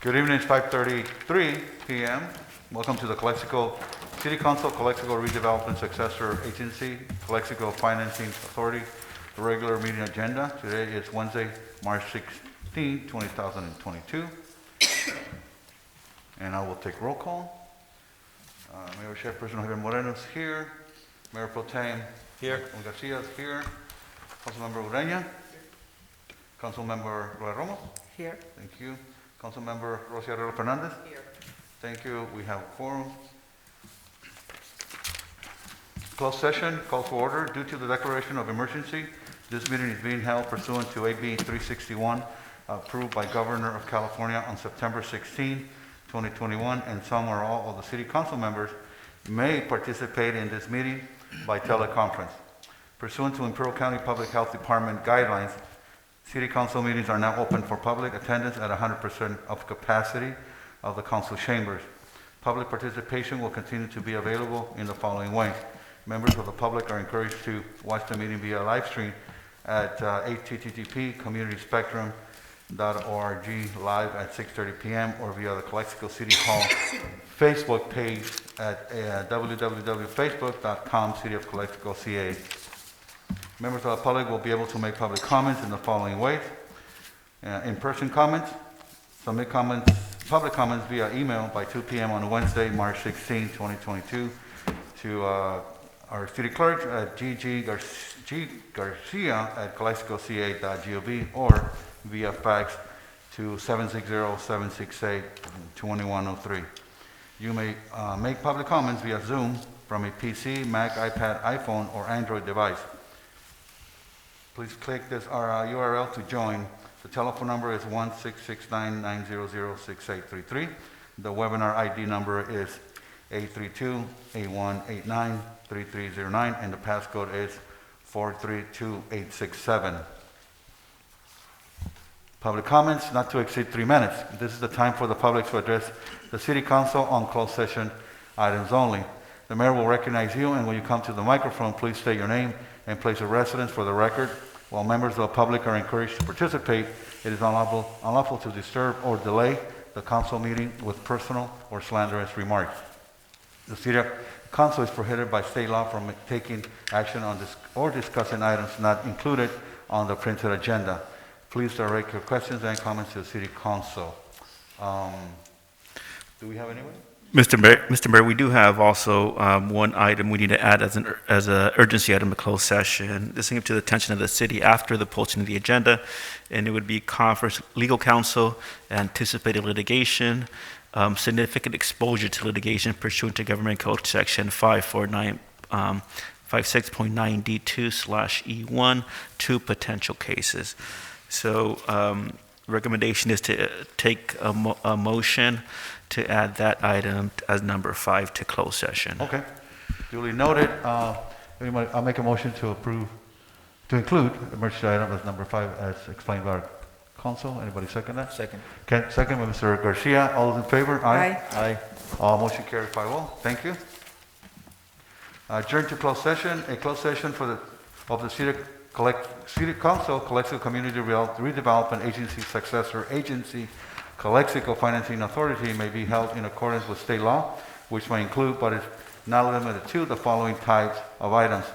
Good evening, it's 5:33 p.m. Welcome to the Calexico City Council, Calexico Redevelopment Successor Agency, Calexico Financing Authority, the regular meeting agenda. Today is Wednesday, March 16, 2022. And I will take roll call. Mayor Chairperson Javier Moreno is here. Mayor Pro Tem Here. Garcia is here. Councilmember Ureña. Councilmember Gloria Romo. Here. Thank you. Councilmember Rosario Fernandez. Here. Thank you. We have quorum. Closed session, call to order. Due to the declaration of emergency, this meeting is being held pursuant to AB 361, approved by Governor of California on September 16, 2021, and some or all of the city council members may participate in this meeting by teleconference. Pursuant to Imperial County Public Health Department guidelines, city council meetings are now open for public attendance at 100% of capacity of the council chambers. Public participation will continue to be available in the following way. Members of the public are encouraged to watch the meeting via live stream at http://communityspectrum.org live at 6:30 p.m. or via the Calexico City Hall Facebook page at www.facebook.com/City of Calexico CA. Members of the public will be able to make public comments in the following ways. In-person comments, submit public comments via email by 2 p.m. on Wednesday, March 16, 2022 to our city clerk at Garcia@calexicoca.gov or via fax to 760-768-2103. You may make public comments via Zoom from a PC, Mac, iPad, iPhone, or Android device. Please click this URL to join. The telephone number is 1-669-900-6833. The webinar ID number is 832-8189-3309, and the passcode is 432867. Public comments not to exceed 3 minutes. This is the time for the public to address the City Council on closed session items only. The mayor will recognize you, and when you come to the microphone, please state your name and place of residence for the record. While members of the public are encouraged to participate, it is unlawful to disturb or delay the council meeting with personal or slanderous remarks. The City Council is prohibited by state law from taking action on this or discussing items not included on the printed agenda. Please direct your questions and comments to the City Council. Do we have anyone? Mr. Mayor, we do have also one item we need to add as an urgency item to closed session. This came to the attention of the city after the posting of the agenda, and it would be conference legal counsel, anticipated litigation, significant exposure to litigation pursuant to Government Code Section 56.9D2/E1, 2 potential cases. So recommendation is to take a motion to add that item as number 5 to closed session. Okay, duly noted. I'll make a motion to include emergency item as number 5 as explained by our council. Anybody second that? Second. Okay, second by Mr. Garcia. All those in favor? Aye. Aye. Motion carried 5-0. Thank you. Adjourn to closed session. A closed session of the City Council, Calexico Community Redevelopment Agency Successor Agency, Calexico Financing Authority may be held in accordance with state law, which may include, but is not limited to, the following types of items: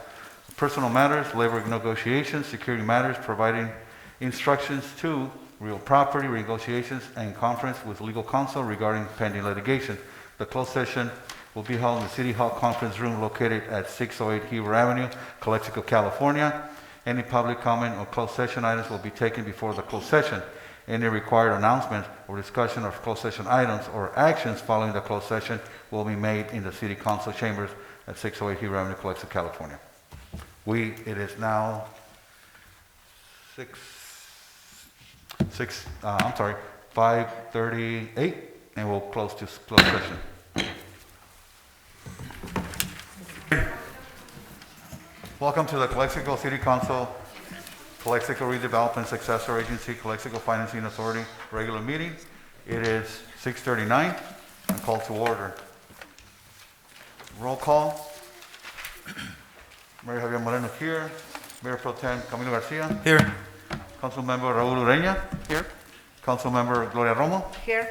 personal matters, labor negotiations, security matters, providing instructions to real property, renegotiations, and conference with legal counsel regarding pending litigation. The closed session will be held in the City Hall Conference Room located at 608 Heber Avenue, Calexico, California. Any public comment or closed session items will be taken before the closed session. Any required announcements or discussion of closed session items or actions following the closed session will be made in the City Council chambers at 608 Heber Avenue, Calexico, California. It is now 5:38, and we'll close to closed session. Welcome to the Calexico City Council, Calexico Redevelopment Successor Agency, Calexico Financing Authority regular meeting. It is 6:39 and call to order. Roll call. Mayor Javier Moreno here. Mayor Pro Tem Camilo Garcia. Here. Councilmember Raul Ureña. Here. Councilmember Gloria Romo. Here.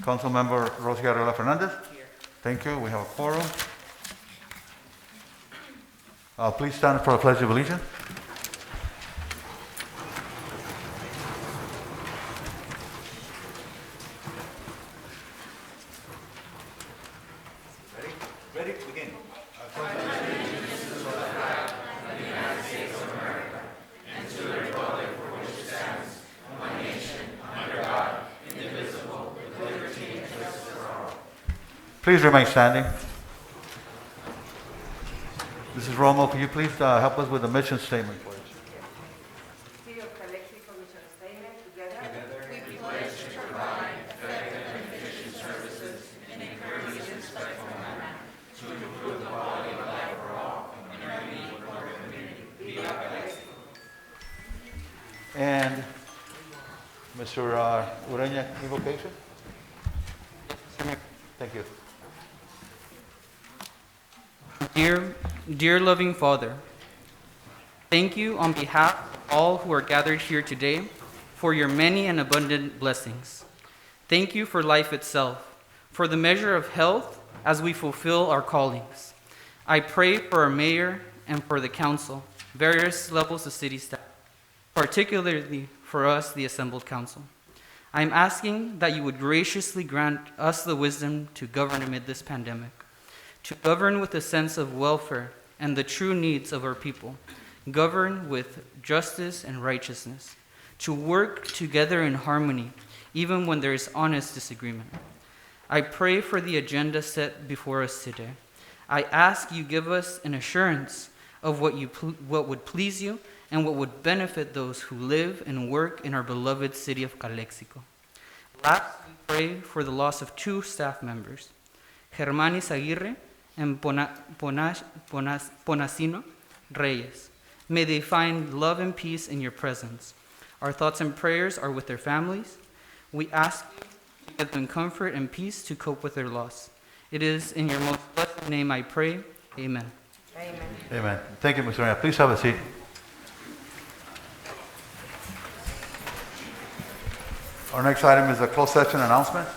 Councilmember Rosiarela Fernandez? Here. Thank you. We have a quorum. Please stand for the Pledge of Allegiance. Ready? Begin. Please remain standing. Mrs. Romo, can you please help us with the mission statement, please? City of Calexico mission statement together. And Mr. Ureña, invocation? Thank you. Dear loving Father, thank you on behalf of all who are gathered here today for your many and abundant blessings. Thank you for life itself, for the measure of health as we fulfill our callings. I pray for our mayor and for the council, various levels of city staff, particularly for us, the assembled council. I'm asking that you would graciously grant us the wisdom to govern amid this pandemic, to govern with a sense of welfare and the true needs of our people, govern with justice and righteousness, to work together in harmony, even when there is honest disagreement. I pray for the agenda set before us today. I ask you give us an assurance of what would please you and what would benefit those who live and work in our beloved city of Calexico. Last, we pray for the loss of 2 staff members, Germanis Aguirre and Ponacino Reyes. May they find love and peace in your presence. Our thoughts and prayers are with their families. We ask you to give them comfort and peace to cope with their loss. It is in your most blessed name I pray. Amen. Amen. Amen. Thank you, Mr. Ureña. Please have a seat. Our next item is a closed session announcement.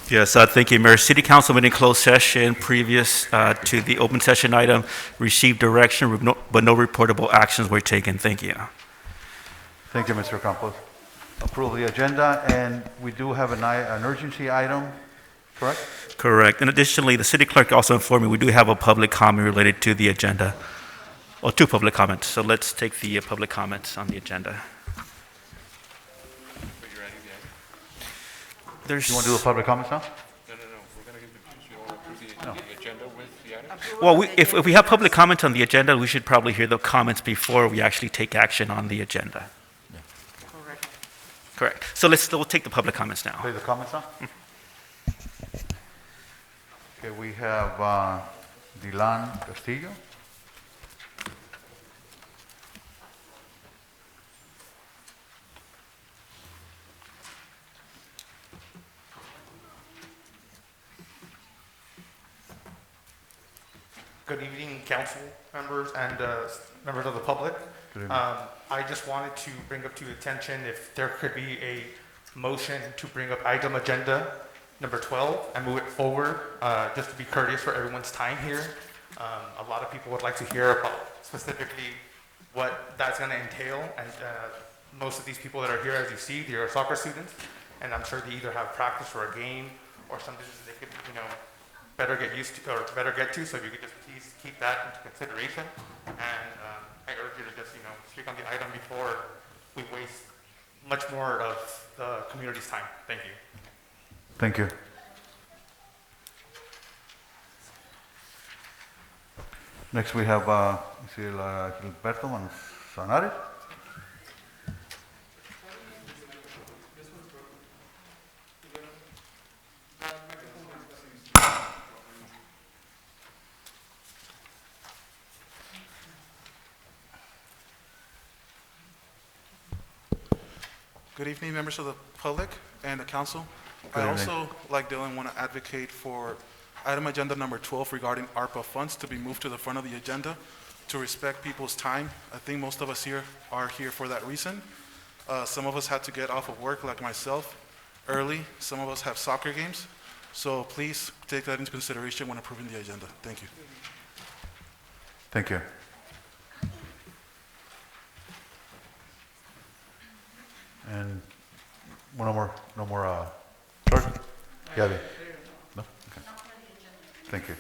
Yes, thank you, Mayor. City Council meeting closed session previous to the open session item received direction, but no reportable actions were taken. Thank you. Thank you, Mr. Campos. Approve the agenda, and we do have an urgency item, correct? Correct. And additionally, the city clerk also informed me we do have a public comment related to the agenda, or 2 public comments. So let's take the public comments on the agenda. There's, You want to do a public comments now? No, we're going to give the agenda with the item. well, if we have public comment on the agenda, we should probably hear the comments before we actually take action on the agenda. Correct. Correct. So we'll take the public comments now. Play the comments now? Okay, we have Dylan Castillo. Good evening, council members and members of the public. Good evening. I just wanted to bring up to your attention if there could be a motion to bring up item agenda number 12 and move it forward, just to be courteous for everyone's time here. A lot of people would like to hear about specifically what that's going to entail, and most of these people that are here, as you see, they are soccer students, and I'm sure they either have practice or a game or something that they could, better get used to or better get to. So if you could just please keep that into consideration, and I urge you to just speak on the item before we waste much more of the community's time. Thank you. Thank you. Next we have Gilberto Manzanares. Good evening, members of the public and the council. Good I evening. also, like Dylan, want to advocate for item agenda number 12 regarding ARPA funds to be moved to the front of the agenda to respect people's time. I think most of us here are here for that reason. Some of us had to get off of work, like myself, early. Some of us have soccer games. So please take that into consideration when approving the agenda. Thank you. Thank you. And no more, George? Gabby? No? Okay. Thank you.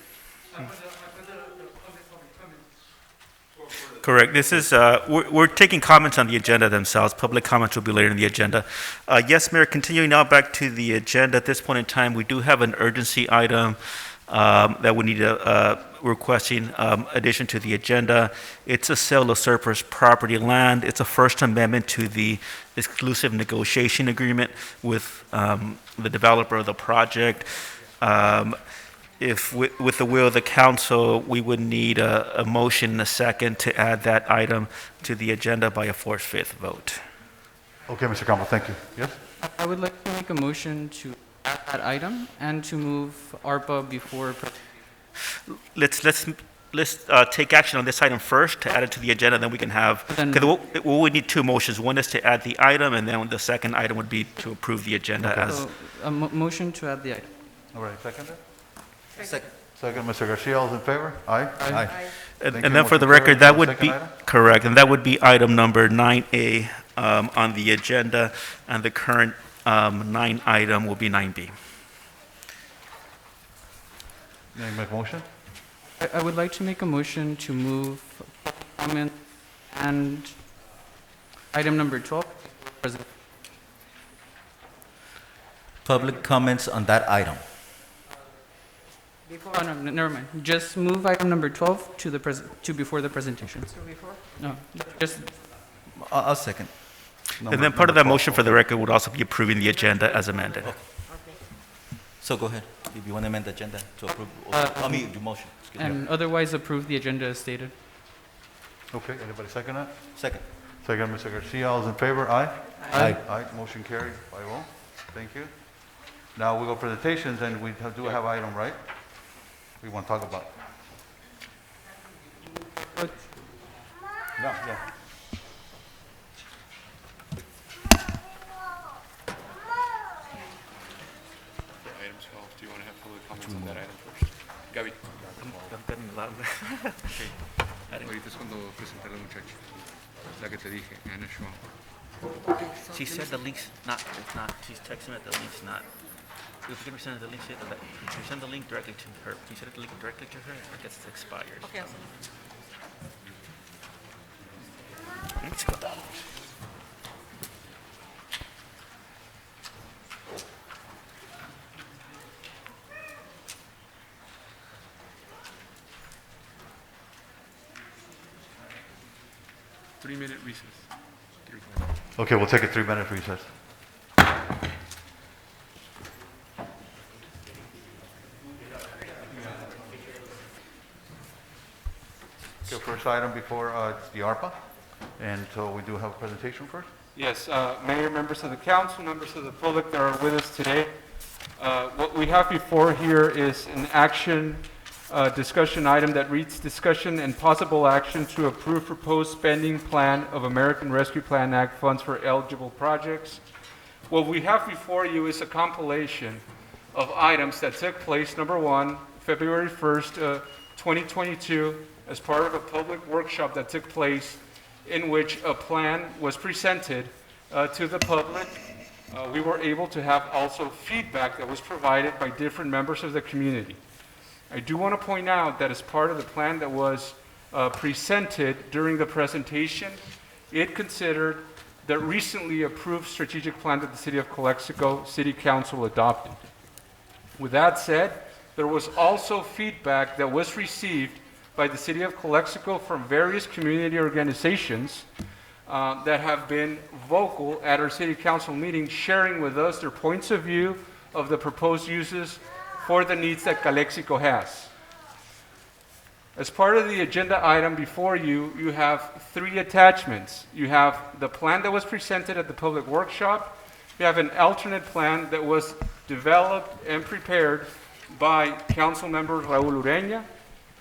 Correct. This is, we're taking comments on the agenda themselves. Public comments will be later in the agenda. Yes, Mayor, continuing now back to the agenda. At this point in time, we do have an urgency item that we need requesting addition to the agenda. It's a sale of surplus property land. It's a First Amendment to the exclusive negotiation agreement with the developer of the project. If with the will of the council, we would need a motion and a second to add that item to the agenda by a 4/5 vote. Okay, Mr. Campbell, thank you. Yes? I would like to make a motion to add that item and to move ARPA before. Let's take action on this item first to add it to the agenda, then we can have, Then- because we need two motions. One is to add the item, and then the second item would be to approve the agenda as. So, a motion to add the item. All right, second? Second. Second, Mr. Garcia, all in favor? Aye? Aye. Thank you. And then for the Motion record, carries. that would Second be, item? correct, and that would be item number 9A on the agenda, and the current 9 item will be 9B. May I make a motion? I would like to make a motion to move comment and item number 12. President. Public comments on that item. Oh, no, never mind. Just move item number 12 to the to before the presentation. No, just I'll second. And then part of that motion for the record would also be approving the agenda as amended. So go ahead, if you want to amend the agenda to approve, your motion, excuse me. and otherwise approve the agenda as stated. Okay, anybody second that? Second. Second, Mr. Garcia, all in favor? Aye? Aye. Aye, motion carried, 5-0. Thank you. Now we go presentations, and we do have item, right? We want to talk about. Yeah. Item 12, do you want to have public comments on that item first? Gaby. Ahorita es cuando presenté a la muchacha, la que te dije, Anna Schwab. She said the link's not, it's not, she's texting me that the link's not. If you can resend the link, send the link directly to her. Can you send the link directly to her? I guess it's expired. Okay, I'll send it. Let's go down. Three-minute recess. Okay, we'll take a 3-minute recess. Okay, first item before it's the ARPA, and so we do have a presentation first. Yes, Mayor, members of the council, members of the public that are with us today. What we have before here is an action discussion item that reads discussion and possible action to approve proposed spending plan of American Rescue Plan Act funds for eligible projects. What we have before you is a compilation of items that took place, number one, February 1st, 2022, as part of a public workshop that took place in which a plan was presented to the public. We were able to have also feedback that was provided by different members of the community. I do want to point out that as part of the plan that was presented during the presentation, it considered the recently approved strategic plan that the City of Calexico City Council adopted. With that said, there was also feedback that was received by the City of Calexico from various community organizations that have been vocal at our City Council meeting, sharing with us their points of view of the proposed uses for the needs that Calexico has. As part of the agenda item before you, you have 3 attachments. You have the plan that was presented at the public workshop. You have an alternate plan that was developed and prepared by Council Member Raul Ureña.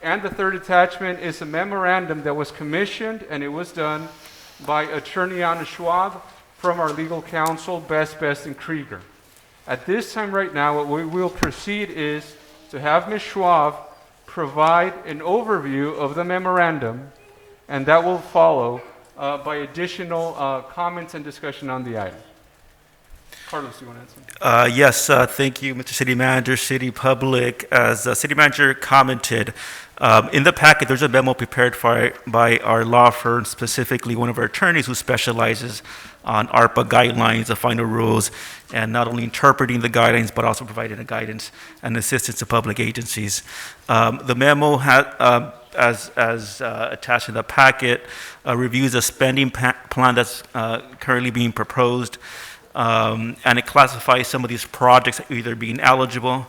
And the 3rd attachment is a memorandum that was commissioned, and it was done by Attorney Anna Schwab from our legal counsel, Best and Krieger. At this time right now, what we will proceed is to have Ms. Schwab provide an overview of the memorandum, and that will follow by additional comments and discussion on the item. Carlos, do you want to answer? Yes, thank you, Mr. City Manager, City Public. As the City Manager commented, in the packet, there's a memo prepared by our law firm, specifically one of our attorneys who specializes on ARPA guidelines, the final rules, and not only interpreting the guidelines, but also providing the guidance and assistance to public agencies. The memo as attached to the packet reviews a spending plan that's currently being proposed, and it classifies some of these projects either being eligible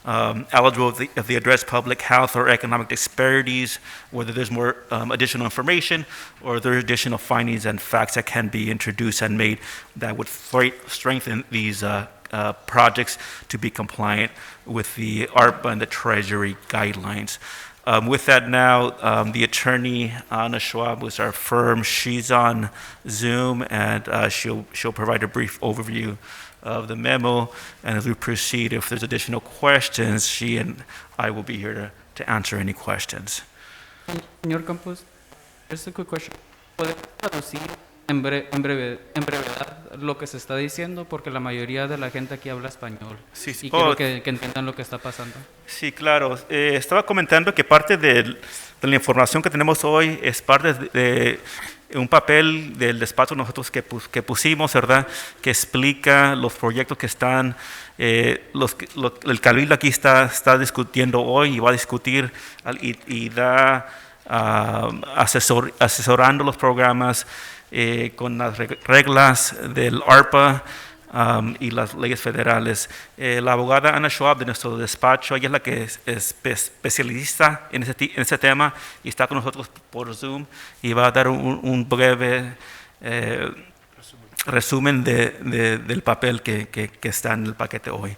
if they address public health or economic disparities, whether there's more additional information or there are additional findings and facts that can be introduced and made that would strengthen these projects to be compliant with the ARPA and the Treasury guidelines. With that now, the attorney, Anna Schwab, was our firm. She's on Zoom, and she'll provide a brief overview of the memo. And as we proceed, if there's additional questions, she and I will be here to answer any questions. Señor Campos, just a quick question. ¿Puede traducir en brevedad lo que se está diciendo? Porque la mayoría de la gente aquí habla español. Sí, sí. Y quiero que entiendan lo que está pasando. Sí, claro. Estaba comentando que parte de la información que tenemos hoy es parte de un papel del despacho nosotros que pusimos, ¿verdad? Que explica los proyectos que están, el Cabildo aquí está discutiendo hoy y va a discutir y da asesorando los programas con las reglas del ARPA y las leyes federales. La abogada Ana Schwab de nuestro despacho, ella es la que es especialista en ese tema y está con nosotros por Zoom y va a dar un breve resumen del papel que está en el paquete hoy.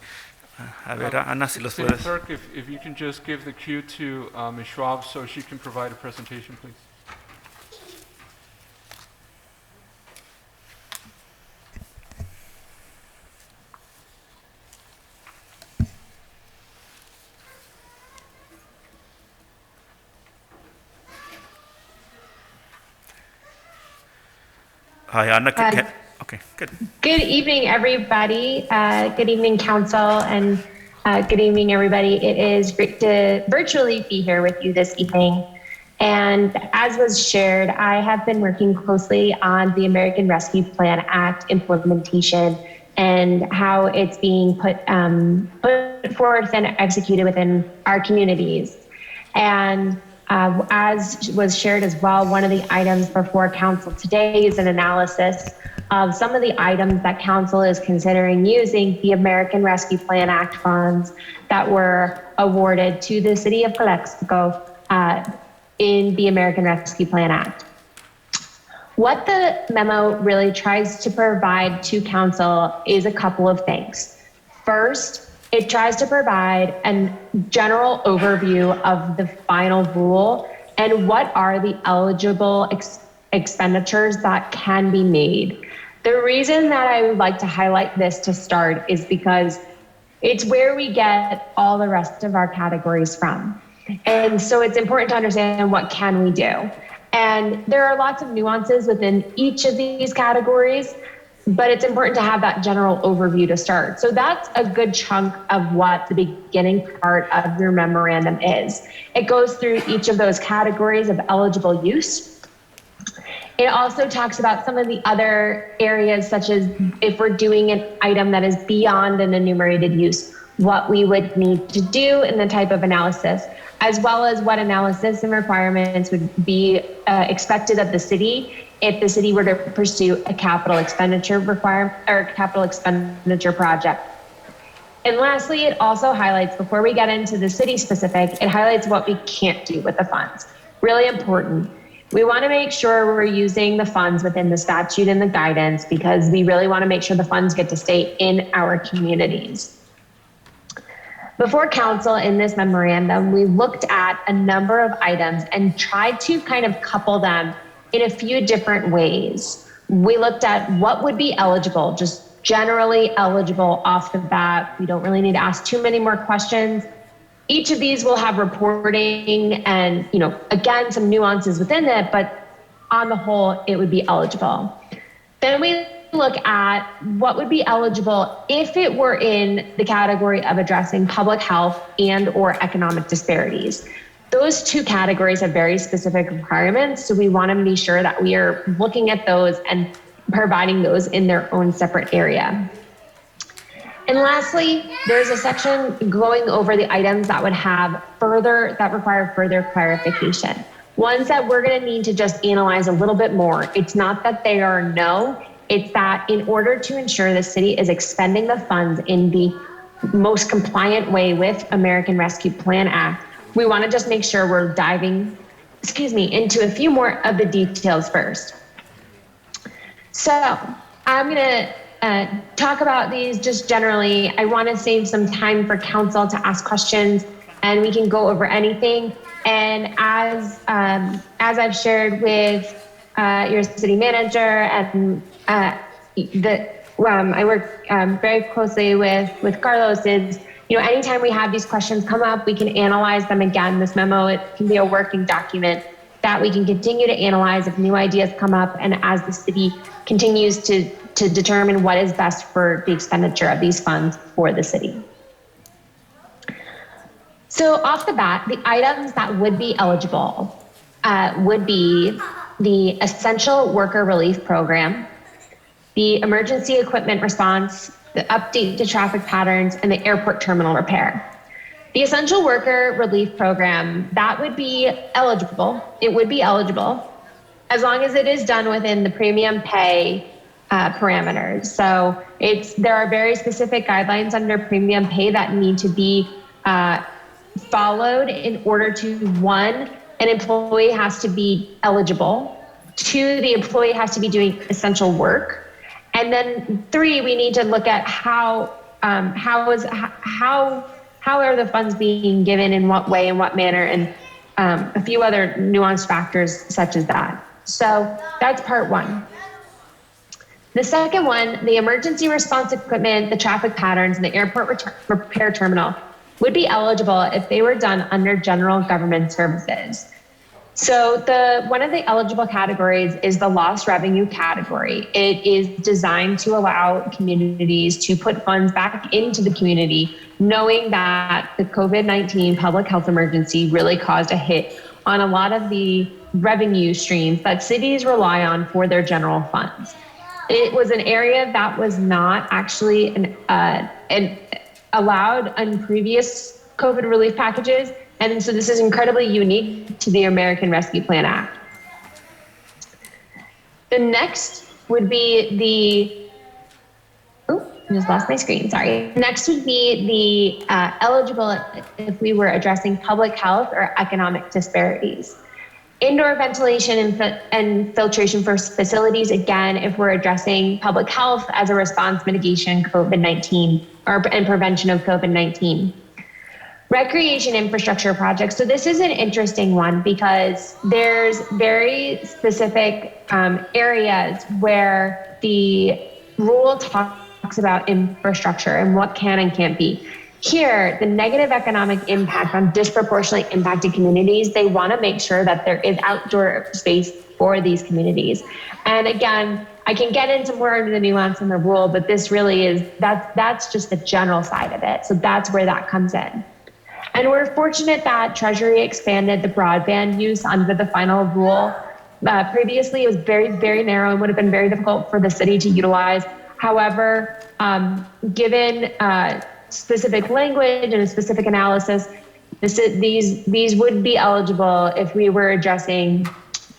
A ver, Ana, si los City puedes. Clerk, if you can just give the cue to Ms. Schwab so she can provide a presentation, please. Hi, Ana. Okay, good. Good evening, everybody. Good evening, council, and good evening, everybody. It is great to virtually be here with you this evening. And as was shared, I have been working closely on the American Rescue Plan Act implementation and how it's being put forth and executed within our communities. And as was shared as well, one of the items before council today is an analysis of some of the items that council is considering using the American Rescue Plan Act funds that were awarded to the city of Calexico in the American Rescue Plan Act. What the memo really tries to provide to council is a couple of things. First, it tries to provide a general overview of the final rule and what are the eligible expenditures that can be made. The reason that I would like to highlight this to start is because it's where we get all the rest of our categories from. And so it's important to understand what can we do. And there are lots of nuances within each of these categories, but it's important to have that general overview to start. So that's a good chunk of what the beginning part of your memorandum is. It goes through each of those categories of eligible use. It also talks about some of the other areas, such as if we're doing an item that is beyond an enumerated use, what we would need to do in the type of analysis, as well as what analysis and requirements would be expected of the city if the city were to pursue a capital expenditure requirement or capital expenditure project. And lastly, it also highlights, before we get into the city specific, it highlights what we can't do with the funds. Really important. We want to make sure we're using the funds within the statute and the guidance because we really want to make sure the funds get to stay in our communities. Before council in this memorandum, we looked at a number of items and tried to kind of couple them in a few different ways. We looked at what would be eligible, just generally eligible off the bat. We don't really need to ask too many more questions. Each of these will have reporting and, again, some nuances within it, but on the whole, it would be eligible. Then we look at what would be eligible if it were in the category of addressing public health and or economic disparities. Those two categories have very specific requirements, so we want to be sure that we are looking at those and providing those in their own separate area. And lastly, there's a section going over the items that require further clarification. Ones that we're going to need to just analyze a little bit more. It's not that they are no, it's that in order to ensure the city is expending the funds in the most compliant way with American Rescue Plan Act, we want to just make sure we're diving, into a few more of the details first. So I'm going to talk about these just generally. I want to save some time for council to ask questions, and we can go over anything. And as I've shared with your city manager, and I work very closely with Carlos, is anytime we have these questions come up, we can analyze them again. This memo, it can be a working document that we can continue to analyze if new ideas come up, and as the city continues to determine what is best for the expenditure of these funds for the city. So off the bat, the items that would be eligible would be the Essential Worker Relief Program, the Emergency Equipment Response, the Update to Traffic Patterns, and the Airport Terminal Repair. The Essential Worker Relief Program, that would be eligible. It would be eligible as long as it is done within the premium pay parameters. So there are very specific guidelines under premium pay that need to be followed in order to, one, an employee has to be eligible. Two, the employee has to be doing essential work. And then three, we need to look at how are the funds being given, in what way, in what manner, and a few other nuanced factors such as that. So that's part one. The second one, the emergency response equipment, the traffic patterns, and the airport repair terminal would be eligible if they were done under general government services. So one of the eligible categories is the lost revenue category. It is designed to allow communities to put funds back into the community, knowing that the COVID-19 public health emergency really caused a hit on a lot of the revenue streams that cities rely on for their general funds. It was an area that was not actually allowed in previous COVID relief packages. And so this is incredibly unique to the American Rescue Plan Act. The next would be I just lost my screen, sorry. Next would be the eligible if we were addressing public health or economic disparities. Indoor ventilation and filtration for facilities, again, if we're addressing public health as a response mitigation COVID-19 and prevention of COVID-19. Recreation infrastructure projects. So this is an interesting one because there's very specific areas where the rule talks about infrastructure and what can and can't be. Here, the negative economic impact on disproportionately impacted communities, they want to make sure that there is outdoor space for these communities. And again, I can get into more into the nuance in the rule, but this really is, that's just the general side of it. So that's where that comes in. And we're fortunate that Treasury expanded the broadband use under the final rule. Previously, it was very, very narrow and would have been very difficult for the city to utilize. However, given specific language and a specific analysis, these would be eligible if we were addressing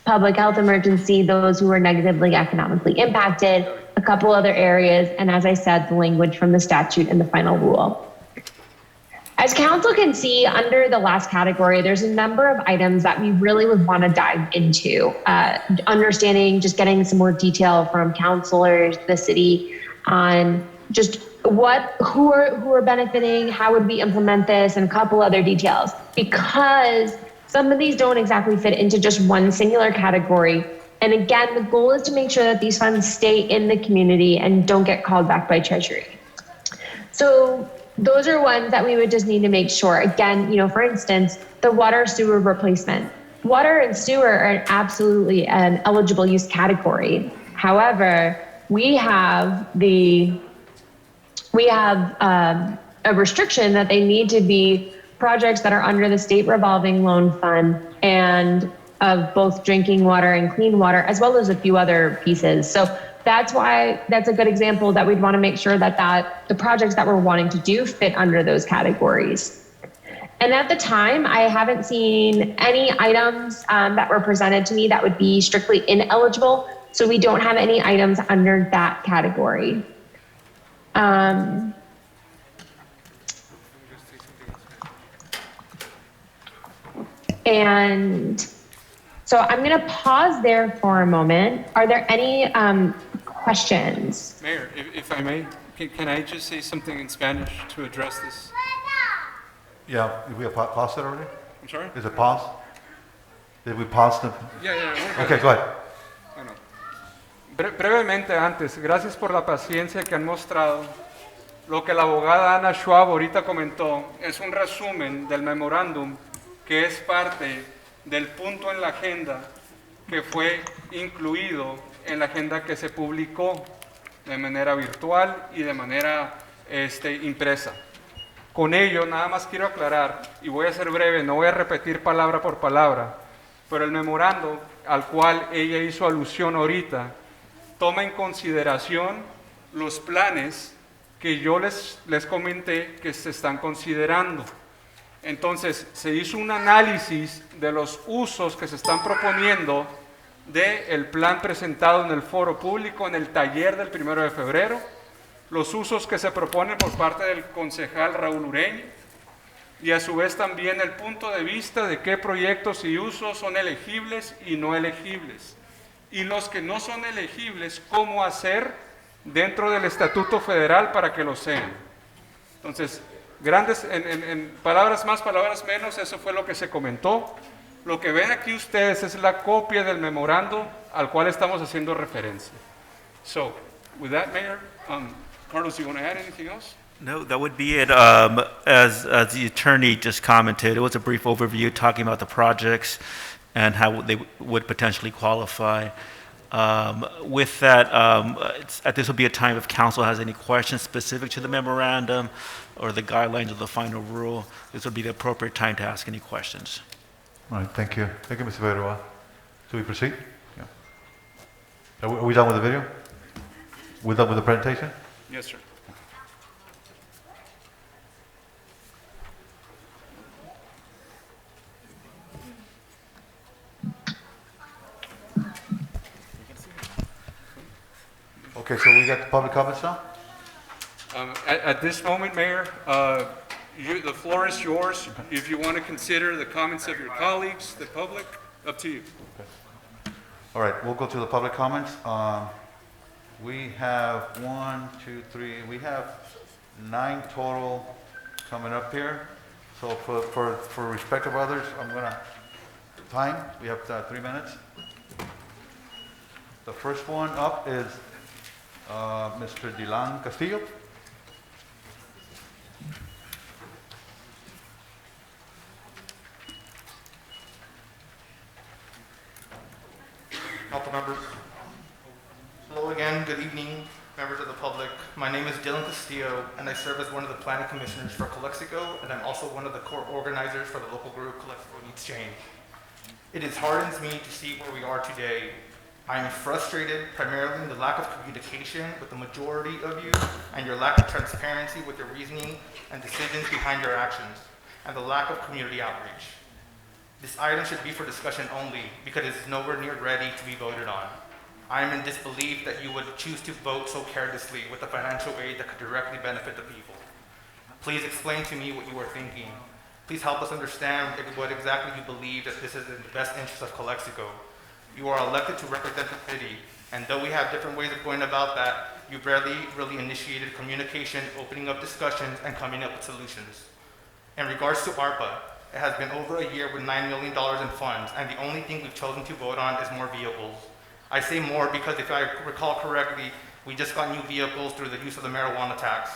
public health emergency, those who were negatively economically impacted, a couple other areas, and as I said, the language from the statute and the final rule. As council can see, under the last category, there's a number of items that we really would want to dive into, understanding, just getting some more detail from councilors, the city, on just who are benefiting, how would we implement this, and a couple other details. Because some of these don't exactly fit into just one singular category, And again, the goal is to make sure that these funds stay in the community and don't get called back by Treasury. So those are ones that we would just need to make sure. Again, for instance, the water sewer replacement. Water and sewer are absolutely an eligible use category. However, we have a restriction that they need to be projects that are under the state revolving loan fund and of both drinking water and clean water, as well as a few other pieces. So that's why that's a good example that we'd want to make sure that the projects that we're wanting to do fit under those categories. And at the time, I haven't seen any items that were presented to me that would be strictly ineligible. So we don't have any items under that category. And so I'm going to pause there for a moment. Are there any questions? Mayor, if I may, can I just say something in Spanish to address this? Yeah, we have paused it already? I'm sorry? Is it paused? Did we pause the? Yeah. Okay, go ahead. Bueno, brevemente antes, gracias por la paciencia que han mostrado. Lo que la abogada Ana Schwab ahorita comentó es un resumen del memorándum que es parte del punto en la agenda que fue incluido en la agenda que se publicó de manera virtual y de manera impresa. Con ello, nada más quiero aclarar, y voy a ser breve, no voy a repetir palabra por palabra, pero el memorando al cual ella hizo alusión ahorita toma en consideración los planes que yo les comenté que se están considerando. Entonces, se hizo un análisis de los usos que se están proponiendo del plan presentado en el foro público en el taller del 1 de febrero, los usos que se proponen por parte del concejal Raúl Ureña y a su vez también el punto de vista de qué proyectos y usos son elegibles y no elegibles. Y los que no son elegibles, cómo hacer dentro del Estatuto Federal para que lo sean. Entonces, en palabras más, palabras menos, eso fue lo que se comentó. Lo que ven aquí ustedes es la copia del memorando al cual estamos haciendo referencia. So, with that, Mayor, Carlos, you want to add anything else? No, that would be it. As the attorney just commented, it was a brief overview talking about the projects and how they would potentially qualify. With that, this will be a time if council has any questions specific to the memorandum or the guidelines of the final rule. This would be the appropriate time to ask any questions. All right, thank you. Thank you, Mr. Figueroa. Should we proceed? Yeah. Are we done with the video? We're done with the presentation? Yes, sir. Okay, so we got the public comments now? At this moment, Mayor, the floor is yours. If you want to consider the comments of your colleagues, the public, up to you. All right, we'll go to the public comments. We have 1, 2, 3, we have 9 total coming up here. So for respect of others, I'm gonna time, we have 3 minutes. The first one up is Mr. Dylan Castillo. Council members. Hello again, good evening, members of the public. My name is Dylan Castillo, and I serve as one of the planning commissioners for Calexico, and I'm also one of the core organizers for the local group Calexico Needs Change. It hardens me to see where we are today. I am frustrated primarily in the lack of communication with the majority of you and your lack of transparency with your reasoning and decisions behind your actions, and the lack of community outreach. This item should be for discussion only because it is nowhere near ready to be voted on. I am in disbelief that you would choose to vote so carelessly with the financial aid that could directly benefit the people. Please explain to me what you are thinking. Please help us understand what exactly you believe that this is in the best interest of Calexico. You are elected to represent the city, and though we have different ways of going about that, you rarely really initiated communication, opening up discussions, and coming up with solutions. In regards to ARPA, it has been over a year with $9 million in funds, and the only thing we've chosen to vote on is more vehicles. I say more because if I recall correctly, we just got new vehicles through the use of the marijuana tax.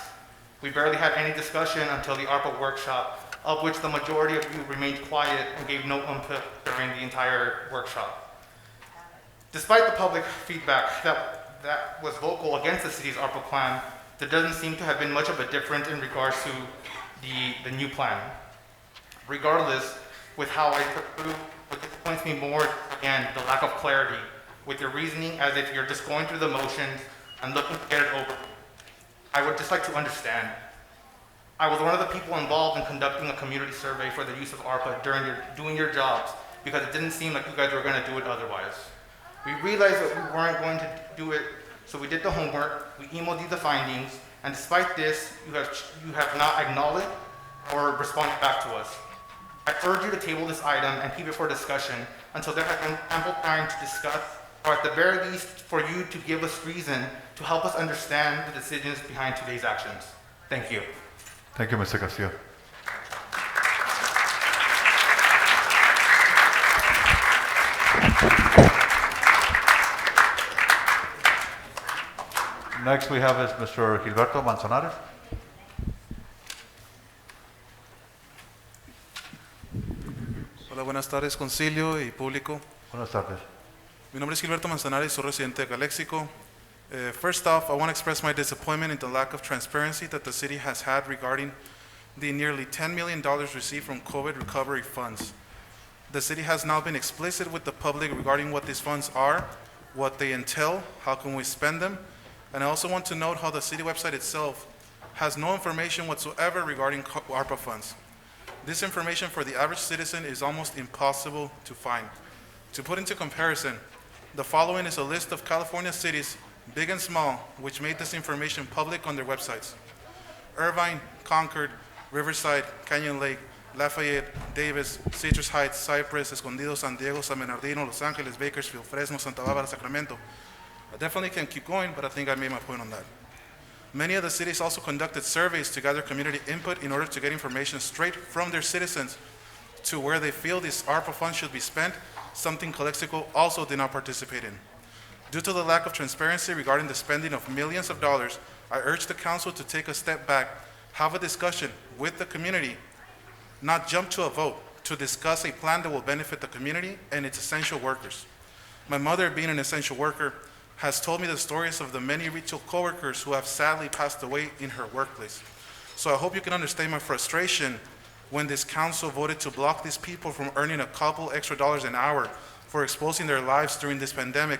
We barely had any discussion until the ARPA workshop, of which the majority of you remained quiet and gave no input during the entire workshop. Despite the public feedback that was vocal against the city's ARPA plan, there doesn't seem to have been much of a difference in regards to the new plan. Regardless, with how I put through, what disappoints me more, again, the lack of clarity, with your reasoning as if you're just going through the motions and looking to get it over. I would just like to understand. I was one of the people involved in conducting a community survey for the use of ARPA during doing your jobs, because it didn't seem like you guys were going to do it otherwise. We realized that we weren't going to do it, so we did the homework, we emailed you the findings, and despite this, you have not acknowledged or responded back to us. I urge you to table this item and keep it for discussion until there has been ample time to discuss, or at the very least, for you to give us reason to help us understand the decisions behind today's actions. Thank you. Thank you, Mr. Garcia. Next we have is Mr. Gilberto Manzanares. Hola, buenas tardes, concilio y público. Buenas tardes. Mi nombre es Gilberto Manzanares, soy residente de Calexico. First off, I want to express my disappointment in the lack of transparency that the city has had regarding the nearly $10 million received from COVID recovery funds. The city has now been explicit with the public regarding what these funds are, what they entail, how can we spend them, and I also want to note how the city website itself has no information whatsoever regarding ARPA funds. This information for the average citizen is almost impossible to find. To put into comparison, the following is a list of California cities, big and small, which made this information public on their websites: Irvine, Concord, Riverside, Canyon Lake, Lafayette, Davis, Citrus Heights, Cypress, Escondido, San Diego, San Bernardino, Los Angeles, Bakersfield, Fresno, Santa Barbara, Sacramento. I definitely can keep going, but I think I made my point on that. Many of the cities also conducted surveys to gather community input in order to get information straight from their citizens to where they feel these ARPA funds should be spent, something Calexico also did not participate in. Due to the lack of transparency regarding the spending of millions of dollars, I urge the council to take a step back, have a discussion with the community, not jump to a vote, to discuss a plan that will benefit the community and its essential workers. My mother, being an essential worker, has told me the stories of the many retail coworkers who have sadly passed away in her workplace. So I hope you can understand my frustration when this council voted to block these people from earning a couple extra dollars an hour for exposing their lives during this pandemic,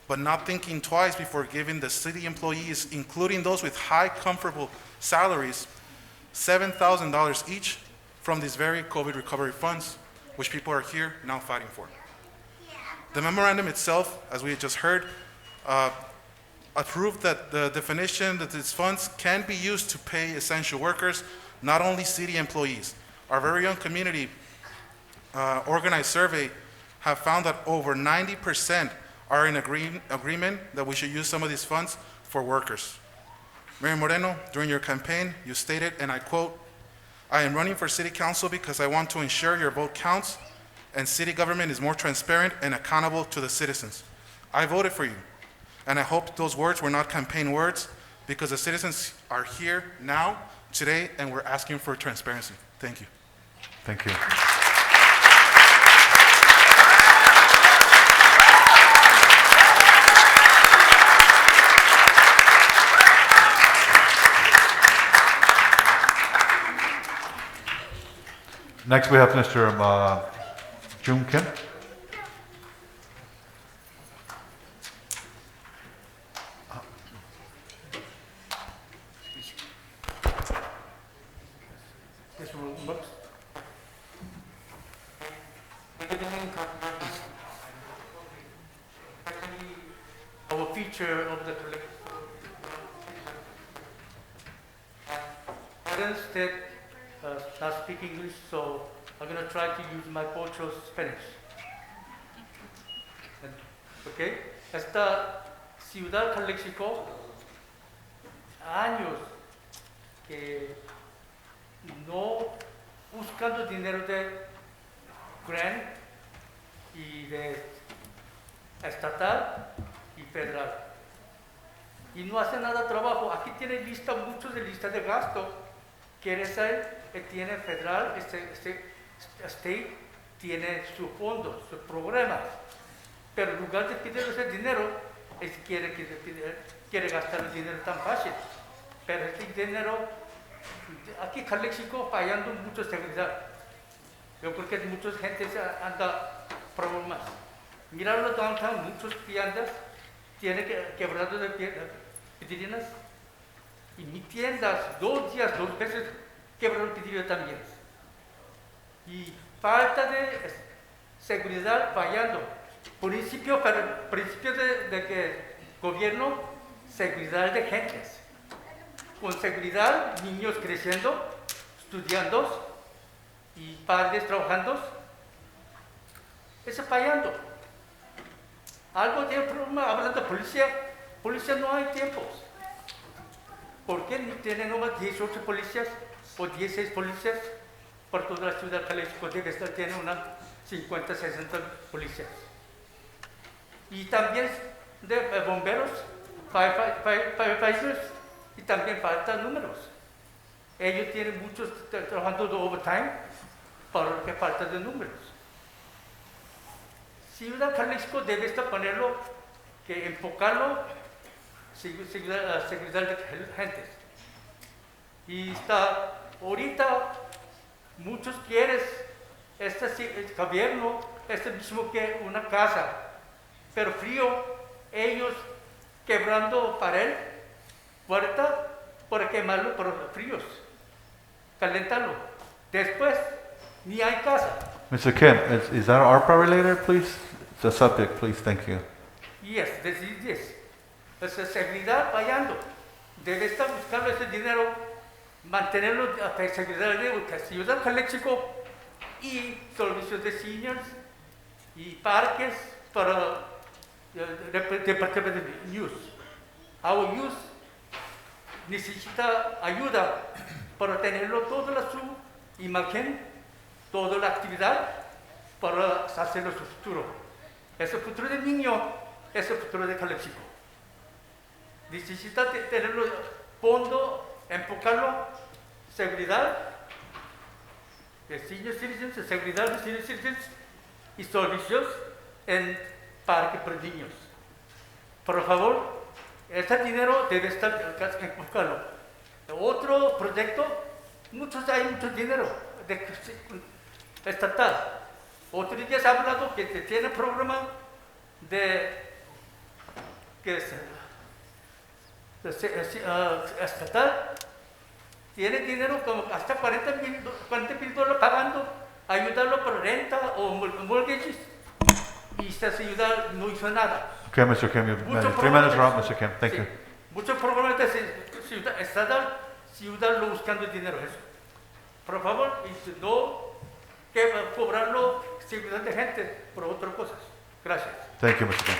but not thinking twice before giving the city employees, including those with high, comfortable salaries, $7,000 each from these very COVID recovery funds, which people are here now fighting for. The memorandum itself, as we just heard, approved that the definition that these funds can be used to pay essential workers, not only city employees. Our very own community organized survey have found that over 90% are in agreement that we should use some of these funds for workers. Mayor Moreno, during your campaign, you stated, and I quote, "I am running for city council because I want to ensure your vote counts and city government is more transparent and accountable to the citizens." I voted for you, and I hope those words were not campaign words, because the citizens are here now, today, and we're asking for transparency. Thank you. Thank you. Next, we have Mr. Jun Kim. Our feature of the collection. Parents that not speak English, so I'm going to try to use my pocho Spanish. Okay? Esta ciudad Calexico, años que no buscando dinero de grant y de estatal y federal. Y no hace nada de trabajo. Aquí tiene lista, muchos de lista de gasto. Quiere ser que tiene federal, state tiene su fondo, sus programas. Pero en lugar de pedir ese dinero, quiere gastar el dinero tan fácil. Pero este dinero, aquí Calexico fallando mucho seguridad. Yo creo que mucha gente anda problemas. Mirarlo downtown, muchos tiendas tienen quebrado de vidrieras. Y mi tiendas, 2 días, 2 veces quebraron vidrio también. Y falta de seguridad fallando. Principio de que gobierno, seguridad de gentes. Con seguridad, niños creciendo, estudiando y padres trabajando. Eso fallando. Algo de problema, hablando de policía no hay tiempos. ¿Por qué no tienen nomás 18 policías o 16 policías? Por toda la ciudad de Calexico debe estar, tiene unas 50, 60 policías. Y también de bomberos, firefighters, y también faltan números. Ellos tienen muchos trabajando de overtime, porque falta de números. Ciudad de Calexico debe estar ponerlo, que enfocarlo, seguridad de gentes. Y está, ahorita, muchos quieren el gobierno, mismo que una casa, pero frío, ellos quebrando pared, puerta, para quemarlo por los fríos, calentarlo. Después, ni hay casa. Mr. Kim, is that ARPA related, please? The subject, please, thank you. Yes, this is this. Esa seguridad fallando. Debe estar buscando ese dinero, mantenerlo a seguridad de Ciudad de Calexico y servicios de seniors y parques para departamento de youth. Our youth necesita ayuda para tenerlo toda su imagen, toda la actividad para hacerlo su futuro. Ese futuro del niño es el futuro de Calexico. Necesita tenerlo fondo, enfocarlo, seguridad de senior citizens, seguridad de senior citizens y servicios en parque para niños. Por favor, este dinero debe estar enfocarlo. Otro proyecto, hay mucho dinero estatal. Otro día se ha hablado que tiene programa estatal, tiene dinero como hasta $40,000 pagando, ayudarlo por renta o mortgages, y esta ciudad no hizo nada. Okay, Mr. Kim, 3 minutes are up, Mr. Kim, thank you. Muchos programas de ciudad estatal, ciudad buscando dinero eso. Por favor, y no que cobrarlo seguridad de gente por otras cosas. Gracias. Thank you, Mr. Kim.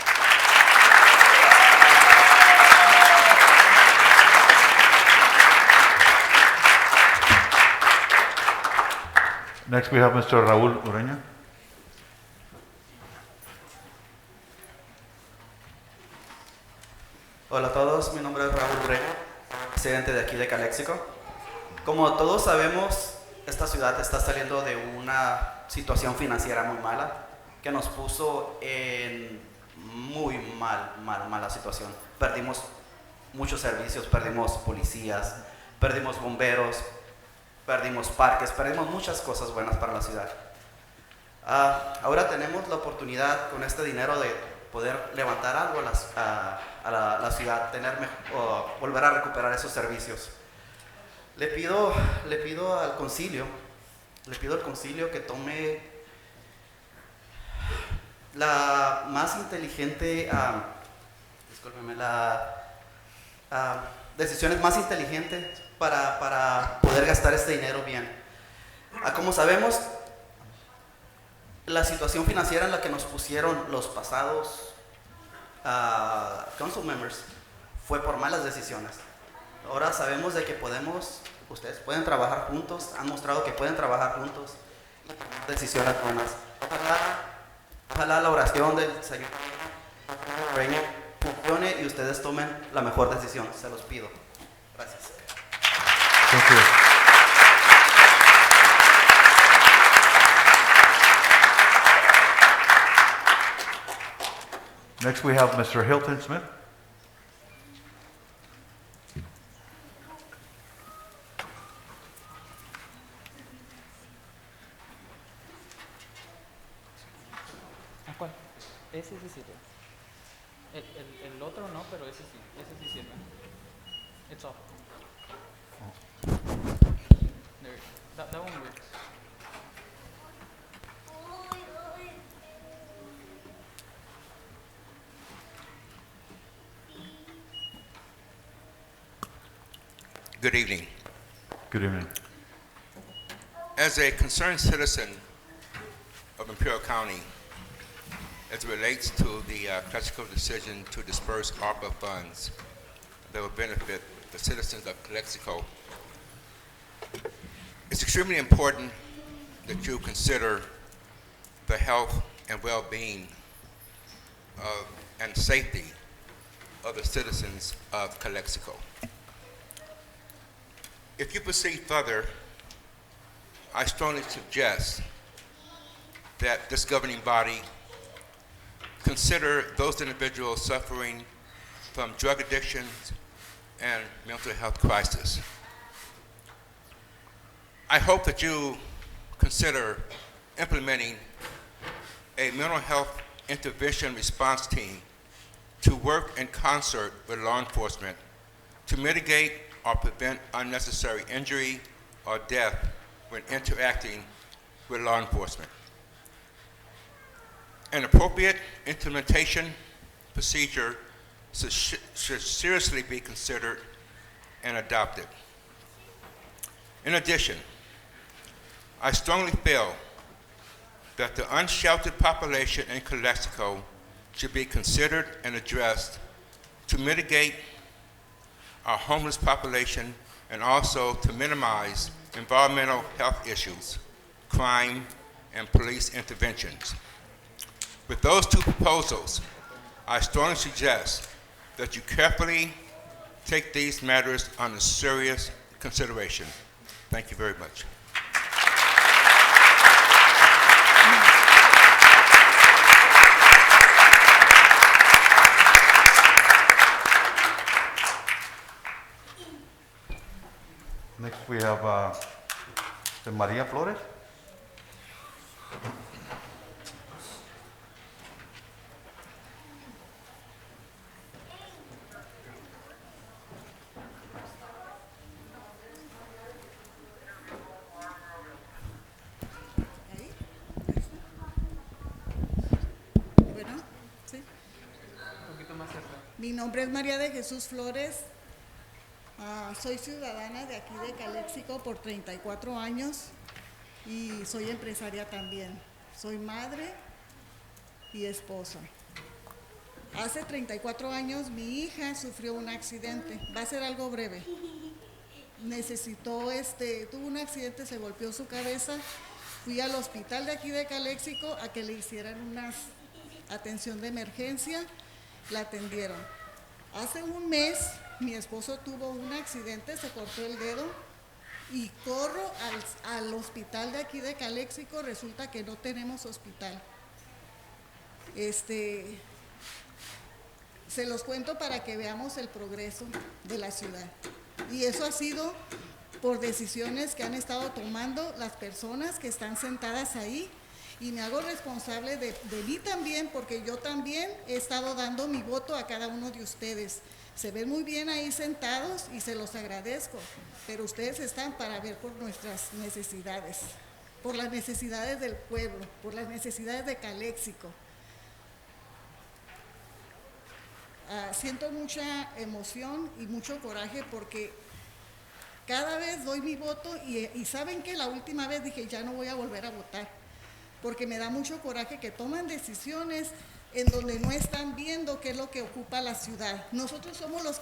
Next, we have Mr. Raúl Ureña. Hola a todos, mi nombre es Raúl Ureña, presidente de aquí de Calexico. Como todos sabemos, esta ciudad está saliendo de una situación financiera muy mala que nos puso en muy mala situación. Perdimos muchos servicios, perdimos policías, perdimos bomberos, perdimos parques, perdimos muchas cosas buenas para la ciudad. Ahora tenemos la oportunidad con este dinero de poder levantar algo a la ciudad, volver a recuperar esos servicios. Le pido al concilio que tome la más inteligente, decisiones más inteligentes para poder gastar este dinero bien. Como sabemos, la situación financiera en la que nos pusieron los pasados council members fue por malas decisiones. Ahora sabemos de que ustedes pueden trabajar juntos, han mostrado que pueden trabajar juntos y tomar decisiones buenas. Ojalá la oración del Señor Reina funcione y ustedes tomen la mejor decisión. Se los pido. Gracias. Thank you. Next, we have Mr. Hilton Smith. ¿Cuál? Ese sí sirve. El otro no, pero ese sí sirve. It's off. There, that one works. Good evening. Good evening. As a concerned citizen of Imperial County, as it relates to the Calexico decision to disperse ARPA funds that will benefit the citizens of Calexico, it's extremely important that you consider the health and well-being and safety of the citizens of Calexico. If you proceed further, I strongly suggest that this governing body consider those individuals suffering from drug addictions and mental health crisis. I hope that you consider implementing a mental health intervention response team to work in concert with law enforcement to mitigate or prevent unnecessary injury or death when interacting with law enforcement. An appropriate implementation procedure should seriously be considered and adopted. In addition, I strongly feel that the unsheltered population in Calexico should be considered and addressed to mitigate our homeless population and also to minimize environmental health issues, crime, and police interventions. With those two proposals, I strongly suggest that you carefully take these matters under serious consideration. Thank you very much. Next, we have María Flores. Bueno, sí. Un poquito más cerca. Mi nombre es María de Jesús Flores. Soy ciudadana de aquí de Calexico por 34 años y soy empresaria también. Soy madre y esposa. Hace 34 años mi hija sufrió un accidente. Va a ser algo breve. Tuvo un accidente, se golpeó su cabeza. Fui al hospital de aquí de Calexico a que le hicieran una atención de emergencia. La atendieron. Hace un mes mi esposo tuvo un accidente, se cortó el dedo y corro al hospital de aquí de Calexico. Resulta que no tenemos hospital. Se los cuento para que veamos el progreso de la ciudad. Y eso ha sido por decisiones que han estado tomando las personas que están sentadas ahí. Y me hago responsable de mí también, porque yo también he estado dando mi voto a cada uno de ustedes. Se ven muy bien ahí sentados y se los agradezco, pero ustedes están para ver por nuestras necesidades, por las necesidades del pueblo, por las necesidades de Calexico. Siento mucha emoción y mucho coraje porque cada vez doy mi voto y saben que la última vez dije ya no voy a volver a votar, porque me da mucho coraje que toman decisiones en donde no están viendo qué es lo que ocupa la ciudad. Nosotros somos los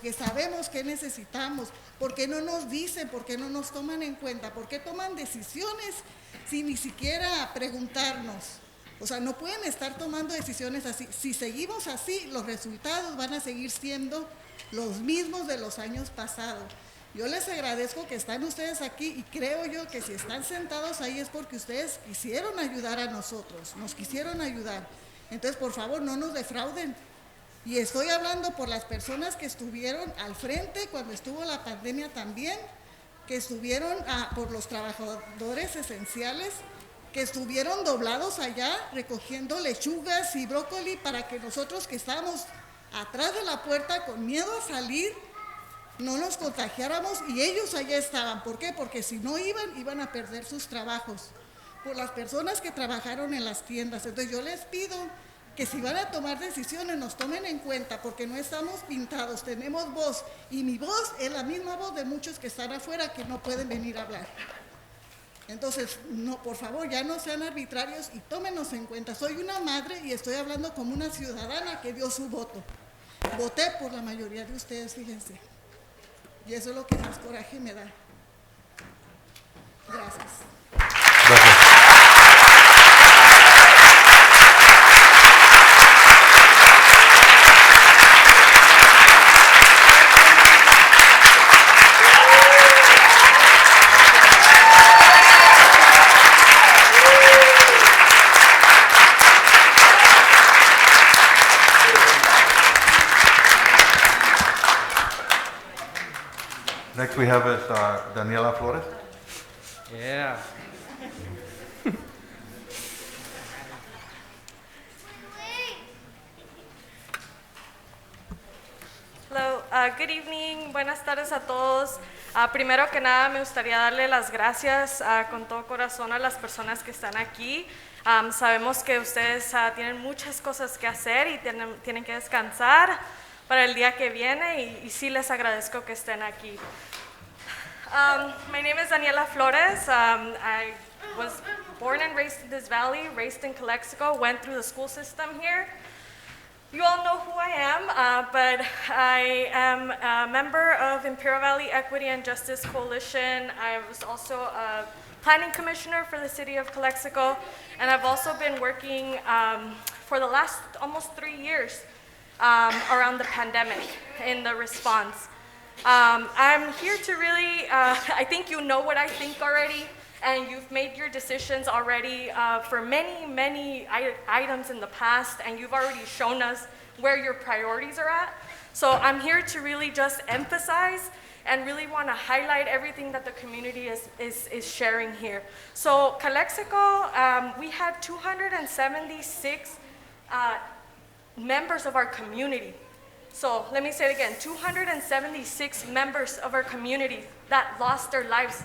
que sabemos qué necesitamos. ¿Por qué no nos dicen? ¿Por qué no nos toman en cuenta? ¿Por qué toman decisiones sin ni siquiera preguntarnos? O sea, no pueden estar tomando decisiones así. Si seguimos así, los resultados van a seguir siendo los mismos de los años pasados. Yo les agradezco que están ustedes aquí y creo yo que si están sentados ahí es porque ustedes quisieron ayudar a nosotros, nos quisieron ayudar. Entonces, por favor, no nos defrauden. Y estoy hablando por las personas que estuvieron al frente cuando estuvo la pandemia también, que estuvieron por los trabajadores esenciales, que estuvieron doblados allá recogiendo lechugas y brócoli para que nosotros que estábamos atrás de la puerta con miedo a salir, no nos contagiáramos y ellos allá estaban. ¿Por qué? Porque si no iban a perder sus trabajos. Por las personas que trabajaron en las tiendas. Entonces yo les pido que si van a tomar decisiones nos tomen en cuenta porque no estamos pintados, tenemos voz y mi voz es la misma voz de muchos que están afuera que no pueden venir a hablar. Entonces, no, por favor, ya no sean arbitrarios y tómenos en cuenta. Soy una madre y estoy hablando como una ciudadana que dio su voto. Voté por la mayoría de ustedes, fíjense. Y eso es lo que más coraje me da. Gracias. Gracias. Next we have is Daniela Flores. Yeah. Hello, good evening, buenas tardes a todos. Primero que nada me gustaría darle las gracias con todo corazón a las personas que están aquí. Sabemos que ustedes tienen muchas cosas que hacer y tienen que descansar para el día que viene y sí les agradezco que estén aquí. My name is Daniela Flores. I was born and raised in this valley, raised in Calexico, went through the school system here. You all know who I am, but I am a member of Imperial Valley Equity and Justice Coalition. I was also a planning commissioner for the city of Calexico, and I've also been working for the last almost 3 years around the pandemic in the response. I'm here to really, I think you know what I think already, and you've made your decisions already for many items in the past, and you've already shown us where your priorities are at. So I'm here to really just emphasize and really want to highlight everything that the community is sharing here. So Calexico, we had 276 members of our community. So let me say it again, 276 members of our community that lost their lives.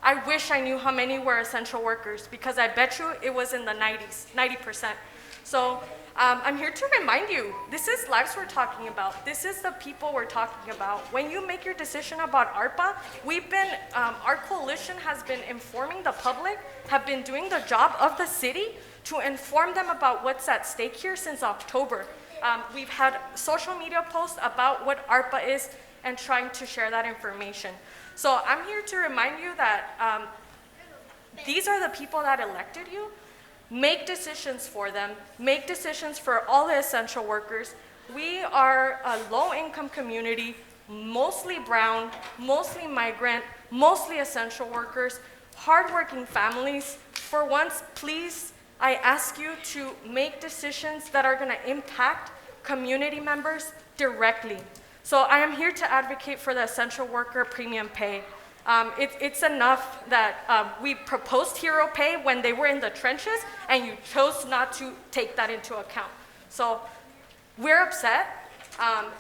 I wish I knew how many were essential workers because I bet you it was in the 90%. So I'm here to remind you, this is lives we're talking about. This is the people we're talking about. When you make your decision about ARPA, our coalition has been informing the public, have been doing the job of the city to inform them about what's at stake here since October. We've had social media posts about what ARPA is and trying to share that information. So I'm here to remind you that these are the people that elected you. Make decisions for them. Make decisions for all the essential workers. We are a low-income community, mostly brown, mostly migrant, mostly essential workers, hardworking families. For once, please, I ask you to make decisions that are going to impact community members directly. So I am here to advocate for the essential worker premium pay. It's enough that we proposed hero pay when they were in the trenches and you chose not to take that into account. So we're upset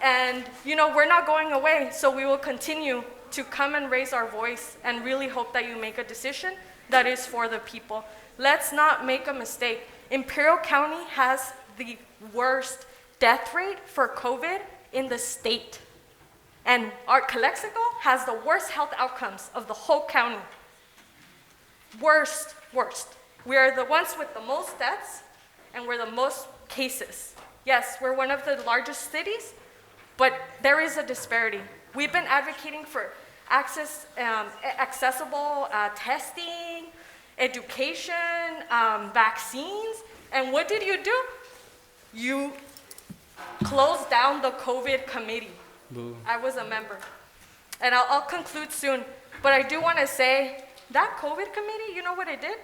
and we're not going away, so we will continue to come and raise our voice and really hope that you make a decision that is for the people. Let's not make a mistake. Imperial County has the worst death rate for COVID in the state. And our Calexico has the worst health outcomes of the whole county. Worst. We are the ones with the most deaths and we're the most cases. Yes, we're one of the largest cities, but there is a disparity. We've been advocating for accessible testing, education, vaccines, And what did you do? You closed down the COVID committee. Boo. I was a member. And I'll conclude soon. But I do want to say that COVID committee, you know what it did?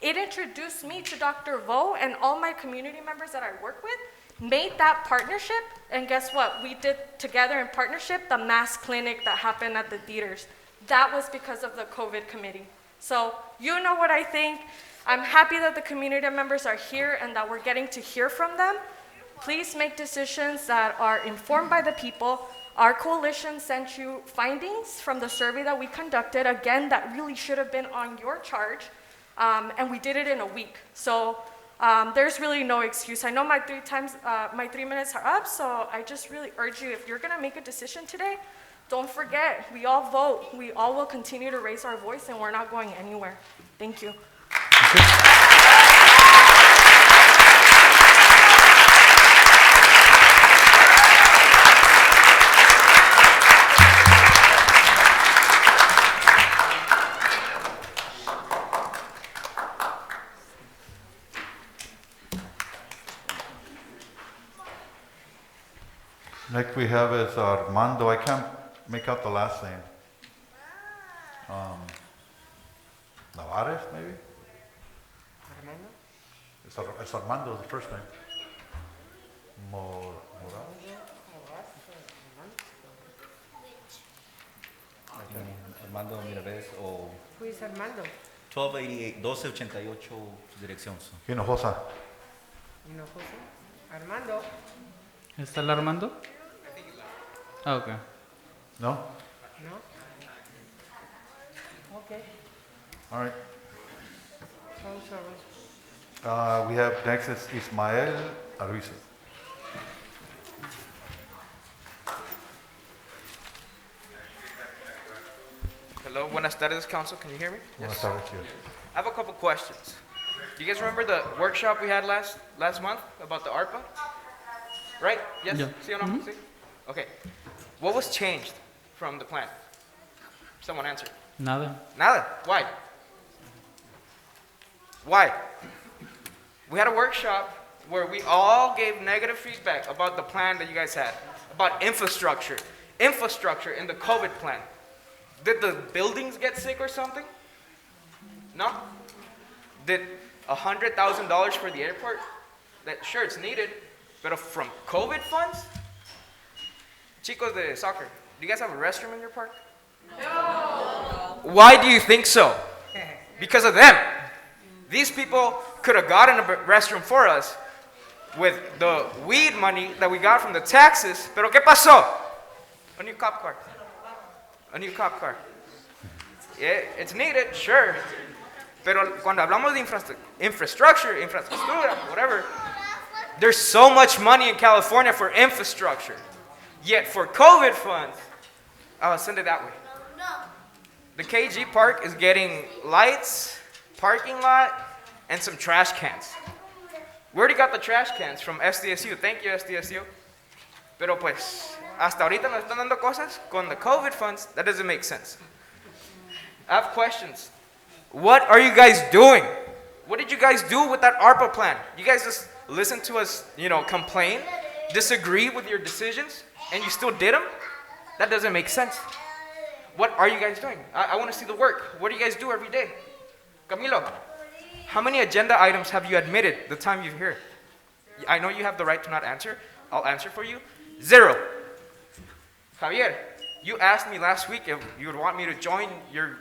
It introduced me to Dr. Vo and all my community members that I work with, made that partnership. And guess what? We did together in partnership the mass clinic that happened at the theaters. That was because of the COVID committee. So you know what I think. I'm happy that the community members are here and that we're getting to hear from them. Please make decisions that are informed by the people. Our coalition sent you findings from the survey that we conducted. Again, that really should have been on your charge. And we did it in a week. So there's really no excuse. I know my 3 minutes are up, so I just really urge you, if you're gonna make a decision today, don't forget, we all vote. We all will continue to raise our voice and we're not going anywhere. Thank you. Next we have is Armando. I can't make out the last name. Navarez, maybe? It's Armando, the first name. Moral? Armando Miraves o Who is Armando? 1288, 1288 dirección. Hinojosa. Hinojosa. Armando. ¿Está el Armando? Ah, okay. No? No. Okay. All right. Sorry. We have next is Ismael Arvizu. Hello, buenas tardes, Council. Can you hear me? Buenas tardes, yes. I have a couple questions. Do you guys remember the workshop we had last month about the ARPA? Right? Yes? Yeah. Sí o no? Sí? Okay. What was changed from the plan? Someone answer. Nada. Nada. Why? Why? We had a workshop where we all gave negative feedback about the plan that you guys had, about infrastructure in the COVID plan. Did the buildings get sick or something? No? Did $100,000 for the airport? Sure, it's needed, but from COVID funds? Chicos de soccer, do you guys have a restroom in your park? No. Why do you think so? Because of them. These people could have gotten a restroom for us with the weed money that we got from the taxes. Pero ¿qué pasó? A new cop car. A new cop car. Yeah, it's needed, sure. Pero cuando hablamos de infrastructure, whatever, there's so much money in California for infrastructure. Yet for COVID funds, I'll send it that way. The KG Park is getting lights, parking lot, and some trash cans. We already got the trash cans from SDSU. Thank you, SDSU. Pero pues, hasta ahorita nos están dando cosas con the COVID funds. That doesn't make sense. I have questions. What are you guys doing? What did you guys do with that ARPA plan? You guys just listen to us, complain, disagree with your decisions, and you still did them? That doesn't make sense. What are you guys doing? I want to see the work. What do you guys do every day? Camilo, how many agenda items have you admitted the time you're here? I know you have the right to not answer. I'll answer for you. 0. Javier, you asked me last week if you would want me to join your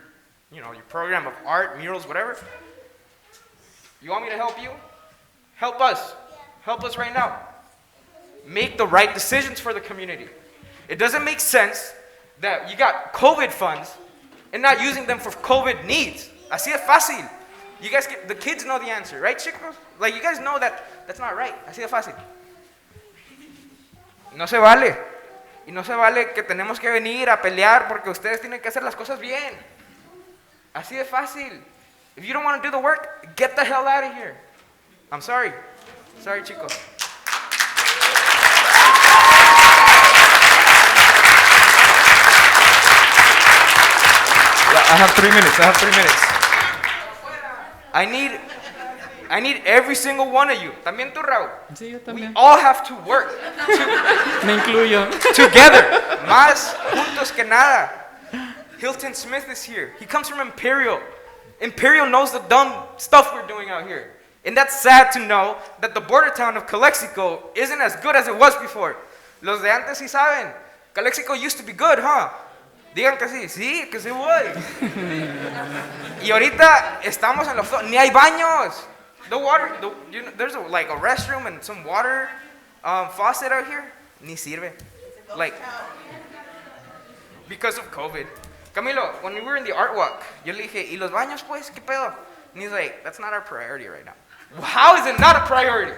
program of art, murals, whatever. You want me to help you? Help us. Help us right now. Make the right decisions for the community. It doesn't make sense that you got COVID funds and not using them for COVID needs. Así de fácil. You guys, the kids know the answer, right, chicos? Like, you guys know that that's not right. Así de fácil. No se vale. Y no se vale que tenemos que venir a pelear porque ustedes tienen que hacer las cosas bien. Así de fácil. If you don't want to do the work, get the hell out of here. I'm sorry. Sorry, chicos. I have 3 minutes. I need I need every single one of you. También tú, Raúl. Sí, yo We también. all have to work Me incluyo. together. Más juntos que nada. Hilton Smith is here. He comes from Imperial. Imperial knows the dumb stuff we're doing out here. And that's sad to know that the border town of Calexico isn't as good as it was before. Los de antes sí saben. Calexico used to be good, huh? Digan que sí. Sí, que sí voy. Y ahorita estamos en los... Ni hay baños. The water... there's like a restroom and some water faucet out here. Ni sirve. Like... Because of COVID. Camilo, when we were in the art walk, yo le dije, ¿y los baños, pues? ¿Qué pedo? And he's like, that's not our priority right now. How is it not a priority?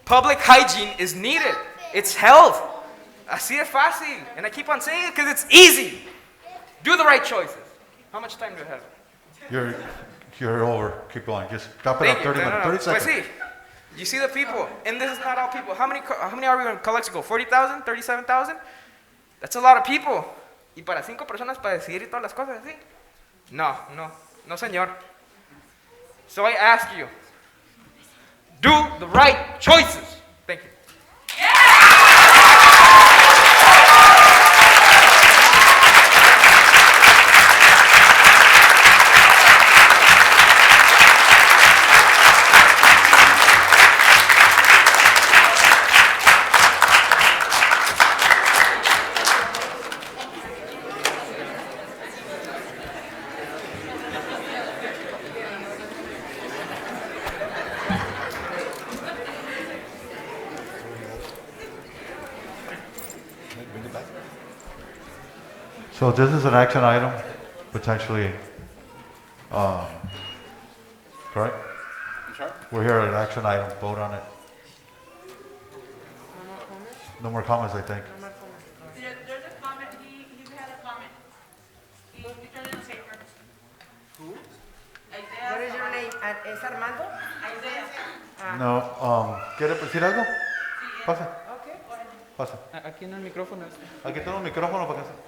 Public hygiene is needed. It's health. Así de fácil. And I keep on saying it because it's easy. Do the right choices. How much time do I have? You're over. Keep going. Just drop it Thank up you. 30 minutes. 30 Pues seconds. sí. You see the people. And this is not all people. How many are we in Calexico? 40,000? 37,000? That's a lot of people. Y para 5 personas para decidir y todas las cosas así. No, señor. So I ask you, do the right choices. Thank you. So this is an action item, potentially, correct? We're here at an action item, vote on it. No more comments, I think. There's a comment, he had a comment. He turned in the paper. Who? Isaiah. What is your name? ¿Es Armando? Isaiah. No, ¿quiere decir algo? Pase. Okay, go ahead. Pase. Aquí en el micrófono. Aquí tengo un micrófono para que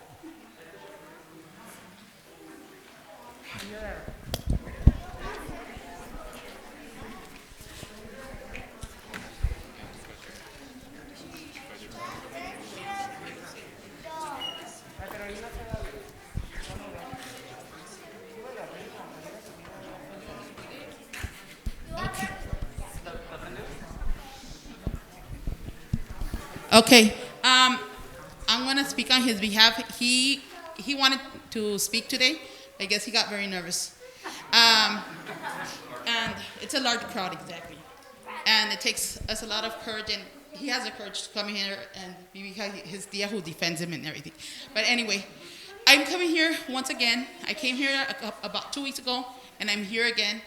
Okay, I'm going to speak on his behalf. He wanted to speak today. I guess he got very nervous. And it's a large crowd, exactly. And it takes us a lot of courage, and he has the courage to come here and be his tia who defends him and everything. But anyway, I'm coming here once again. I came here about 2 weeks ago, and I'm here again.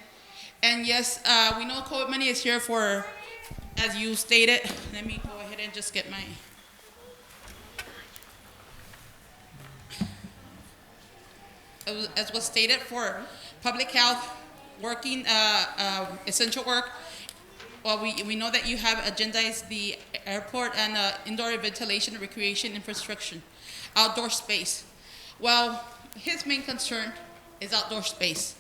And yes, we know COVID money is here for, as you stated. Let me go ahead and just get my... As was stated, for public health, working, essential work. Well, we know that you have agendized the airport and indoor ventilation, recreation infrastructure, outdoor space. Well, his main concern is outdoor space.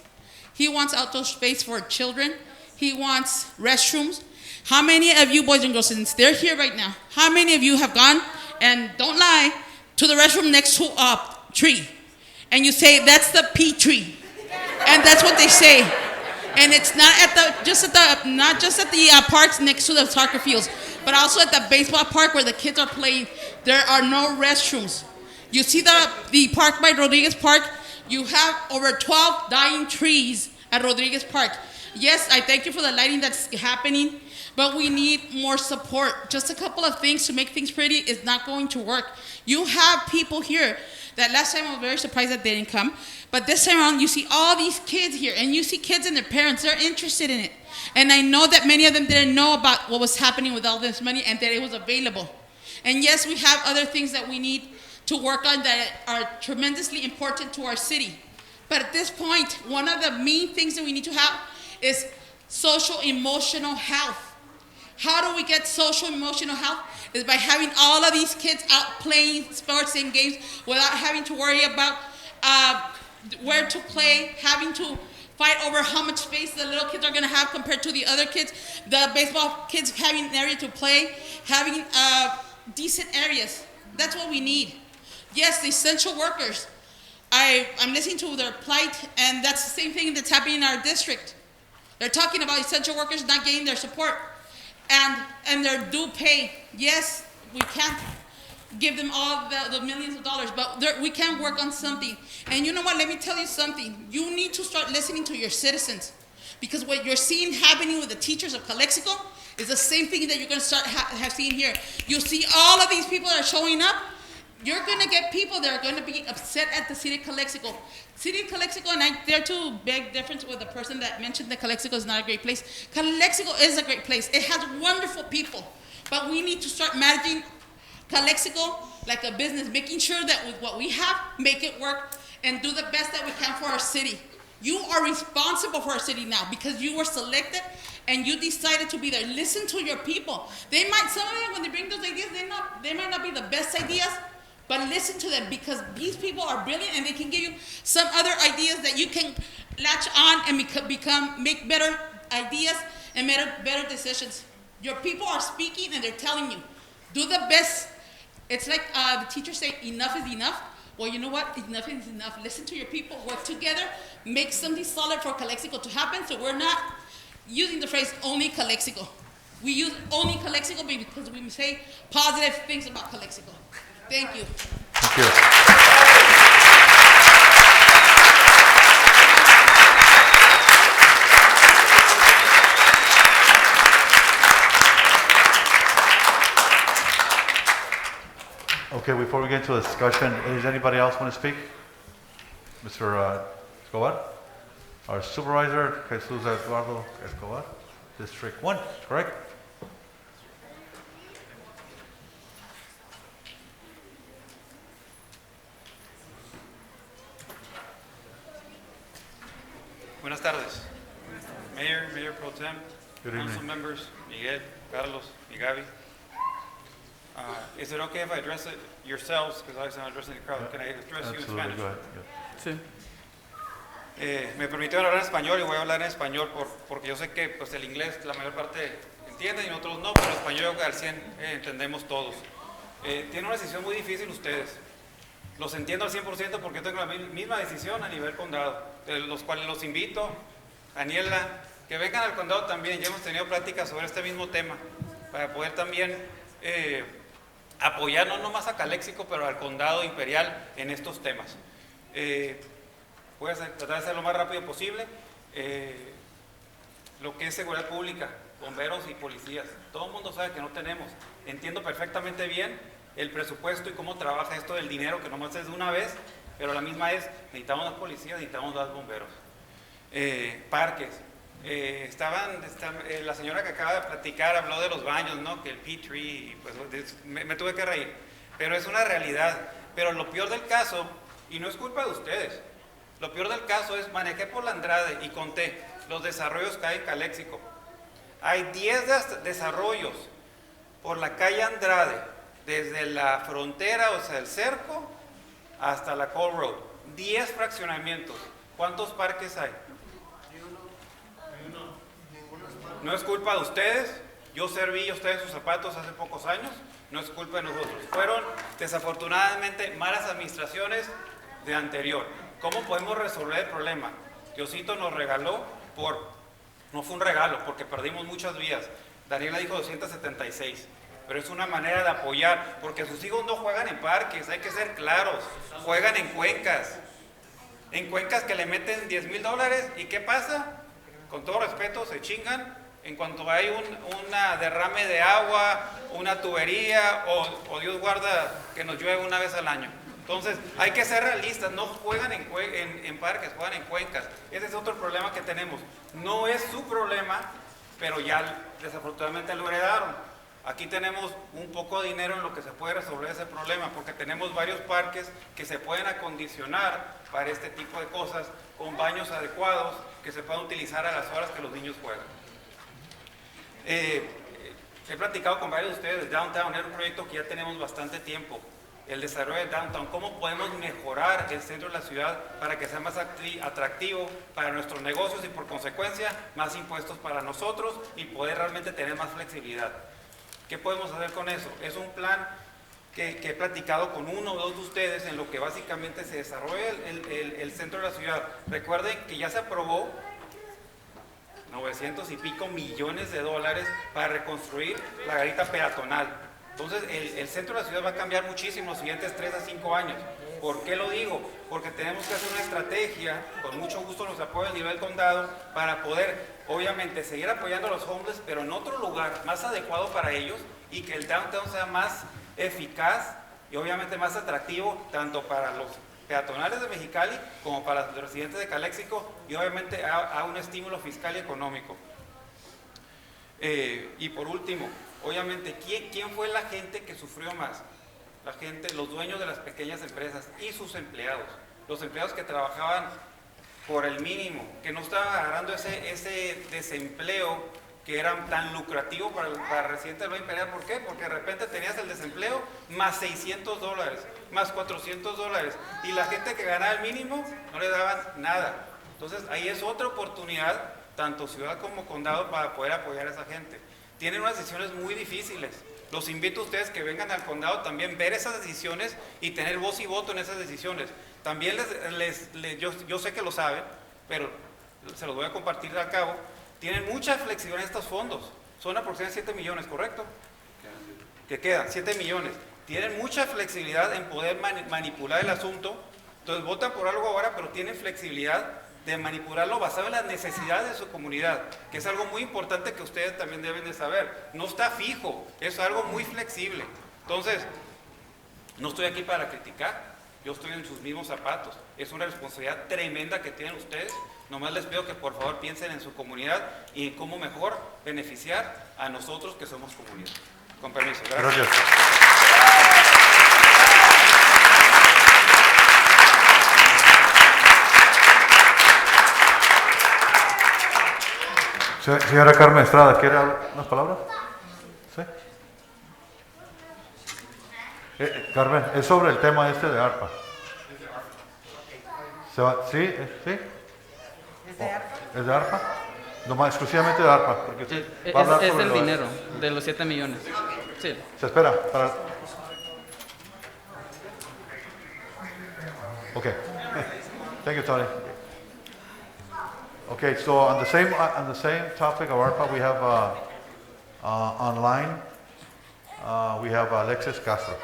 He wants outdoor space for children. He wants restrooms. How many of you, boys and girls, since they're here right now, how many of you have gone, and don't lie, to the restroom next to a tree? And you say, that's the pea tree. And that's what they say. And it's not not just at the parks next to the soccer fields, but also at the baseball park where the kids are playing. There are no restrooms. You see the park by Rodriguez Park? You have over 12 dying trees at Rodriguez Park. Yes, I thank you for the lighting that's happening, but we need more support. Just a couple of things to make things pretty is not going to work. You have people here that last time I was very surprised that they didn't come, but this time around you see all these kids here, and you see kids and their parents, they're interested in it. And I know that many of them didn't know about what was happening with all this money and that it was available. And yes, we have other things that we need to work on that are tremendously important to our city. But at this point, one of the main things that we need to have is social emotional health. How do we get social emotional health? Is by having all of these kids out playing sports and games without having to worry about where to play, having to fight over how much space the little kids are going to have compared to the other kids. The baseball kids having an area to play, having decent areas. That's what we need. Yes, the essential workers. I'm listening to their plight, and that's the same thing that's happening in our district. They're talking about essential workers not getting their support and their due pay. Yes, we can't give them all the millions of dollars, but we can work on something. And you know what? Let me tell you something. You need to start listening to your citizens, because what you're seeing happening with the teachers of Calexico is the same thing that you're going to start have seen here. You see all of these people that are showing up. You're going to get people that are going to be upset at the city of Calexico. City of Calexico, and I dare to beg difference with the person that mentioned that Calexico is not a great place. Calexico is a great place. It has wonderful people, but we need to start managing Calexico like a business, making sure that with what we have, make it work and do the best that we can for our city. You are responsible for our city now because you were selected and you decided to be there. Listen to your people. Some of them, when they bring those ideas, they might not be the best ideas, but listen to them, because these people are brilliant and they can give you some other ideas that you can latch on and make better ideas and better decisions. Your people are speaking and they're telling you, do the best. It's like the teachers say, enough is enough. Well, you know what? Enough is enough. Listen to your people, work together, make something solid for Calexico to happen, so we're not using the phrase only Calexico. We use only Calexico because we say positive things about Calexico. Thank you. Thank you. Okay, before we get into a discussion, does anybody else want to speak? Mr. Escobar? Our supervisor, Jesus Eduardo Escobar, District 1, correct? Buenas tardes. Mayor Pro Tem, Good council evening. members, Miguel, Carlos, y Gaby. Is it okay if I address it yourselves, because obviously I'm addressing the crowd? Can I address you in Absolutely, Spanish? go ahead. Sí. Me permitieron hablar en español y voy a hablar en español porque yo sé que pues, el inglés la mayor parte entiende y nosotros no, pero el español al 100 entendemos todos. Tienen una decisión muy difícil ustedes. Los entiendo al 100% porque yo tengo la misma decisión a nivel condado, de los cuales los invito, Daniela, que vengan al condado también. Ya hemos tenido pláticas sobre este mismo tema para poder también apoyar no nomás a Calexico, pero al condado imperial en estos temas. Voy a tratar de hacer lo más rápido posible. Lo que es seguridad pública, bomberos y policías, todo el mundo sabe que no tenemos. Entiendo perfectamente bien el presupuesto y cómo trabaja esto del dinero, que nomás es de una vez, pero la misma es, necesitamos más policías, necesitamos más bomberos. Parques. La señora que acaba de platicar habló de los baños, ¿no? Que el P3, pues me tuve que reír, pero es una realidad. Pero lo peor del caso, y no es culpa de ustedes, lo peor del caso es, manejé por la Andrade y conté los desarrollos que hay en Calexico. Hay 10 desarrollos por la calle Andrade, desde la frontera, o sea, el cerco, hasta la Cole Road. 10 fraccionamientos. ¿Cuántos parques hay? No es culpa de ustedes. Yo serví a ustedes sus zapatos hace pocos años. No es culpa de nosotros. Fueron, desafortunadamente, malas administraciones de anterior. ¿Cómo podemos resolver el problema? Diosito nos regaló no fue un regalo, porque perdimos muchas vías. Daniela dijo 276. Pero es una manera de apoyar, porque sus hijos no juegan en parques, hay que ser claros, juegan en cuencas que le meten $10,000, ¿y qué pasa? Con todo respeto, se chingan en cuanto hay una derrame de agua, una tubería, o Dios guarda que nos llueve una vez al año. Entonces, hay que ser realistas, no juegan en parques, juegan en cuencas. Ese es otro problema que tenemos. No es su problema, pero ya desafortunadamente lo heredaron. Aquí tenemos un poco de dinero en lo que se puede resolver ese problema, porque tenemos varios parques que se pueden acondicionar para este tipo de cosas, con baños adecuados que se puedan utilizar a las horas que los niños juegan. He platicado con varios de ustedes. Downtown era un proyecto que ya tenemos bastante tiempo. el desarrollo del downtown, cómo podemos mejorar el centro de la ciudad para que sea más atractivo para nuestros negocios y por consecuencia más impuestos para nosotros y poder realmente tener más flexibilidad. ¿Qué podemos hacer con eso? Es un plan que he platicado con uno o dos de ustedes en lo que básicamente se desarrolla el centro de la ciudad. Recuerden que ya se aprobó 900 y pico millones de dólares para reconstruir la garita peatonal. Entonces el centro de la ciudad va a cambiar muchísimo los siguientes 3 a 5 años. ¿Por qué lo digo? Porque tenemos que hacer una estrategia, con mucho gusto nos apoya el nivel condado, para poder obviamente seguir apoyando a los homeless, pero en otro lugar más adecuado para ellos y que el downtown sea más eficaz y obviamente más atractivo tanto para los peatonales de Mexicali como para los residentes de Calexico y obviamente a un estímulo fiscal y económico. Y por último, obviamente, ¿quién fue la gente que sufrió más? La gente, los dueños de las pequeñas empresas y sus empleados. Los empleados que trabajaban por el mínimo, que no estaban agarrando ese desempleo que era tan lucrativo para el residente del Valle Imperial. ¿Por qué? Porque de repente tenías el desempleo más $600, más $400, y la gente que ganaba el mínimo no le daban nada. Entonces ahí es otra oportunidad, tanto ciudad como condado, para poder apoyar a esa gente. Tienen unas decisiones muy difíciles. Los invito a ustedes que vengan al condado también, ver esas decisiones y tener voz y voto en esas decisiones. También yo sé que lo saben, pero se los voy a compartir al cabo. Tienen mucha flexibilidad en estos fondos. Son aproximadamente 7 millones, ¿correcto? Que quedan 7 millones. Tienen mucha flexibilidad en poder manipular el asunto. Entonces votan por algo ahora, pero tienen flexibilidad de manipularlo basado en las necesidades de su comunidad, que es algo muy importante que ustedes también deben de saber. No está fijo, es algo muy flexible. Entonces, no estoy aquí para criticar, yo estoy en sus mismos zapatos. Es una responsabilidad tremenda que tienen ustedes. Nomás les pido que por favor piensen en su comunidad y en cómo mejor beneficiar a nosotros que somos comunidad. Con permiso. Gracias. Señora Carmen Estrada, ¿quiere unas palabras? ¿Sí? Carmen, es sobre el tema este de ARPA. ¿Sí? ¿Sí? ¿Es de ARPA? ¿Es de ARPA? Nomás exclusivamente de ARPA. Porque Sí, va a hablar es sobre el lo de- dinero de los 7 millones. Sí. Se espera para... Okay. Thank you, Tony. Okay, so on the same topic of ARPA, we have online, we have Alexis Castro.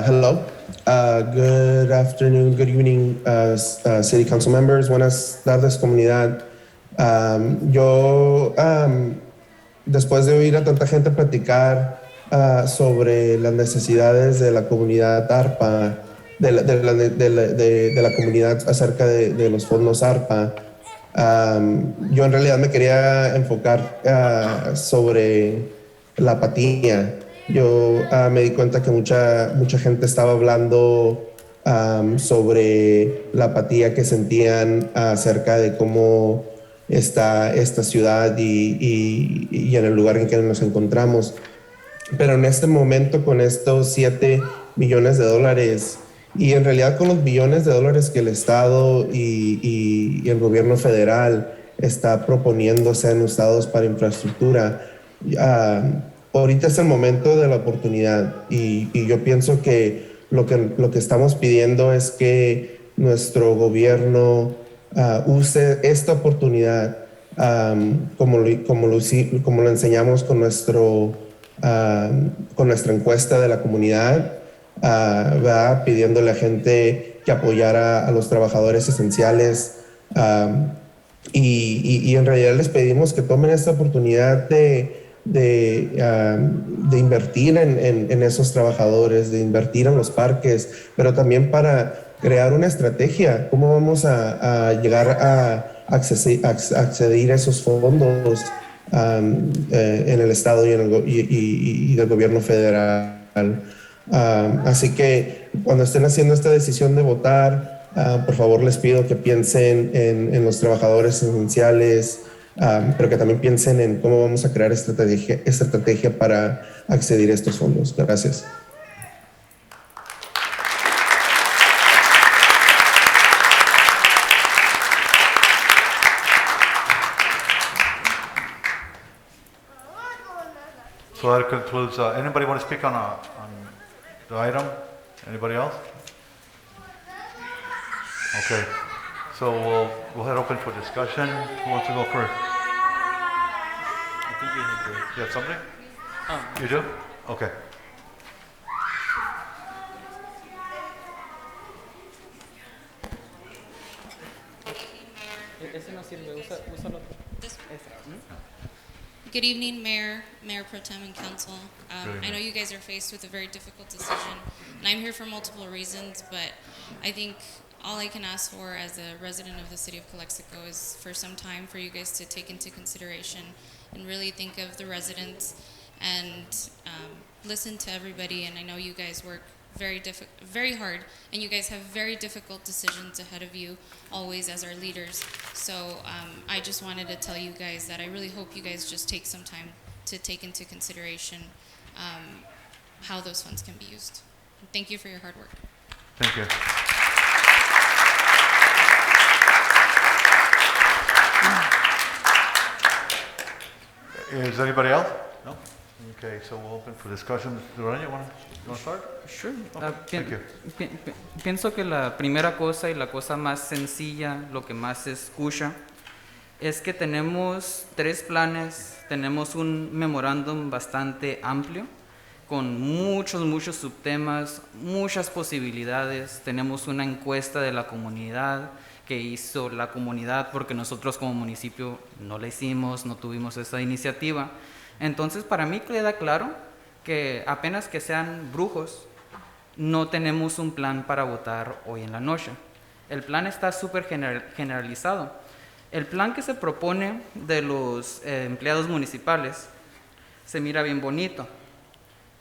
Hello. Good afternoon, good evening, City Council members. Buenas tardes, comunidad. Después de oír a tanta gente platicar sobre las necesidades de la comunidad ARPA, de la comunidad acerca de los fondos ARPA, yo en realidad me quería enfocar sobre la apatía. Yo me di cuenta que mucha gente estaba hablando sobre la apatía que sentían acerca de cómo está esta ciudad y en el lugar en que nos encontramos. Pero en este momento, con estos 7 millones de dólares y en realidad con los billones de dólares que el Estado y el gobierno federal está proponiendo sean usados para infraestructura, ahorita es el momento de la oportunidad y yo pienso que lo que estamos pidiendo es que nuestro gobierno use esta oportunidad como lo enseñamos con nuestra encuesta de la comunidad, pidiéndole a gente que apoyara a los trabajadores esenciales y en realidad les pedimos que tomen esta oportunidad de de invertir en esos trabajadores, de invertir en los parques, pero también para crear una estrategia, cómo vamos a llegar a acceder a esos fondos en el Estado y del gobierno federal. Así que cuando estén haciendo esta decisión de votar, por favor les pido que piensen en los trabajadores esenciales, pero que también piensen en cómo vamos a crear estrategia para acceder a estos fondos. Gracias. So that concludes, anybody want to speak on the item? Anybody else? Okay, so we'll go ahead open for discussion. Who wants to go first? I think you have to. You have somebody? You do? Okay. Ese no sirve, úsalo. Good evening, Mayor, Mayor Pro Tem, and Council. I know you guys are faced with a very difficult decision, and I'm here for multiple reasons, but I think all I can ask for as a resident of the city of Calexico is for some time for you guys to take into consideration and really think of the residents and listen to everybody. And I know you guys work very hard, and you guys have very difficult decisions ahead of you always as our leaders. So I just wanted to tell you guys that I really hope you guys just take some time to take into consideration how those funds can be used. Thank you for your hard work. Thank you. Is anybody else? No? Okay, so we'll open for discussion. Lorena, you want to start? Sure. Okay, thank you. Pienso que la primera cosa y la cosa más sencilla, lo que más se escucha, es que tenemos 3 planes, tenemos un memorándum bastante amplio, con muchos subtemas, muchas posibilidades. Tenemos una encuesta de la comunidad que hizo la comunidad, porque nosotros como municipio no la hicimos, no tuvimos esa iniciativa. Entonces, para mí queda claro que apenas que sean brujos, no tenemos un plan para votar hoy en la noche. El plan está súper generalizado. El plan que se propone de los empleados municipales se mira bien bonito.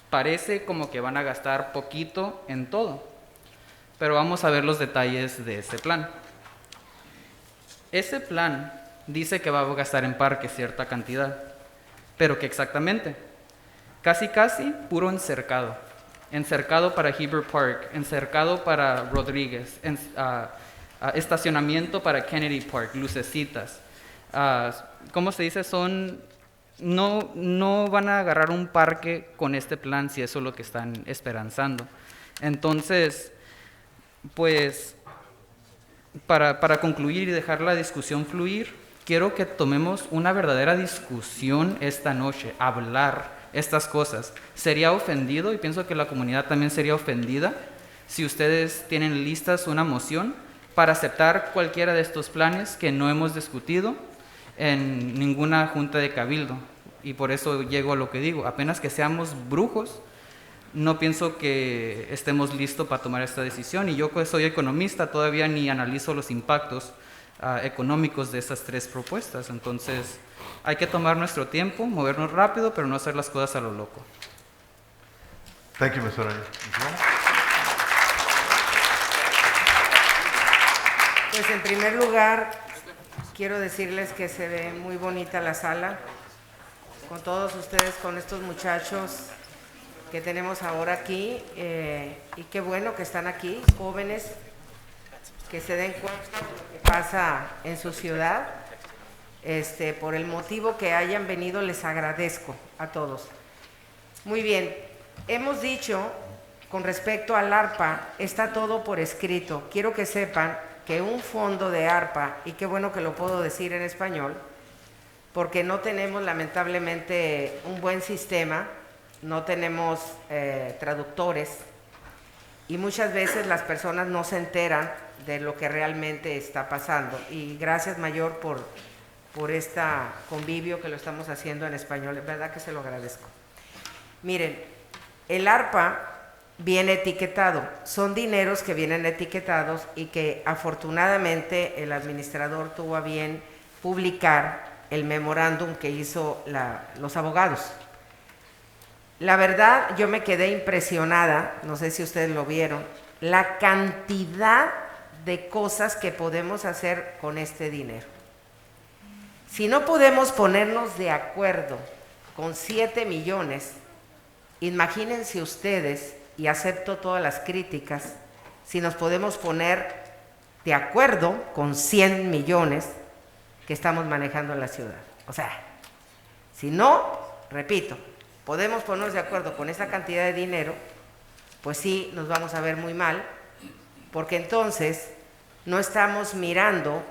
Parece como que van a gastar poquito en todo, pero vamos a ver los detalles de ese plan. Ese plan dice que va a gastar en parques cierta cantidad, pero que exactamente, casi puro encercado. Encercado para Heber Park, encercado para Rodríguez, estacionamiento para Kennedy Park, lucecitas. ¿Cómo se dice? No van a agarrar un parque con este plan si eso es lo que están esperanzando. Entonces, pues, para concluir y dejar la discusión fluir, quiero que tomemos una verdadera discusión esta noche, hablar estas cosas. Sería ofendido, y pienso que la comunidad también sería ofendida, si ustedes tienen listas una moción para aceptar cualquiera de estos planes que no hemos discutido en ninguna junta de cabildo. Y por eso llego a lo que digo, apenas que seamos brujos, no pienso que estemos listos para tomar esta decisión. Y yo, que soy economista, todavía ni analizo los impactos económicos de estas 3 propuestas. Entonces, hay que tomar nuestro tiempo, movernos rápido, pero no hacer las cosas a lo loco. Thank you, Mr. Pues en primer lugar, quiero decirles que se ve muy bonita la sala, con todos ustedes, con estos muchachos que tenemos ahora aquí, y qué bueno que están aquí, jóvenes, que se den cuenta de lo que pasa en su ciudad. Por el motivo que hayan venido, les agradezco a todos. Muy bien, hemos dicho, con respecto al ARPA, está todo por escrito. Quiero que sepan que un fondo de ARPA, y qué bueno que lo puedo decir en español, porque no tenemos lamentablemente un buen sistema, no tenemos traductores, y muchas veces las personas no se enteran de lo que realmente está pasando. Y gracias, Mayor, por este convivio que lo estamos haciendo en español, es verdad que se lo agradezco. Miren, el ARPA viene etiquetado, son dineros que vienen etiquetados y que afortunadamente el administrador tuvo a bien publicar el memorándum que hizo los abogados. La verdad, yo me quedé impresionada, no sé si ustedes lo vieron, la cantidad de cosas que podemos hacer con este dinero. Si no podemos ponernos de acuerdo con 7 millones, imagínense ustedes, y acepto todas las críticas, si nos podemos poner de acuerdo con 100 millones que estamos manejando en la ciudad. O sea, si no, repito, podemos ponernos de acuerdo con esa cantidad de dinero, pues sí, nos vamos a ver muy mal, porque entonces no estamos mirando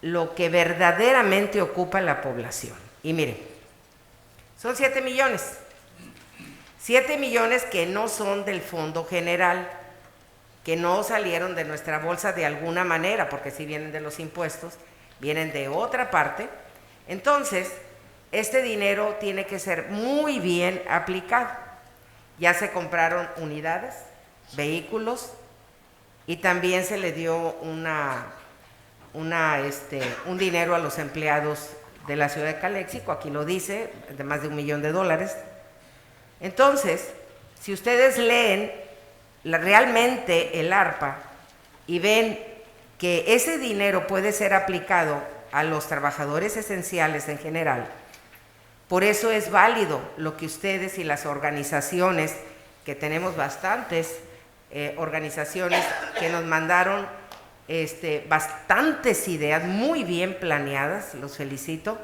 lo que verdaderamente ocupa la población. Y miren, son 7 millones. 7 millones que no son del fondo general, que no salieron de nuestra bolsa de alguna manera, porque sí vienen de los impuestos, vienen de otra parte. Entonces, este dinero tiene que ser muy bien aplicado. Ya se compraron unidades, vehículos, y también se le dio un dinero a los empleados de la ciudad de Calexico, aquí lo dice, de más de $1 millón. Entonces, si ustedes leen realmente el ARPA y ven que ese dinero puede ser aplicado a los trabajadores esenciales en general, por eso es válido lo que ustedes y las organizaciones, que tenemos bastantes organizaciones que nos mandaron bastantes ideas muy bien planeadas, los felicito,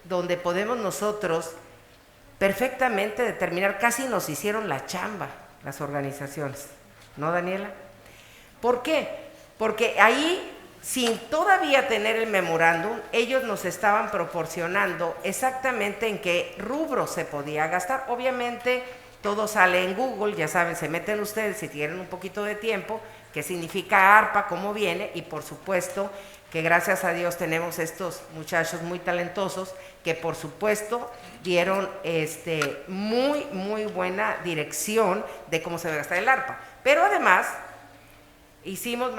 donde podemos nosotros perfectamente determinar, casi nos hicieron la chamba las organizaciones, ¿no, Daniela? ¿Por qué? Porque ahí, sin todavía tener el memorándum, ellos nos estaban proporcionando exactamente en qué rubro se podía gastar. Obviamente todo sale en Google, ya saben, se meten ustedes si tienen un poquito de tiempo, qué significa ARPA, cómo viene, y por supuesto que gracias a Dios tenemos estos muchachos muy talentosos que por supuesto dieron muy buena dirección de cómo se debe gastar el ARPA. Pero además hicimos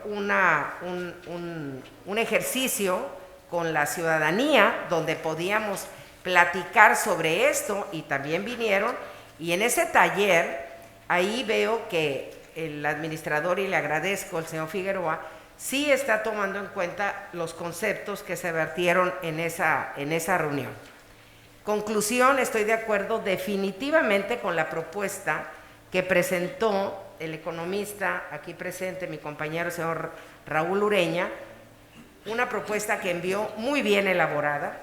un ejercicio con la ciudadanía donde podíamos platicar sobre esto, y también vinieron, y en ese taller ahí veo que el administrador, y le agradezco al señor Figueroa, sí está tomando en cuenta los conceptos que se vertieron en esa reunión. Conclusión, estoy de acuerdo definitivamente con la propuesta que presentó el economista aquí presente, mi compañero el señor Raúl Ureña, una propuesta que envió muy bien elaborada,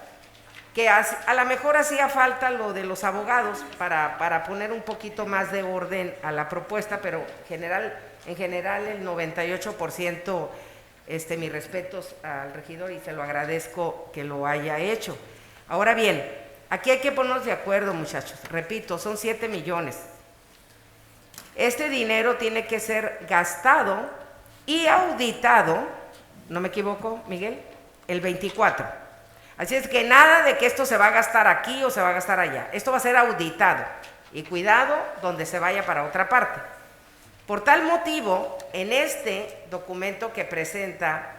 que a lo mejor hacía falta lo de los abogados para poner un poquito más de orden a la propuesta, pero en general el 98%, mis respetos al regidor, y se lo agradezco que lo haya hecho. Ahora bien, aquí hay que ponernos de acuerdo, muchachos. Repito, son 7 millones. Este dinero tiene que ser gastado y auditado, ¿no me equivoco, Miguel? El 24. Así es que nada de que esto se va a gastar aquí o se va a gastar allá. Esto va a ser auditado. Y cuidado donde se vaya para otra parte. Por tal motivo, en este documento que presenta,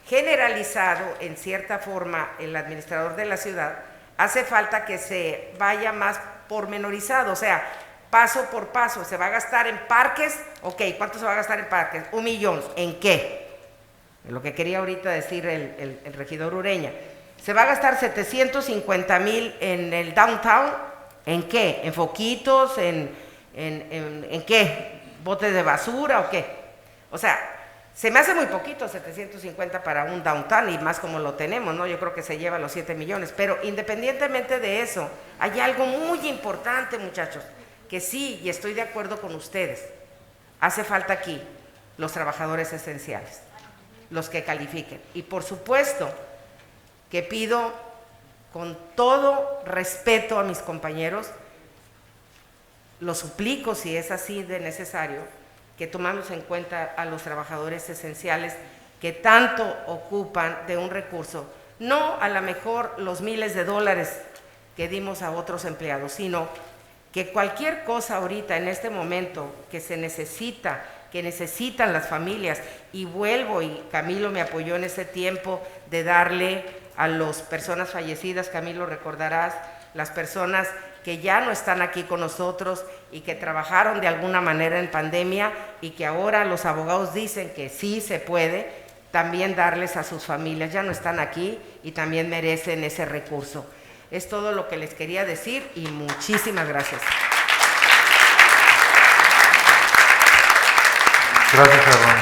generalizado en cierta forma el administrador de la ciudad, hace falta que se vaya más pormenorizado, o sea, paso por paso. Se va a gastar en parques, ok, ¿cuánto se va a gastar en parques? 1 millón, ¿en qué? Es lo que quería ahorita decir el regidor Ureña. Se va a gastar 750,000 en el downtown, ¿en qué? ¿En foquitos? ¿En qué? ¿Botes de basura o qué? O sea, se me hace muy poquito 750 para un downtown, y más como lo tenemos, ¿no? Yo creo que se lleva los 7 millones, pero independientemente de eso, hay algo muy importante, muchachos, que sí, y estoy de acuerdo con ustedes, hace falta aquí los trabajadores esenciales, los que califiquen, y por supuesto que pido con todo respeto a mis compañeros, lo suplico si es así de necesario, que tomamos en cuenta a los trabajadores esenciales que tanto ocupan de un recurso, no a lo mejor los miles de dólares que dimos a otros empleados, sino que cualquier cosa ahorita en este momento que se necesita, que necesitan las familias, y vuelvo, y Camilo me apoyó en ese tiempo de darle a las personas fallecidas, Camilo recordarás, las personas que ya no están aquí con nosotros y que trabajaron de alguna manera en pandemia y que ahora los abogados dicen que sí se puede, también darles a sus familias, ya no están aquí y también merecen ese recurso. Es todo lo que les quería decir y muchísimas gracias. Gracias, hermano.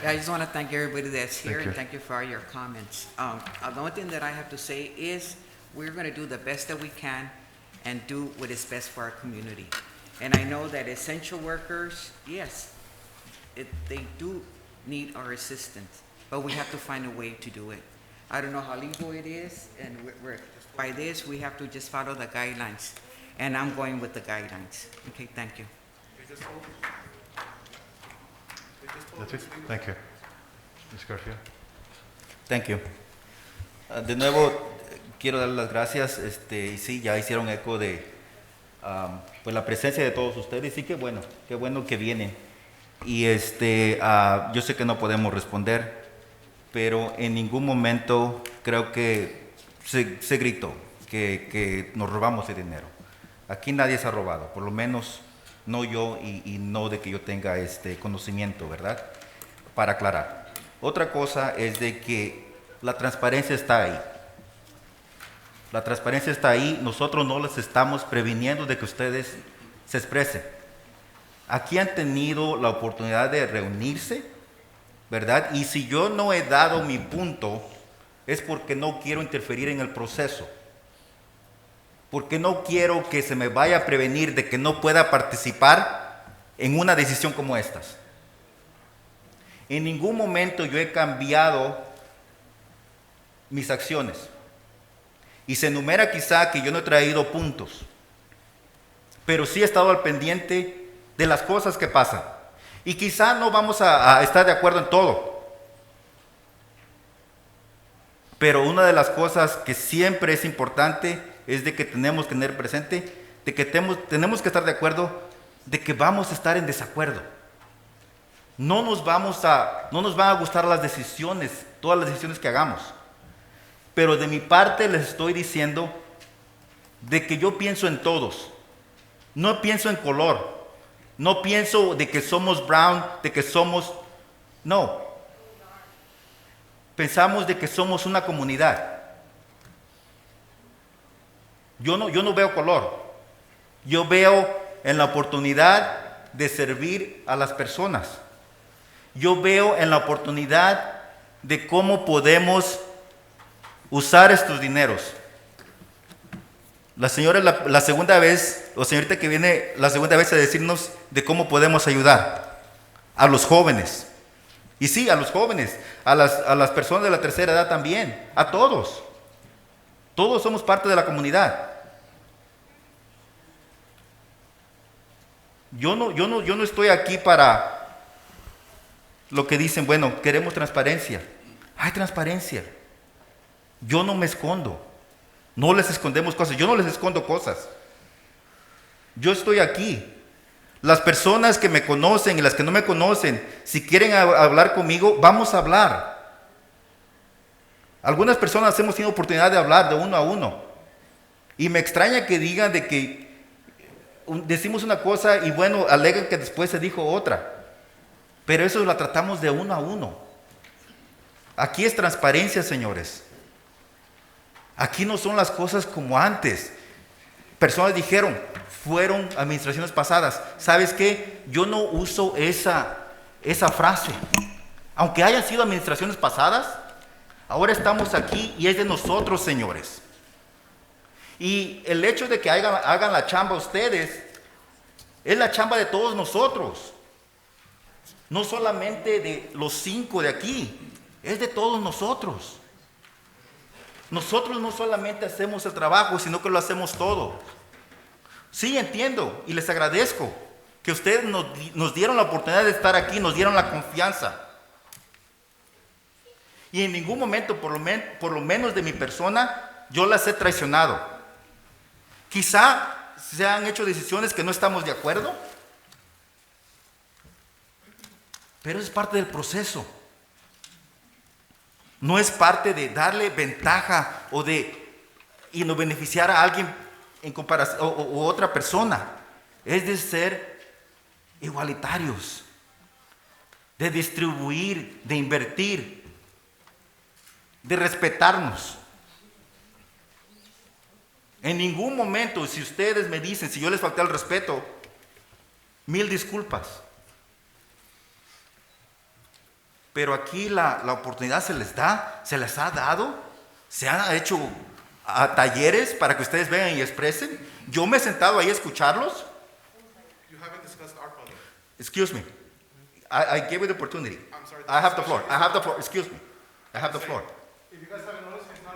I just want to thank everybody that's here Thank you. and thank you for all your comments. The only thing that I have to say is we're going to do the best that we can and do what is best for our community. And I know that essential workers, yes, they do need our assistance, but we have to find a way to do it. I don't know how legal it is, and by this, we have to just follow the guidelines. And I'm going with the guidelines. Okay, thank you. That's it. Thank you. Ms. Garcia. Thank you. De nuevo, quiero dar las gracias. Y sí, ya hicieron eco de pues la presencia de todos ustedes. Y qué bueno que vienen. Y yo sé que no podemos responder, pero en ningún momento creo que se gritó que nos robamos el dinero. Aquí nadie se ha robado, por lo menos no yo y no de que yo tenga conocimiento, ¿verdad? Para aclarar. Otra cosa es de que la transparencia está ahí. La transparencia está ahí. Nosotros no les estamos previniendo de que ustedes se expresen. Aquí han tenido la oportunidad de reunirse, ¿verdad? Y si yo no he dado mi punto, es porque no quiero interferir en el proceso. Porque no quiero que se me vaya a prevenir de que no pueda participar en una decisión como estas. En ningún momento yo he cambiado mis acciones. Y se enumera quizá que yo no he traído puntos, pero sí he estado al pendiente de las cosas que pasan. Y quizá no vamos a estar de acuerdo en todo. Pero una de las cosas que siempre es importante es de que tenemos que tener presente, de que tenemos que estar de acuerdo, de que vamos a estar en desacuerdo. No nos van a gustar las decisiones, todas las decisiones que hagamos. Pero de mi parte les estoy diciendo de que yo pienso en todos. No pienso en color. No pienso de que somos brown, de que somos... No. Pensamos de que somos una comunidad. Yo no veo color. Yo veo en la oportunidad de servir a las personas. Yo veo en la oportunidad de cómo podemos usar estos dineros. La señora la segunda vez, o señorita que viene la segunda vez a decirnos de cómo podemos ayudar a los jóvenes. Y sí, a los jóvenes, a las personas de la tercera edad también, a todos. Todos somos parte de la comunidad. Yo no estoy aquí para lo que dicen, bueno, queremos transparencia. Hay transparencia. Yo no me escondo. No les escondemos cosas. Yo no les escondo cosas. Yo estoy aquí. Las personas que me conocen y las que no me conocen, si quieren hablar conmigo, vamos a hablar. Algunas personas hemos tenido oportunidad de hablar de uno a uno. Y me extraña que digan de que decimos una cosa y bueno, alegan que después se dijo otra. Pero eso la tratamos de uno a uno. Aquí es transparencia, señores. Aquí no son las cosas como antes. Personas dijeron, fueron administraciones pasadas. ¿Sabes qué? Yo no uso esa frase. Aunque hayan sido administraciones pasadas, ahora estamos aquí y es de nosotros, señores. Y el hecho de que hagan la chamba ustedes, es la chamba de todos nosotros. No solamente de los 5 de aquí, es de todos nosotros. Nosotros no solamente hacemos el trabajo, sino que lo hacemos todo. Sí, entiendo y les agradezco, que ustedes nos dieron la oportunidad de estar aquí, nos dieron la confianza. Y en ningún momento, por lo menos de mi persona, yo las he traicionado. Quizá se han hecho decisiones que no estamos de acuerdo, pero es parte del proceso. No es parte de darle ventaja o de beneficiar a alguien en comparación o otra persona. Es de ser igualitarios, de distribuir, de invertir, de respetarnos. En ningún momento, si ustedes me dicen, si yo les falté al respeto, 1000 disculpas. Pero aquí la oportunidad se les ha dado, se han hecho talleres para que ustedes vengan y expresen. Yo me he sentado ahí a escucharlos. You haven't discussed ARPA. Excuse me. I gave you the opportunity. I'm sorry. I have the floor. I have the floor. Excuse me. I have the floor. If you guys haven't noticed, he's not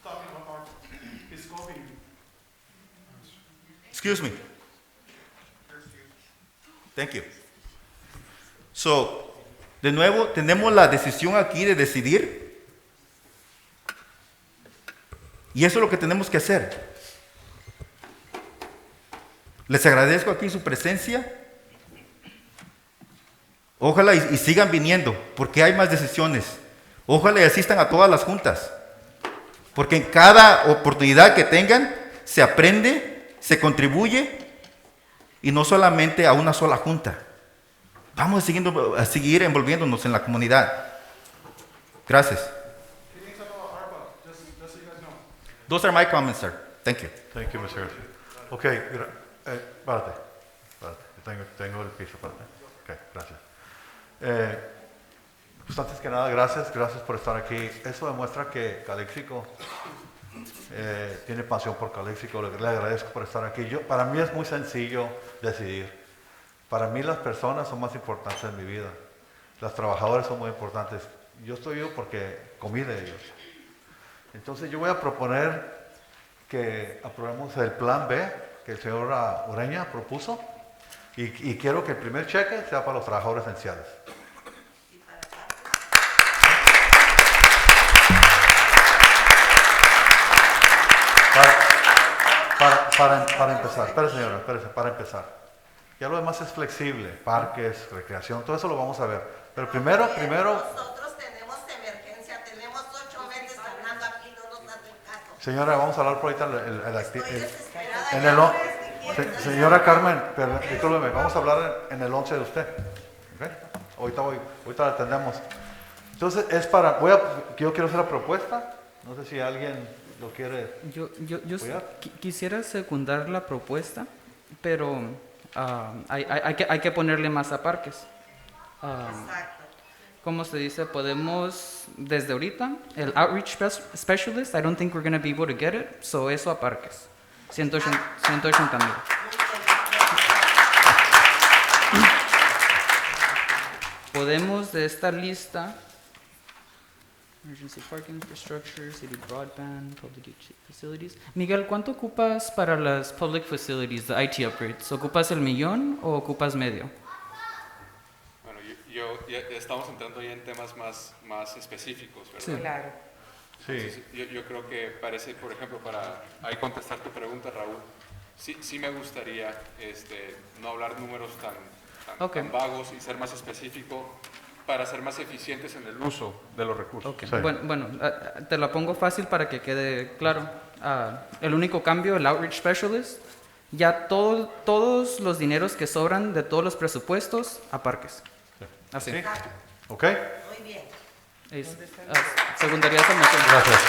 talking about ARPA. He's scoping. Excuse me. Thank you. So, de nuevo, tenemos la decisión aquí de decidir. Y eso es lo que tenemos que hacer. Les agradezco aquí su presencia. Ojalá y sigan viniendo, porque hay más decisiones. Ojalá y asistan a todas las juntas. Porque en cada oportunidad que tengan, se aprende, se contribuye, y no solamente a una sola junta. Vamos a seguir envolviéndonos en la comunidad. Gracias. Those are my comments, sir. Thank you. Thank you, Mr. Garcia. Okay, párate. Tengo el piso, párate. Okay, gracias. Pues antes que nada, gracias por estar aquí. Eso demuestra que Calexico tiene pasión por Calexico. Le agradezco por estar aquí. Para mí es muy sencillo decidir. Para mí las personas son más importantes en mi vida. Las trabajadoras son muy importantes. Yo estoy vivo porque comí de ellos. Entonces yo voy a proponer que aprobemos el plan B que el señor Ureña propuso y quiero que el primer cheque sea para los trabajadores esenciales. Para empezar, espere señora, para empezar. Ya lo demás es flexible, parques, recreación, todo eso lo vamos a ver. Pero primero... Nosotros tenemos emergencia, tenemos 8 meses hablando aquí, no nos dan caso. Señora, vamos a hablar por ahorita señora Carmen, discúlpeme, vamos a hablar en el 11 de usted. ¿Okay? Ahorita la atendemos. Entonces, yo quiero hacer la propuesta, no sé si alguien lo quiere. Yo quisiera secundar la propuesta, pero hay que ponerle más a parques. Como se dice, podemos desde ahorita, el outreach specialist, I don't think we're going to be able to get it, so eso a parques. 180,000. Podemos de esta lista, emergency parking infrastructure, city broadband, public facilities. Miguel, ¿cuánto ocupas para las public facilities, the IT upgrades? ¿Ocupas el millón o ocupas medio? Bueno, ya estamos entrando ya en temas más específicos, ¿verdad? Sí. Claro. Sí. Entonces, yo creo que parece, por ejemplo, para ahí contestar tu pregunta, Raúl, sí me gustaría no hablar números tan vagos y ser más específico para ser más eficientes en el uso de los recursos. Okay. Sí. Bueno, te la pongo fácil para que quede claro. El único cambio, el outreach specialist, ya todos los dineros que sobran de todos los presupuestos a parques. Sí. Así. ¿Sí? ¿Ok? Muy bien. Secundaría esa moción. Gracias.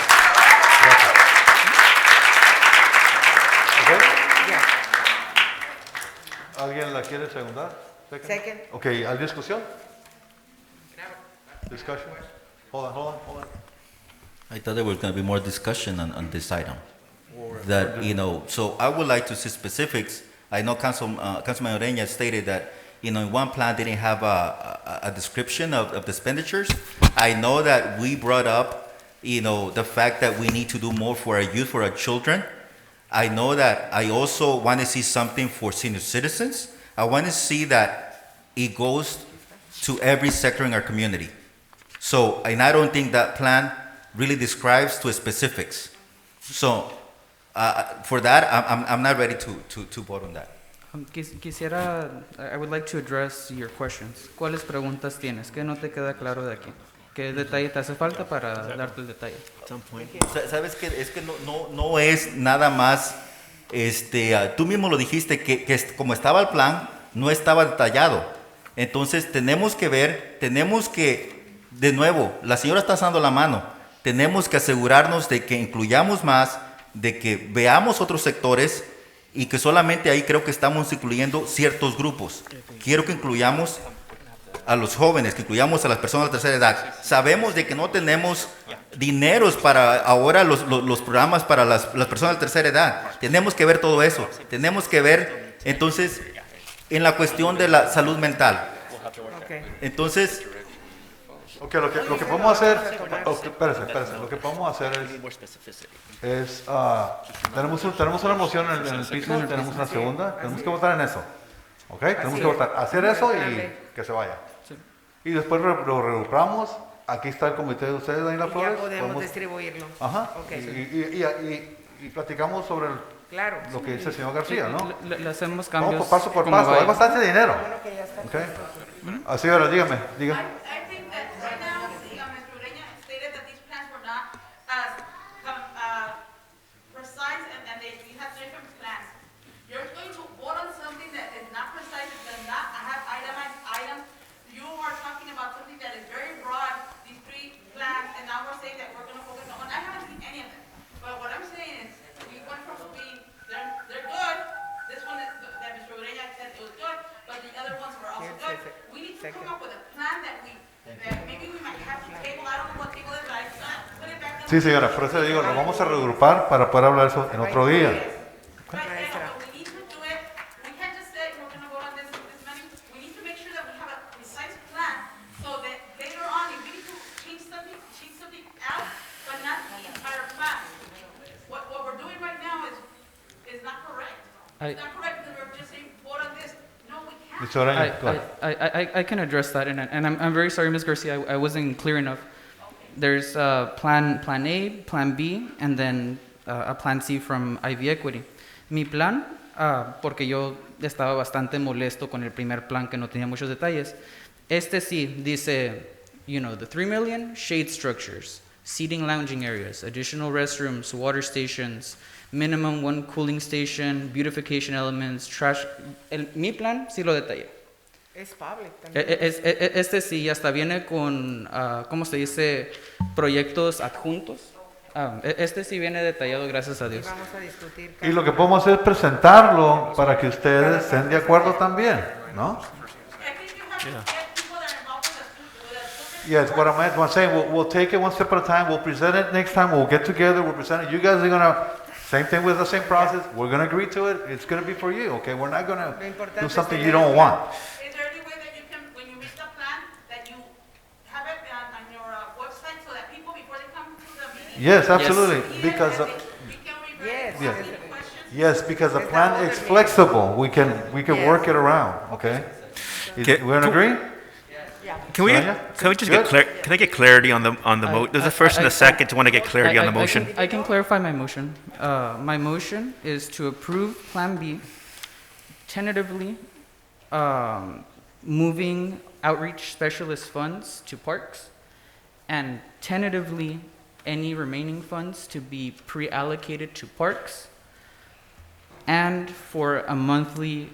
¿Ok? ¿Alguien la quiere secundar? Second. Ok, ¿hay discusión? Discussion? Hold on. I thought there was going to be more discussion on this item. So I would like to see specifics. I know Councilman Ureña stated that, in one plan they didn't have a description of the expenditures. I know that we brought up, the fact that we need to do more for our youth, for our children. I know that I also want to see something for senior citizens. I want to see that it goes to every sector in our community. So, and I don't think that plan really describes to specifics. So, for that, I'm not ready to vote on that. I would like to address your questions. ¿Cuáles preguntas tienes? ¿Qué no te queda claro de aquí? ¿Qué detalle te hace falta para darte el detalle? Sabes que es que no es nada más, tú mismo lo dijiste, que como estaba el plan, no estaba detallado. Entonces tenemos que ver, de nuevo, la señora está dando la mano, tenemos que asegurarnos de que incluyamos más, de que veamos otros sectores y que solamente ahí creo que estamos incluyendo ciertos grupos. Quiero que incluyamos a los jóvenes, que incluyamos a las personas de tercera edad. Sabemos de que no tenemos dineros para ahora los programas para las personas de tercera edad. Tenemos que ver todo eso. Tenemos que ver, entonces, en la cuestión de la salud mental. Entonces, lo que podemos hacer, espérese, lo que podemos hacer es tenemos una moción en el piso, tenemos una segunda, tenemos que votar en eso, ¿ok? Tenemos que votar, hacer eso y que se vaya. Y después lo regrupamos, aquí está el comité de ustedes, Daniela Flores. Ya podemos distribuirlo. Ajá, Okay. y platicamos sobre lo que dice el señor García, ¿no? Le hacemos cambios. Vamos paso por paso, hay bastante dinero. Okay. Así ahora, dígame. I think that right now, Ms. Ureña stated that these plans were not as precise and you have different plans. You're going to vote on something that is not precise, it does not have itemized items. You are talking about something that is very broad, these 3 plans, and now we're saying that we're going to focus on one. I haven't seen any of them. But what I'm saying is, we went from being, they're good. This one that Mr. Ureña said it was good, but the other ones were also good. We need to come up with a plan that maybe we might have to table. I don't know what table is, but put it back. Sí, señora, por eso le digo, lo vamos a regrupar para poder hablar eso en otro día. I can address that, and I'm very sorry, Ms. Garcia, I wasn't clear enough. There's plan A, plan B, and then a plan C from Ivy Equity. Mi plan, porque yo estaba bastante molesto con el primer plan que no tenía muchos detalles. Este sí dice, the 3 million shade structures, seating lounging areas, additional restrooms, water stations, minimum 1 cooling station, beautification elements, trash. Mi plan sí lo detallé. Es public también. Este sí hasta viene con, ¿cómo se dice? Proyectos adjuntos. Este sí viene detallado, gracias a Dios. Vamos a discutir. Y lo que podemos hacer es presentarlo para que ustedes estén de acuerdo también, ¿no? Yes, what I'm saying, we'll take it one step at a time. We'll present it next time. We'll get together. We'll present it. You guys are gonna same thing with the same process. We're gonna agree to it. It's gonna be for you, okay? We're not gonna do something you don't want. Is there any way that you can, when you make the plan, that you have it on your website so that people before they come to the meeting? Yes, absolutely. Because yes, because the plan is flexible. We can work it around, okay? We're in agree? Can we just can I get clarity on the there's a first and a second. I want to get clarity on the motion. I can clarify my motion. My motion is to approve Plan B, tentatively moving outreach specialist funds to parks, and tentatively any remaining funds to be pre-allocated to parks, and for a monthly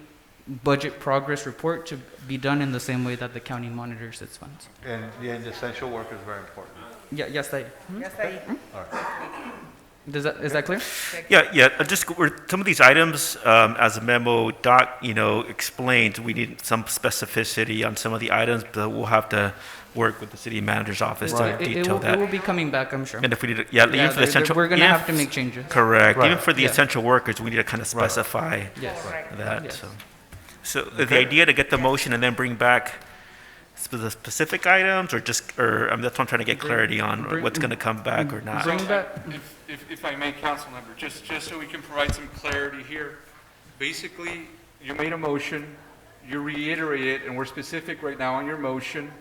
budget progress report to be done in the same way that the county monitors its funds. And the essential work is very important. Ya está ahí. Ya está ahí. All right. Is that clear? Yeah. Just some of these items, as the memo doc, explains, we need some specificity on some of the items, but we'll have to work with the city manager's office to detail that. It will be coming back, I'm sure. And if we need, even for the essential, we're going to have to make changes. Correct. Right. Even for the essential workers, we need to kind of specify that. Yes. So the idea to get the motion and then bring back the specific items, or that's what I'm trying to get clarity on, what's going to come back or not. Bring back. If I may, council member, just so we can provide some clarity here. Basically, you made a motion you reiterated, and we're specific right now on your motion,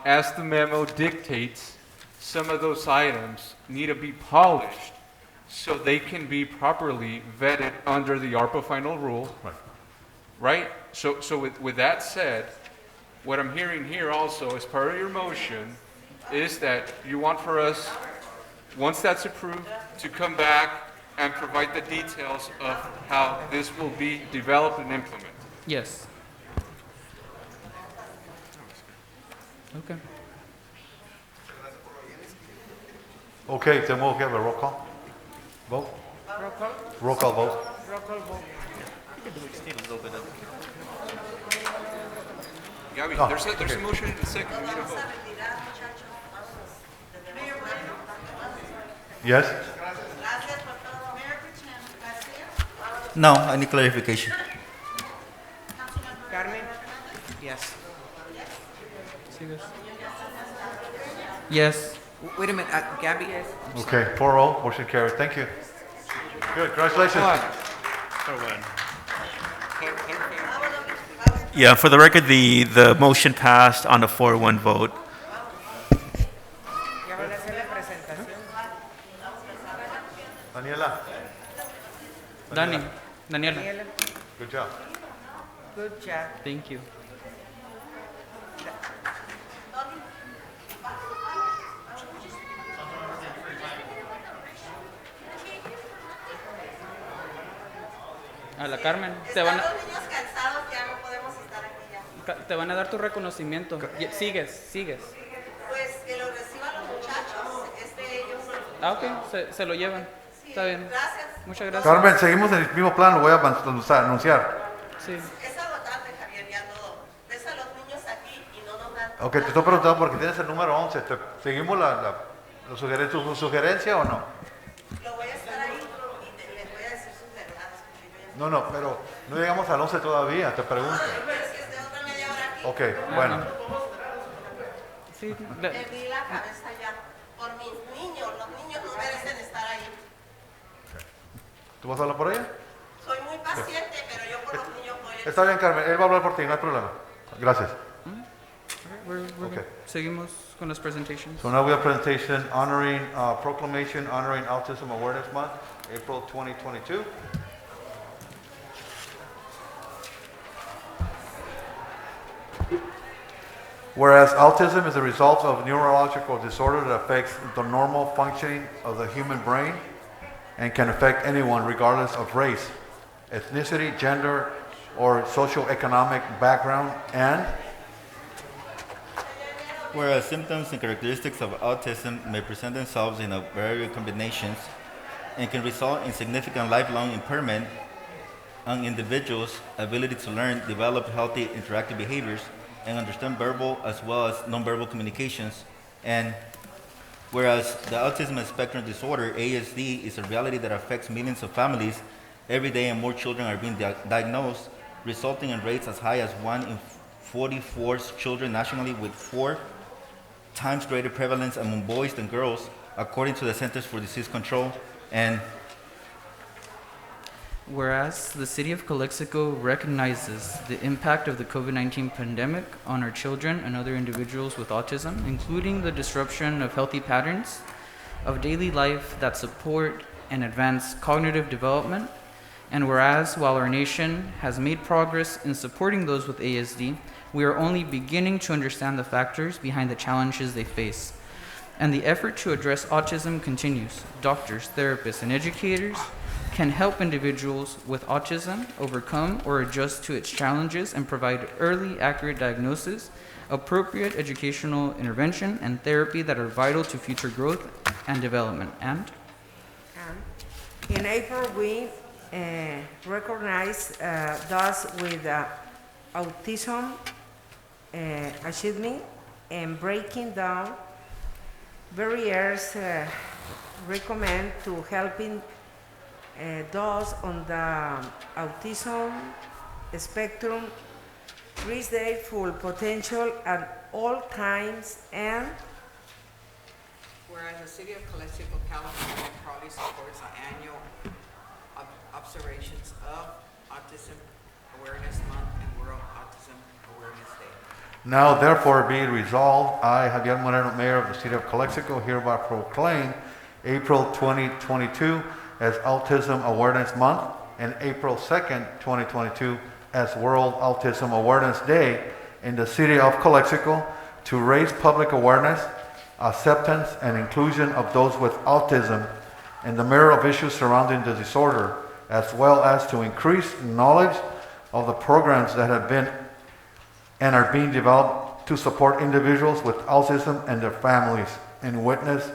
as the memo dictates, some of those items need to be polished so they can be properly vetted under the ARPA final rule. Right? So with that said, what I'm hearing here also as part of your motion is that you want for us, once that's approved, to come back and provide the details of how this will be developed and implemented. Yes. Okay. Okay, then we'll have a roll call. Vote? Roll call? Roll call vote. Roll call vote. Gabby, Oh, there's a okay. motion and a second. We need a vote. Yes? No, I need clarification. Carmen? Yes. Yes. Wait a minute, Gabby? Okay, 4-0, motion carried. Thank you. Good, congratulations. Yeah, for the record, the motion passed on a 4-1 vote. ¿Ya van a hacer la presentación? Daniela. Daniela. Good job. Good job. Thank you. A la Carmen, te van a, Están los niños cansados, ya no podemos estar aquí ya. te van a dar tu reconocimiento. Sigues. Pues que lo reciban los muchachos, ellos. Ah, ok, se lo llevan. Está bien. Gracias. Muchas gracias. Carmen, seguimos en el mismo plan, lo voy a anunciar. Sí. Es agotante, Javier, ya todo. Ves a los niños aquí y no nos dan. Ok, te estoy preguntando porque tienes el número 11. ¿Seguimos tu sugerencia o no? Lo voy a estar ahí y les voy a decir sus verdades. No, pero no llegamos al 11 todavía, te pregunto. Pero es que es de otra media hora aquí. Ok, bueno. Sí. Perdí la cabeza ya. Por mis niños, los niños no merecen estar ahí. ¿Tú vas a hablar por ella? Soy muy paciente, pero yo por los niños voy a... Está bien, Carmen, él va a hablar por ti, no hay problema. Gracias. Okay. Seguimos con las presentations. So now we have presentation honoring Proclamation, honoring Autism Awareness Month, April 2022. Whereas autism is a result of neurological disorder that affects the normal functioning of the human brain and can affect anyone regardless of race, ethnicity, gender, or socioeconomic background, and Whereas symptoms and characteristics of autism may present themselves in a variety of combinations and can result in significant lifelong impairment on individuals' ability to learn, develop healthy interactive behaviors, and understand verbal as well as nonverbal communications. And whereas the autism spectrum disorder, ASD, is a reality that affects millions of families every day, and more children are being diagnosed, resulting in rates as high as 1 in 44 children nationally, with 4 times greater prevalence among boys than girls, according to the Centers for Disease Control. And whereas the city of Calexico recognizes the impact of the COVID-19 pandemic on our children and other individuals with autism, including the disruption of healthy patterns of daily life that support and advance cognitive development, and whereas while our nation has made progress in supporting those with ASD, we are only beginning to understand the factors behind the challenges they face. And the effort to address autism continues. Doctors, therapists, and educators can help individuals with autism overcome or adjust to its challenges and provide early, accurate diagnosis, appropriate educational intervention, and therapy that are vital to future growth and development. And in April, we recognize those with autism achievement and breaking down barriers, recommend to helping those on the autism spectrum reach their full potential at all times. And whereas the city of Calexico, California proudly supports the annual observations of Autism Awareness Month and World Autism Awareness Day. Now therefore be it resolved, I, Javier Moreno, Mayor of the City of Calexico, hereby proclaim April 2022 as Autism Awareness Month and April 2nd, 2022 as World Autism Awareness Day in the City of Calexico to raise public awareness, acceptance, and inclusion of those with autism and the myriad of issues surrounding the disorder, as well as to increase knowledge of the programs that have been and are being developed to support individuals with autism and their families. In witness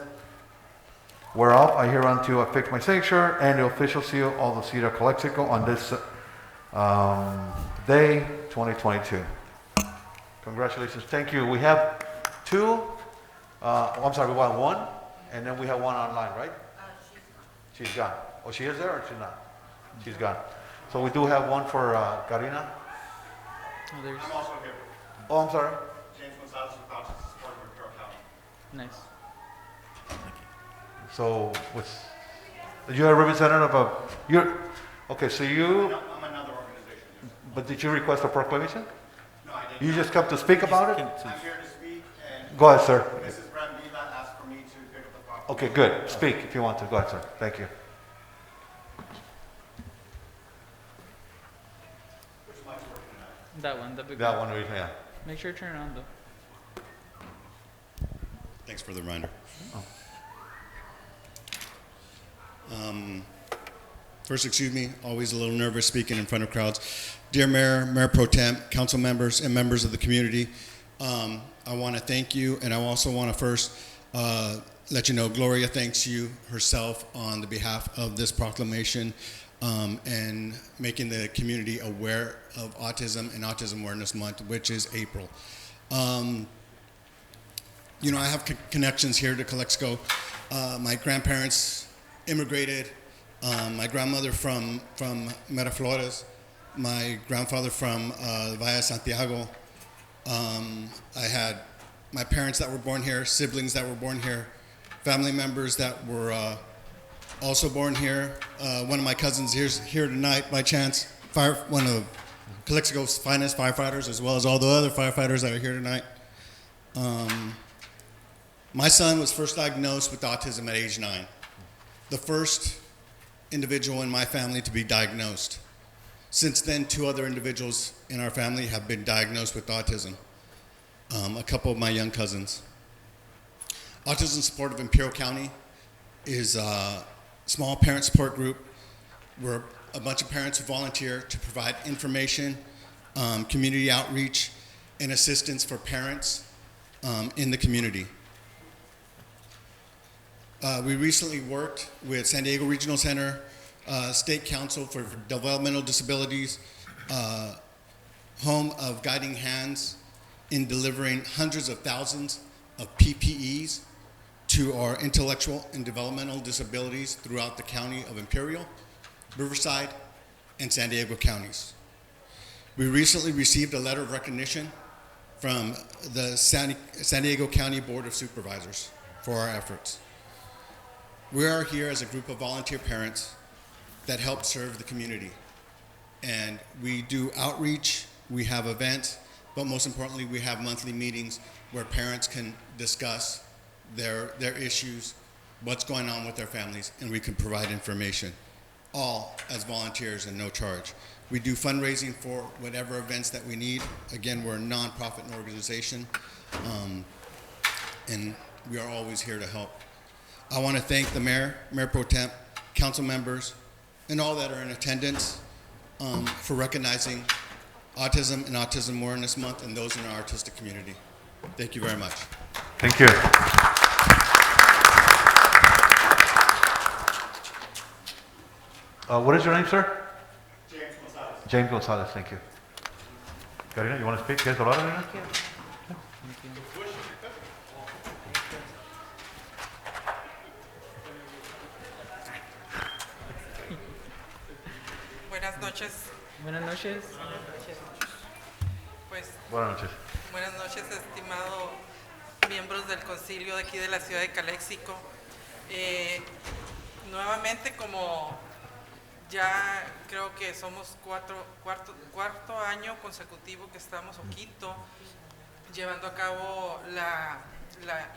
whereof I hereunto affix my signature and the official seal of the City of Calexico on this day, 2022. Congratulations. Thank you. We have two. I'm sorry, we want one, and then we have one online, right? She's gone. Oh, she is there or she's not? She's gone. So we do have one for Karina. There's... I'm also here. Oh, I'm sorry. James Gonzalez with Autism Support of Carroll County. Nice. So, you're a representative of, okay, so you, I'm another organization. Yes. but did you request a proclamation? No, I didn't. You just come to speak about it? I'm here to speak, and Go ahead, sir. Mrs. Brandila asked for me to pick up the proclamation. Okay, good. Speak if you want to. Go ahead, sir. Thank you. Which mic's working now? That one, the big That one, yeah. Make sure to turn it on though. Thanks for the reminder. Oh. First, excuse me, always a little nervous speaking in front of crowds. Dear Mayor, Mayor Pro Tem, council members, and members of the community, I want to thank you, and I also want to first let you know Gloria thanks you herself on the behalf of this proclamation and making the community aware of autism and Autism Awareness Month, which is April. You know, I have connections here to Calexico. My grandparents immigrated. My grandmother from Mayoral Flores. My grandfather from Valle Santiago. I had my parents that were born here, siblings that were born here, family members that were also born here. One of my cousins here tonight by chance, one of Calexico's finest firefighters, as well as all the other firefighters that are here tonight. My son was first diagnosed with autism at age 9. The first individual in my family to be diagnosed. Since then, 2 other individuals in our family have been diagnosed with autism. A couple of my young cousins. Autism Support of Imperial County is a small parent support group where a bunch of parents who volunteer to provide information, community outreach, and assistance for parents in the community. We recently worked with San Diego Regional Center, State Council for Developmental Disabilities, Home of Guiding Hands, in delivering hundreds of thousands of PPEs to our intellectual and developmental disabilities throughout the county of Imperial, Riverside, and San Diego counties. We recently received a letter of recognition from the San Diego County Board of Supervisors for our efforts. We are here as a group of volunteer parents that help serve the community. And we do outreach, we have events, but most importantly, we have monthly meetings where parents can discuss their issues, what's going on with their families, and we can provide information, all as volunteers and no charge. We do fundraising for whatever events that we need. Again, we're a nonprofit organization, and we are always here to help. I want to thank the Mayor, Mayor Pro Tem, council members, and all that are in attendance for recognizing Autism and Autism Awareness Month and those in our artistic community. Thank you very much. Thank you. What is your name, sir? James Gonzalez. James Gonzalez, thank you. Karina, you want to speak? ¿Quieres hablar, Karina? Thank you. Buenas noches. Buenas noches. Pues, Buenas noches. buenas noches, estimado miembros del concilio de aquí de la ciudad de Calexico. Nuevamente, como Ya creo que somos cuarto año consecutivo que estamos, o quinto, llevando a cabo la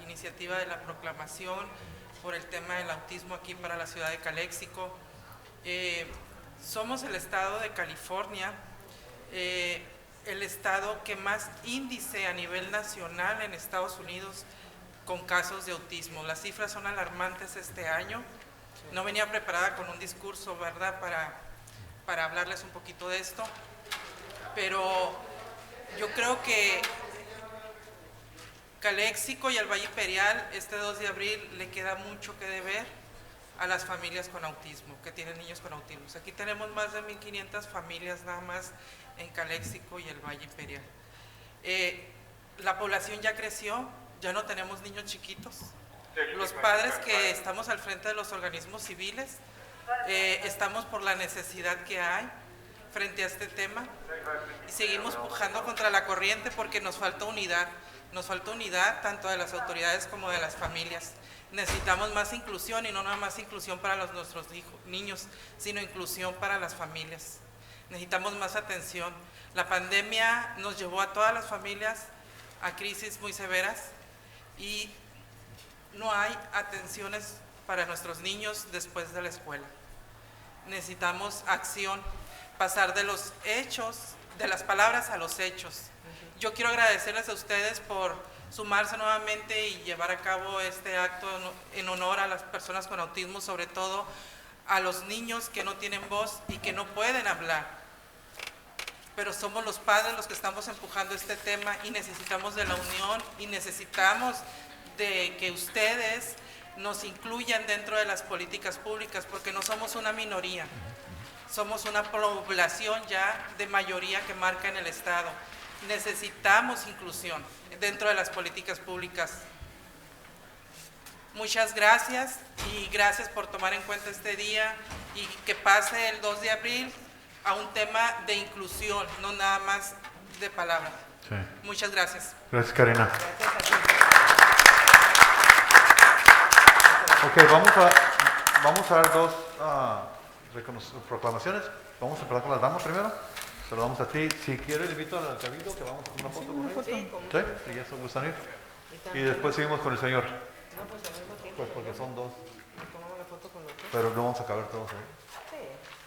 iniciativa de la proclamación por el tema del autismo aquí para la ciudad de Calexico. Somos el estado de California, el estado que más índice a nivel nacional en Estados Unidos con casos de autismo. Las cifras son alarmantes este año. No venía preparada con un discurso, ¿verdad?, para hablarles un poquito de esto, pero yo creo que Calexico y el Valle Imperial este 2 de abril le queda mucho que deber a las familias con autismo, que tienen niños con autismo. Aquí tenemos más de 1,500 familias nada más en Calexico y el Valle Imperial. La población ya creció, ya no tenemos niños chiquitos. Los padres que estamos al frente de los organismos civiles estamos por la necesidad que hay frente a este tema y seguimos pujando contra la corriente porque nos falta unidad. Nos falta unidad tanto de las autoridades como de las familias. Necesitamos más inclusión y no nada más inclusión para nuestros niños, sino inclusión para las familias. Necesitamos más atención. La pandemia nos llevó a todas las familias a crisis muy severas y no hay atenciones para nuestros niños después de la escuela. Necesitamos acción, pasar de los hechos, de las palabras a los hechos. Yo quiero agradecerles a ustedes por sumarse nuevamente y llevar a cabo este acto en honor a las personas con autismo, sobre todo a los niños que no tienen voz y que no pueden hablar. Pero somos los padres los que estamos empujando este tema y necesitamos de la unión y necesitamos de que ustedes nos incluyan dentro de las políticas públicas, porque no somos una minoría, somos una población ya de mayoría que marca en el Estado. Necesitamos inclusión dentro de las políticas públicas. Muchas gracias y gracias por tomar en cuenta este día y que pase el 2 de abril a un tema de inclusión, no nada más de palabra. Sí. Muchas gracias. Gracias, Karina. Ok, vamos a dar dos proclamaciones. Vamos a empezar con las damas primero. Saludamos a ti. Si quieres, invito al cabildo que vamos a hacer una foto con ellos. Sí, y eso gustan ir. Y después seguimos con el señor. No, pues al mismo tiempo. Pues porque son dos. Tomamos la foto con los dos. Pero no vamos a caber todos ahí. Sí,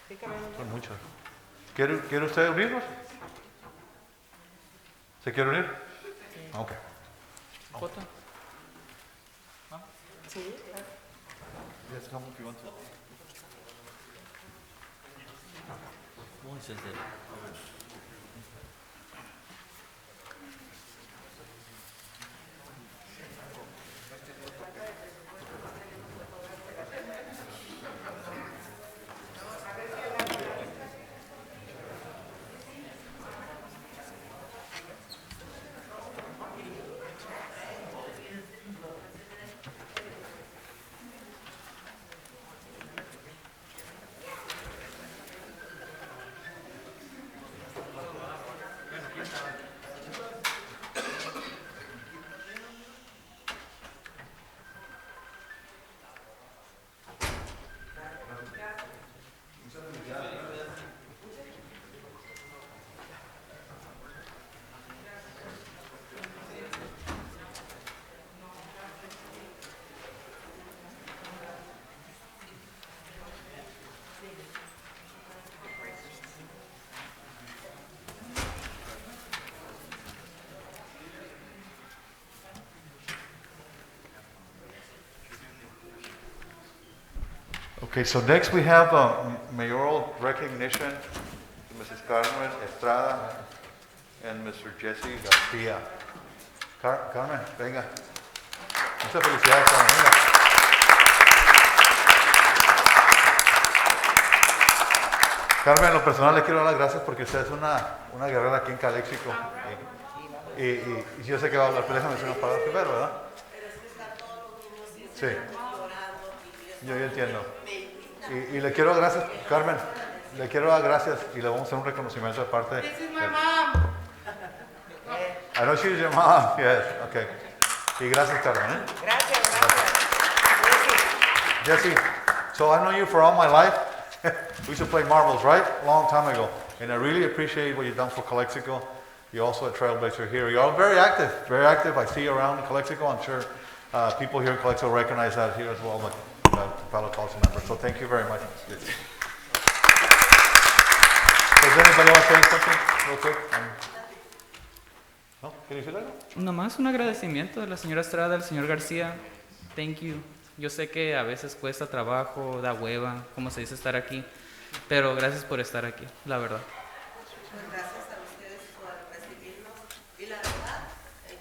sí cabemos. Son muchos. ¿Quiere usted unirnos? ¿Se quiere unir? Sí. Ok. ¿Foto? Sí, claro. Yes, come if you want to. Okay, so next we have Mayoral Recognition, Mrs. Carmen Estrada and Mr. Jesse Garcia. Carmen, venga. Muchas felicidades, Carmen, venga. Carmen, en lo personal le quiero dar las gracias porque usted es una guerrera aquí en Calexico. Y yo sé que va a hablar, pero déjame decir unas palabras primero, ¿verdad? Sí. Yo entiendo. Y le quiero dar gracias, Carmen, le quiero dar gracias y le vamos a hacer un reconocimiento de parte de... This is my mom. I know she's your mom, yes, okay. Y gracias, Carmen. ¿Eh? Gracias. Jesse, so I know you for all my life. We used to play marbles, right? A long time ago. And I really appreciate what you've done for Calexico. You're also a trailblazer here. You're all very active, very active. I see you around in Calexico. I'm sure people here in Calexico recognize that here as well, my fellow council members. So thank you very much. Does anybody want to say something real quick? ¿No? ¿Quieres decir algo? Nomás un agradecimiento de la señora Estrada, del señor García. Thank you. Yo sé que a veces cuesta trabajo, da hueva, como se dice, estar aquí, pero gracias por estar aquí, la verdad. Gracias a ustedes por recibirnos y la verdad,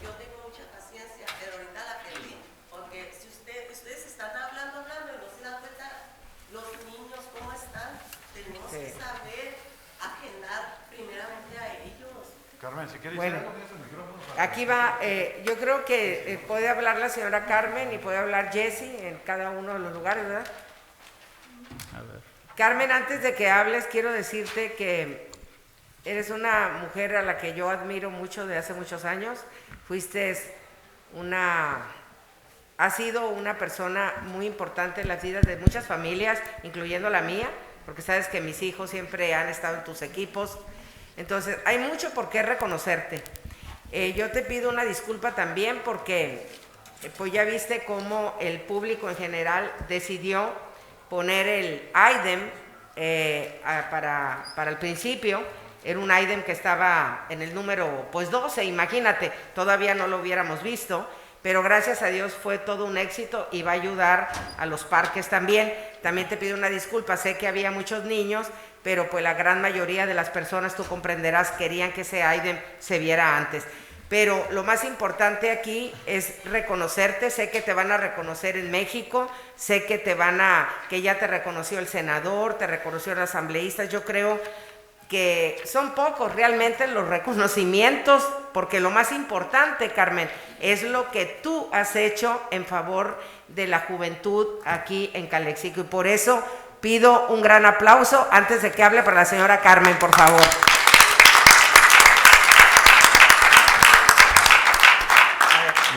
yo tengo mucha paciencia, pero ahorita la perdí, porque si ustedes están hablando y no se dan cuenta, los niños, ¿cómo están? Tenemos que saber agendar primeramente a ellos. Carmen, si quieres Bueno, decir algo, tienes el micrófono. aquí va, yo creo que puede hablar la señora Carmen y puede hablar Jessie en cada uno de los lugares, ¿verdad? A ver. Carmen, antes de que hables, quiero decirte que eres una mujer a la que yo admiro mucho de hace muchos años. Has sido una persona muy importante en las vidas de muchas familias, incluyendo la mía, porque sabes que mis hijos siempre han estado en tus equipos. Entonces, hay mucho por qué reconocerte. Yo te pido una disculpa también porque pues ya viste cómo el público en general decidió poner el IDEM para el principio. Era un IDEM que estaba en el número 12, imagínate, todavía no lo hubiéramos visto, pero gracias a Dios fue todo un éxito y va a ayudar a los parques también. También te pido una disculpa, sé que había muchos niños, pero pues la gran mayoría de las personas, tú comprenderás, querían que ese IDEM se viera antes. Pero lo más importante aquí es reconocerte. Sé que te van a reconocer en México, sé que que ya te reconoció el senador, te reconoció el asambleísta. Yo creo que son pocos realmente los reconocimientos, porque lo más importante, Carmen, es lo que tú has hecho en favor de la juventud aquí en Calexico. Y por eso pido un gran aplauso antes de que hable para la señora Carmen, por favor.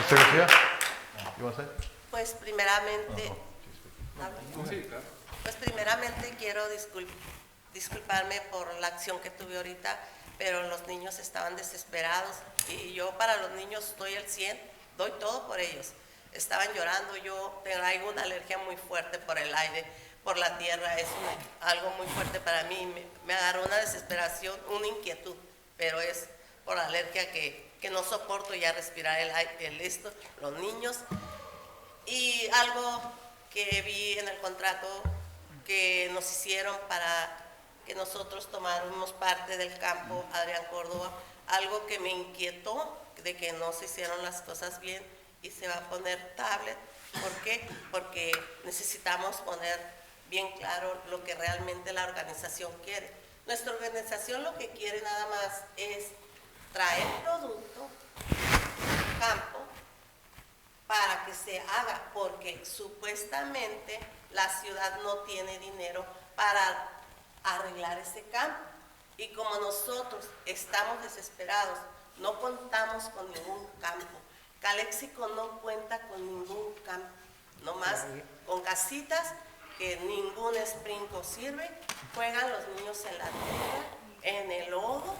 Garcia, ¿qué vas a hacer? Pues primeramente, quiero disculparme por la acción que tuve ahorita, pero los niños estaban desesperados y yo para los niños doy el 100, doy todo por ellos. Estaban llorando, yo traigo una alergia muy fuerte por el aire, por la tierra, es algo muy fuerte para mí. Me agarró una desesperación, una inquietud, pero es por la alergia que no soporto ya respirar los niños. Y algo que vi en el contrato que nos hicieron para que nosotros tomáramos parte del campo Adrián Córdoba, algo que me inquietó de que no se hicieron las cosas bien y se va a poner tablet. ¿Por qué? Porque necesitamos poner bien claro lo que realmente la organización quiere. Nuestra organización lo que quiere nada más es traer producto, campo, para que se haga, porque supuestamente la ciudad no tiene dinero para arreglar ese campo. Y como nosotros estamos desesperados, no contamos con ningún campo. Calexico no cuenta con ningún campo, nomás con casitas que ningún sprinkler sirve, juegan los niños en la tierra, en el lodo.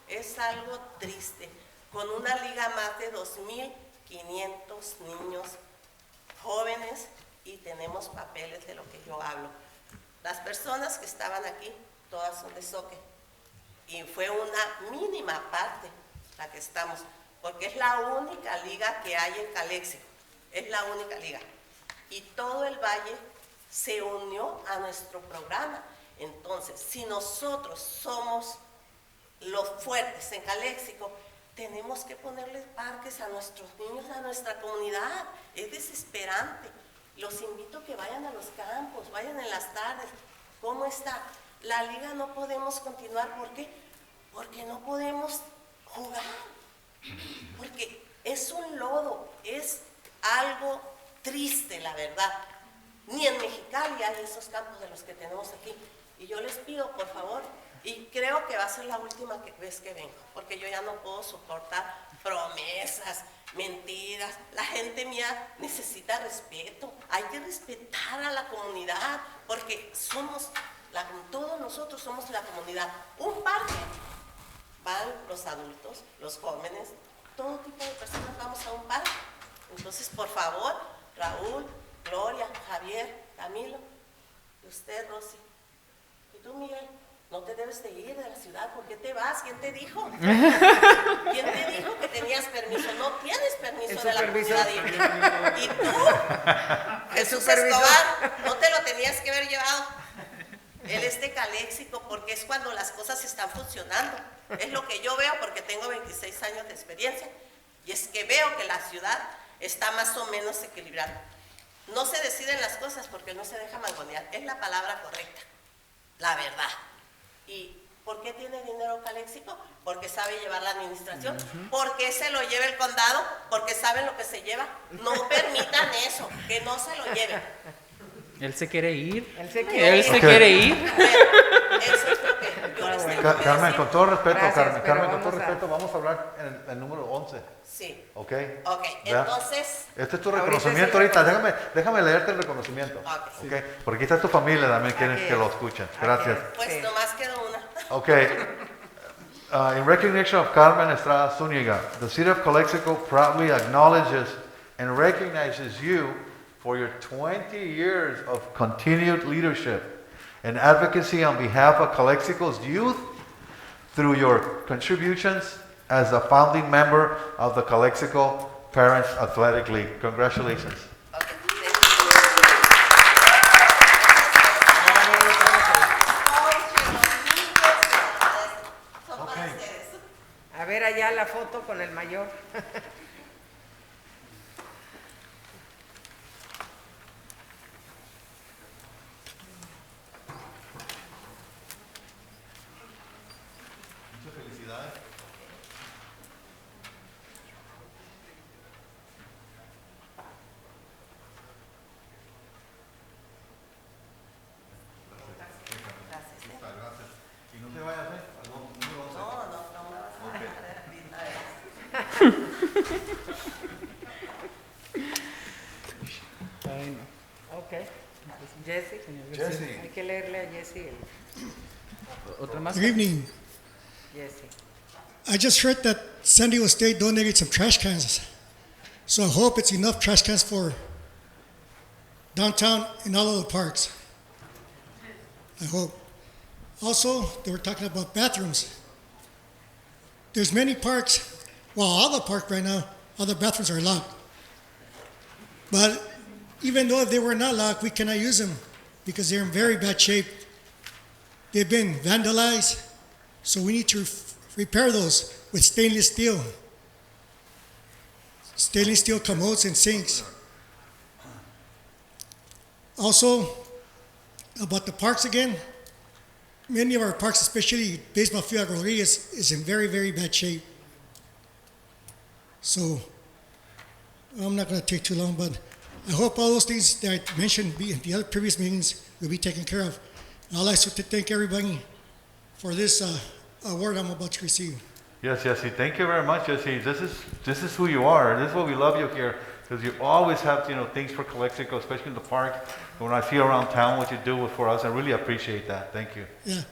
Es algo triste, con una liga más de 2.500 niños jóvenes y tenemos papeles de lo que yo hablo. Las personas que estaban aquí, todas son de Soque y fue una mínima parte la que estamos, porque es la única liga que hay en Calexico, es la única liga. Y todo el valle se unió a nuestro programa. Entonces, si nosotros somos los fuertes en Calexico, tenemos que ponerles parques a nuestros niños, a nuestra comunidad. Es desesperante. Los invito a que vayan a los campos, vayan en las tardes. ¿Cómo está? La liga no podemos continuar. ¿Por qué? Porque no podemos jugar. Porque es un lodo, es algo triste, la verdad. Ni en Mexicali hay esos campos de los que tenemos aquí. Y yo les pido, por favor, y creo que va a ser la última vez que vengo, porque yo ya no puedo soportar promesas, mentiras. La gente mía necesita respeto. Hay que respetar a la comunidad, porque somos Todos nosotros somos la comunidad. Un parque, van los adultos, los jóvenes, todo tipo de personas vamos a un parque. Entonces, por favor, Raúl, Gloria, Javier, Camilo, y usted, Rosy, y tú, Miguel, no te debes de ir de la ciudad. ¿Por qué te vas? ¿Quién te dijo? ¿Quién te dijo que tenías permiso? No tienes permiso de la comunidad. Y tú, Jesús Escobar, no te lo tenías que haber llevado. Él es de Calexico porque es cuando las cosas están funcionando. Es lo que yo veo porque tengo 26 años de experiencia. Y es que veo que la ciudad está más o menos equilibrada. No se deciden las cosas porque no se deja mangonear. Es la palabra correcta, la verdad. ¿Y por qué tiene dinero Calexico? Porque sabe llevar la administración. ¿Por qué se lo lleva el condado? Porque saben lo que se lleva. No permitan eso, que no se lo lleven. Él se quiere ir. Él se quiere ir. Eso es lo que yo les tengo que Carmen, decir. con todo respeto, Gracias, Carmen, con todo pero respeto, vamos a hablar en el número 11. Sí. ¿Ok? Ok, ¿Verdad? entonces... Este es tu reconocimiento ahorita. Déjame leerte el reconocimiento. Ok. ¿Ok? Porque aquí está tu familia también, quieren que lo escuchen. Gracias. Pues nomás quedó una. Okay. In recognition of Carmen Estrada Zúñiga, the City of Calexico proudly acknowledges and recognizes you for your 20 years of continued leadership and advocacy on behalf of Calexico's youth through your contributions as a founding member of the Calexico Parents Athletic League. Congratulations. A ver allá la foto con el mayor. Muchas felicidades. Gracias. Y no te vayas, ¿eh? Ok. Jesse. Jesse. Hay que leerle a Jesse. Otra más. Good evening. Jesse. I just heard that San Diego State donated some trash cans. So I hope it's enough trash cans for downtown and all of the parks. I hope. Also, they were talking about bathrooms. There's many parks, well, all the parks right now, all the bathrooms are locked. But even though if they were not locked, we cannot use them because they're in very bad shape. They've been vandalized, so we need to repair those with stainless steel. Stainless steel commodes and sinks. Also, about the parks again, many of our parks, especially baseball field at Rodriguez, is in very, very bad shape. So, I'm not going to take too long, but I hope all those things that I mentioned in the other previous meetings will be taken care of. And I'd like to thank everybody for this award I'm about to receive. Yes, Jesse. Thank you very much, Jesse. This is who you are. This is what we love you here, because you always have things for Calexico, especially in the park. When I see around town what you do for us, I really appreciate that. Thank you. Yeah.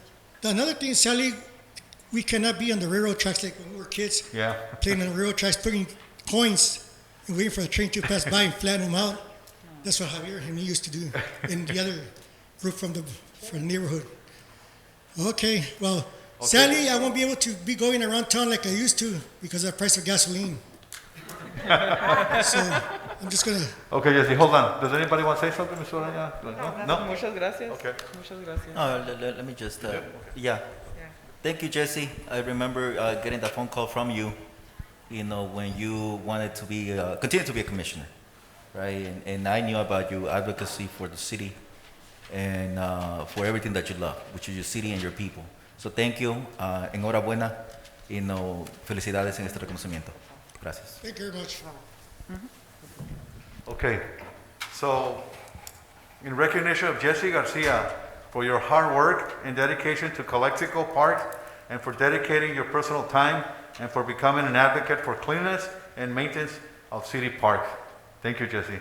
Another thing, Sally, we cannot be on the railroad tracks like when we were kids. Yeah. Playing on the railroad tracks, putting coins and waiting for the train to pass by and flatten them out. That's what Javier and me used to do, and the other group from the neighborhood. Okay, well, sadly, I won't be able to be going around town like I used to because of the price of gasoline. So I'm just gonna. Okay, Jesse, hold on. Does anybody want to say something, Mr. Oraya? No? Muchas gracias. Okay. Muchas gracias. Let me just, yeah. Thank you, Jesse. I remember getting that phone call from you, when you wanted to be, continue to be a commissioner, right? And I knew about your advocacy for the city and for everything that you love, which is your city and your people. So thank you. Enhorabuena. Felicidades en este reconocimiento. Gracias. Thank you very much. Okay. So, in recognition of Jesse Garcia for your hard work and dedication to Calexico Park and for dedicating your personal time and for becoming an advocate for cleanliness and maintenance of city parks. Thank you, Jesse.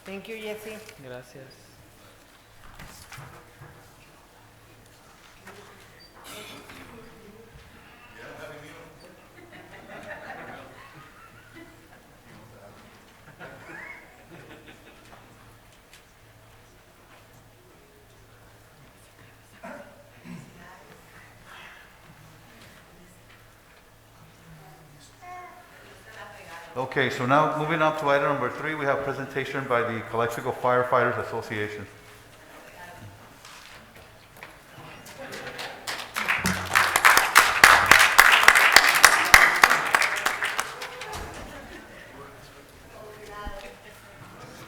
Thank you, Jesse. Gracias. Okay, so now moving on to item number 3, we have presentation by the Calexico Firefighters Association.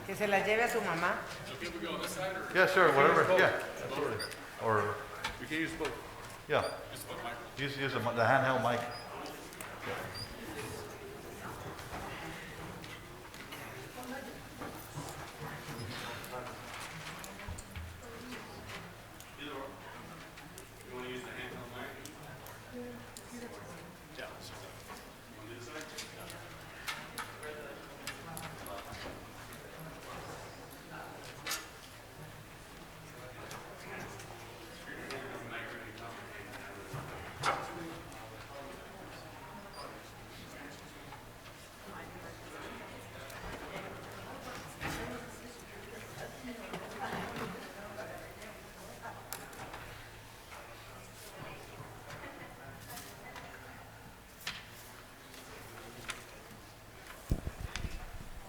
Que se la lleve a su mamá. Yeah, sure, whatever, yeah, absolutely. Or, We can use both. yeah, use the handheld mic.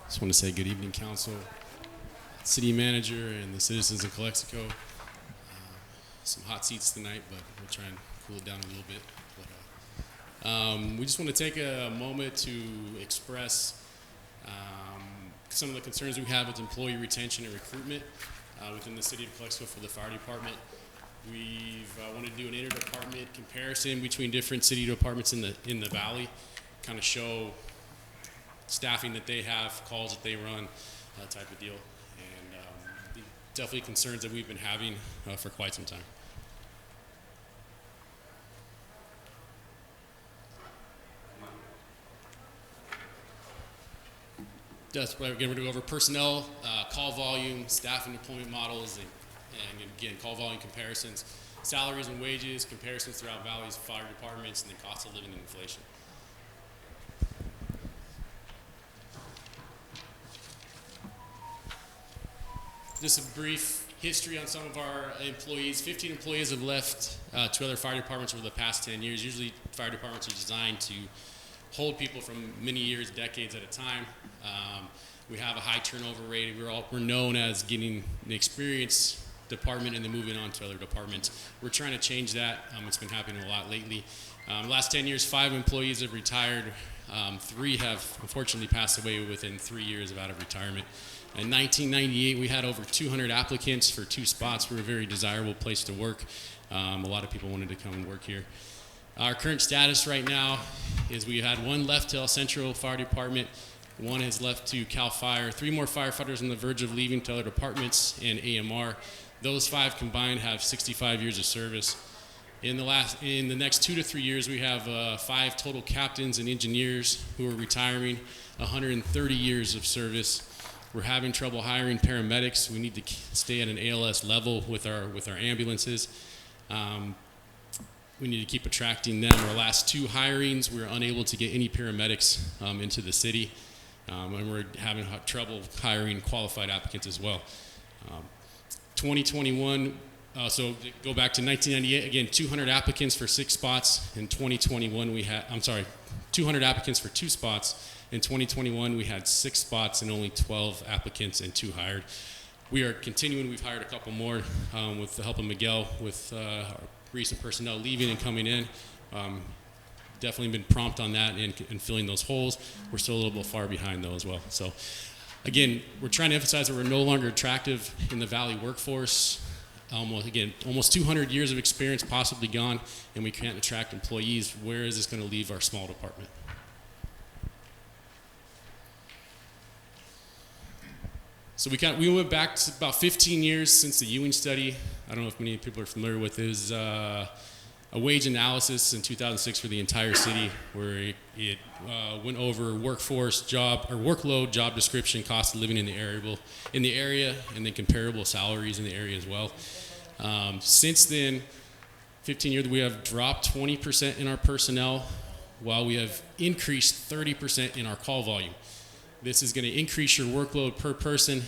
Just want to say good evening, Council, City Manager, and the citizens of Calexico. Some hot seats tonight, but we'll try and cool it down a little bit. But, we just want to take a moment to express some of the concerns we have with employee retention and recruitment within the City of Calexico for the fire department. We've wanted to do an interdepartment comparison between different city departments in the valley, kind of show staffing that they have, calls that they run, that type of deal. And definitely concerns that we've been having for quite some time. Just, again, we're going to go over personnel, call volume, staffing deployment models, and again, call volume comparisons, salaries and wages, comparisons throughout Valley's fire departments, and then cost of living and inflation. Just a brief history on some of our employees. 15 employees have left to other fire departments over the past 10 years. Usually fire departments are designed to hold people from many years, decades at a time. We have a high turnover rate. We're known as getting an experienced department and then moving on to other departments. We're trying to change that. It's been happening a lot lately. Last 10 years, 5 employees have retired. 3 have unfortunately passed away within 3 years of out of retirement. In 1998, we had over 200 applicants for 2 spots. We were a very desirable place to work. A lot of people wanted to come and work here. Our current status right now is we had 1 left to El Centro Fire Department, 1 has left to CAL FIRE, 3 more firefighters on the verge of leaving to other departments and AMR. Those 5 combined have 65 years of service. In the next 2 to 3 years, we have 5 total captains and engineers who are retiring, 130 years of service. We're having trouble hiring paramedics. We need to stay at an ALS level with our ambulances. We need to keep attracting them. Our last 2 hirings, we were unable to get any paramedics into the city, and we're having trouble hiring qualified applicants as well. 2021, so go back to 1998, again, 200 applicants for 6 spots. In 2021, 200 applicants for 2 spots. In 2021, we had 6 spots and only 12 applicants and 2 hired. We are continuing. We've hired a couple more with the help of Miguel, with our recent personnel leaving and coming in. Definitely been prompt on that and filling those holes. We're still a little bit far behind though as well. So again, we're trying to emphasize that we're no longer attractive in the Valley workforce. Almost 200 years of experience possibly gone, and we can't attract employees. Where is this going to leave our small department? So we went back to about 15 years since the Ewing study. I don't know if many people are familiar with it. It was a wage analysis in 2006 for the entire city, where it went over workforce, job or workload, job description, cost of living in the area, and then comparable salaries in the area as well. Since then, 15 years, we have dropped 20% in our personnel, while we have increased 30% in our call volume. This is going to increase your workload per person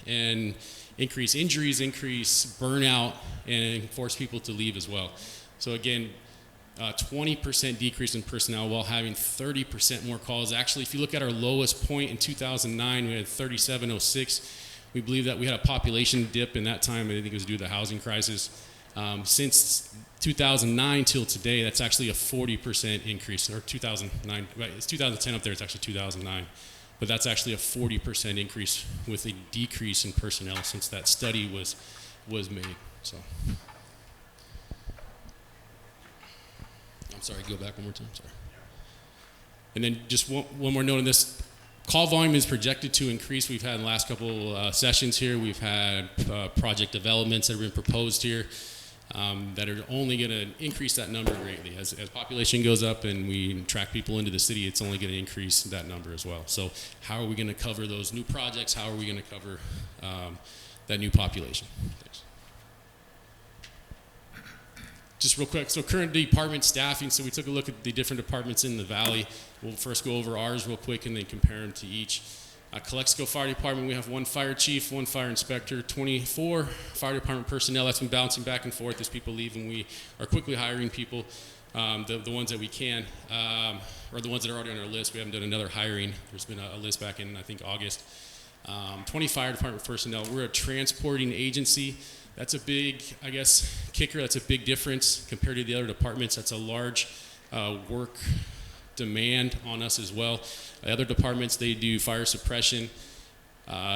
and increase injuries, increase burnout, and force people to leave as well. So again, 20% decrease in personnel while having 30% more calls. Actually, if you look at our lowest point in 2009, we had 3706. We believe that we had a population dip in that time. I think it was due to the housing crisis. Since 2009 till today, that's actually a 40% increase, or 2009, right, it's 2010 up there, it's actually 2009. But that's actually a 40% increase with a decrease in personnel since that study was made, so. I'm sorry, go back one more time, sorry. And then just one more note on this. Call volume is projected to increase. We've had in the last couple sessions here, we've had project developments that have been proposed here that are only going to increase that number greatly. As population goes up and we attract people into the city, it's only going to increase that number as well. So how are we going to cover those new projects? How are we going to cover that new population? Thanks. Just real quick, so current department staffing, so we took a look at the different departments in the valley. We'll first go over ours real quick and then compare them to each. Calexico Fire Department, we have 1 fire chief, 1 fire inspector, 24 fire department personnel. That's been bouncing back and forth as people leave, and we are quickly hiring people, the ones that we can, or the ones that are already on our list. We haven't done another hiring. There's been a list back in, I think, August. 20 fire department personnel. We're a transporting agency. That's a big, I guess, kicker. That's a big difference compared to the other departments. That's a large work demand on us as well. The other departments, they do fire suppression,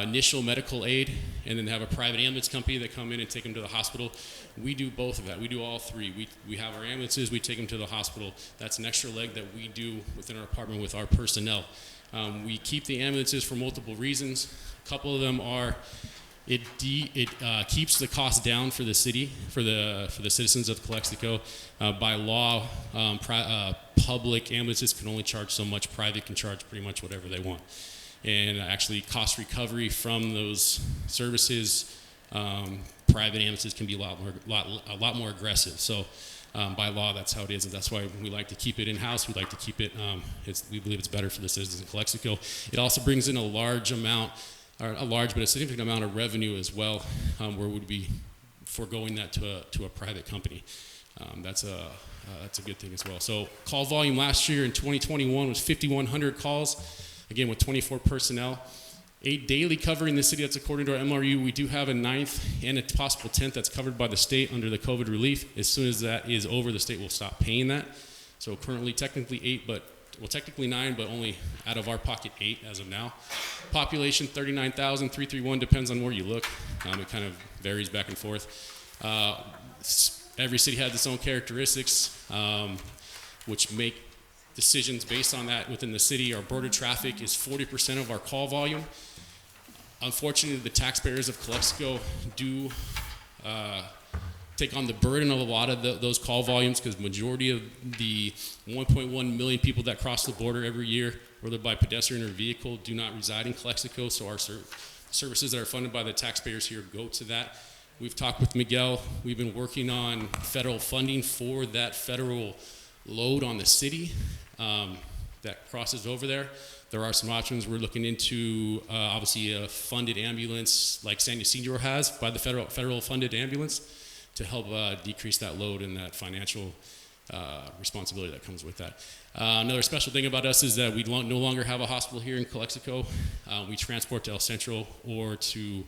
initial medical aid, and then they have a private ambulance company that come in and take them to the hospital. We do both of that. We do all three. We have our ambulances, we take them to the hospital. That's an extra leg that we do within our department with our personnel. We keep the ambulances for multiple reasons. A couple of them are it keeps the cost down for the city, for the citizens of Calexico. By law, public ambulances can only charge so much. Private can charge pretty much whatever they want. And actually, cost recovery from those services, private ambulances can be a lot more aggressive. So, by law, that's how it is, and that's why we like to keep it in-house. We like to keep it. We believe it's better for the citizens of Calexico. It also brings in a significant amount of revenue as well, where we'd be foregoing that to a private company. That's a good thing as well. So call volume last year in 2021 was 5,100 calls, again with 24 personnel. 8 daily covering the city, that's according to our MRU. We do have a 9th and a possible 10th that's covered by the state under the COVID relief. As soon as that is over, the state will stop paying that. So currently technically 8, technically 9, but only out of our pocket 8 as of now. Population 39,331, depends on where you look. It kind of varies back and forth. Every city has its own characteristics, which make decisions based on that within the city. Our border traffic is 40% of our call volume. Unfortunately, the taxpayers of Calexico do take on the burden of a lot of those call volumes, because the majority of the 1.1 million people that cross the border every year, whether by pedestrian or vehicle, do not reside in Calexico. So our services that are funded by the taxpayers here go to that. We've talked with Miguel. We've been working on federal funding for that federal load on the city that crosses over there. There are some options. We're looking into, obviously, a funded ambulance like San Ysidro has by the federal funded ambulance to help decrease that load and that financial responsibility that comes with that. Another special thing about us is that we no longer have a hospital here in Calexico. We transport to El Centro or to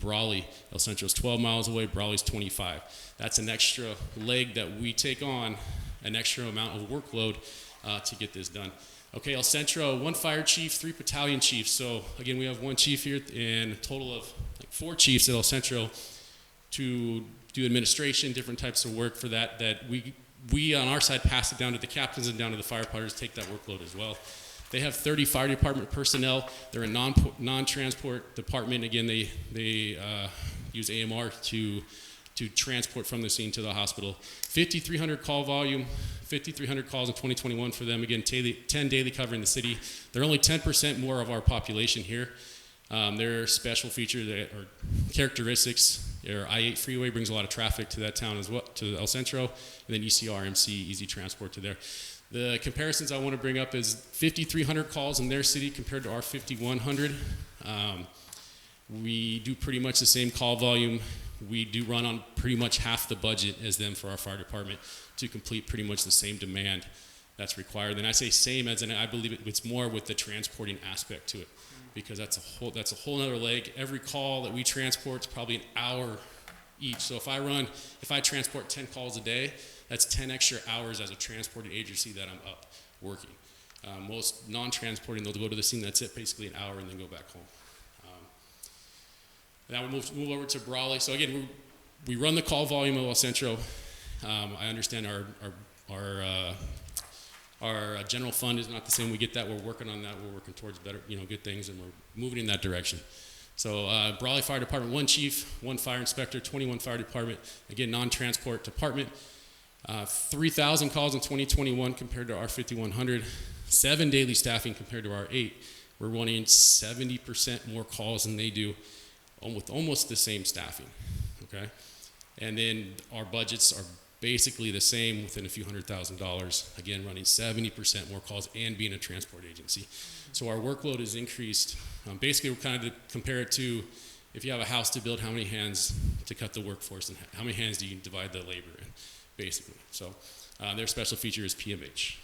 Brawley. El Centro is 12 miles away, Brawley is 25. That's an extra leg that we take on, an extra amount of workload to get this done. Okay, El Centro, 1 fire chief, 3 battalion chiefs. So again, we have 1 chief here and a total of 4 chiefs at El Centro to do administration, different types of work for that we on our side pass it down to the captains and down to the firefighters, take that workload as well. They have 30 fire department personnel. They're a non-transport department. Again, they use AMR to to transport from the scene to the hospital. 5,300 call volume, 5,300 calls in 2021 for them. Again, 10 daily covering the city. They're only 10% more of our population here. Their special feature or characteristics, their I-8 freeway brings a lot of traffic to that town as well, to El Centro, and then ECRMC, easy transport to there. The comparisons I want to bring up is 5,300 calls in their city compared to our 5,100. We do pretty much the same call volume. We do run on pretty much half the budget as them for our fire department to complete pretty much the same demand that's required. And I say same as in I believe it's more with the transporting aspect to it, because that's a whole other leg. Every call that we transport is probably an hour each. So if I transport 10 calls a day, that's 10 extra hours as a transporting agency that I'm up working. Most non-transporting, they'll go to the scene, that's it, basically an hour, and then go back home. Now we move over to Brawley. So again, we run the call volume of El Centro. I understand our general fund is not the same. We get that. We're working on that. We're working towards better, good things, and we're moving in that direction. So Brawley Fire Department, 1 chief, 1 fire inspector, 21 fire department. Again, non-transport department. 3,000 calls in 2021 compared to our 5,100. 7 daily staffing compared to our 8. We're running 70% more calls than they do, with almost the same staffing, okay? And then our budgets are basically the same, within a few $100,000, again, running 70% more calls and being a transport agency. So our workload is increased. Basically, we're kind of to compare it to, if you have a house to build, how many hands to cut the workforce, and how many hands do you divide the labor in, basically. So their special feature is PMH.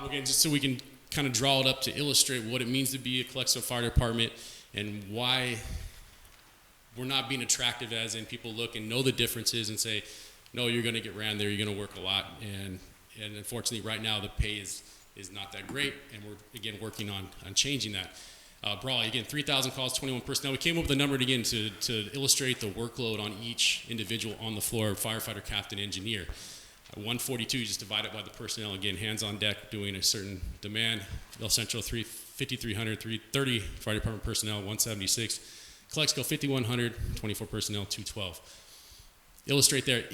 Again, just so we can kind of draw it up to illustrate what it means to be a Calexico Fire Department and why we're not being attractive, as in people look and know the differences and say, no, you're going to get ran there, you're going to work a lot. And unfortunately, right now, the pay is not that great, and we're, again, working on changing that. Brawley, again, 3,000 calls, 21 personnel. We came up with a number, again, to illustrate the workload on each individual on the floor, firefighter, captain, engineer. 142, you just divide it by the personnel. Again, hands on deck doing a certain demand. El Centro, 5,300, 330 fire department personnel, 176. Calexico, 5,100, 24 personnel, 212. Illustrate there,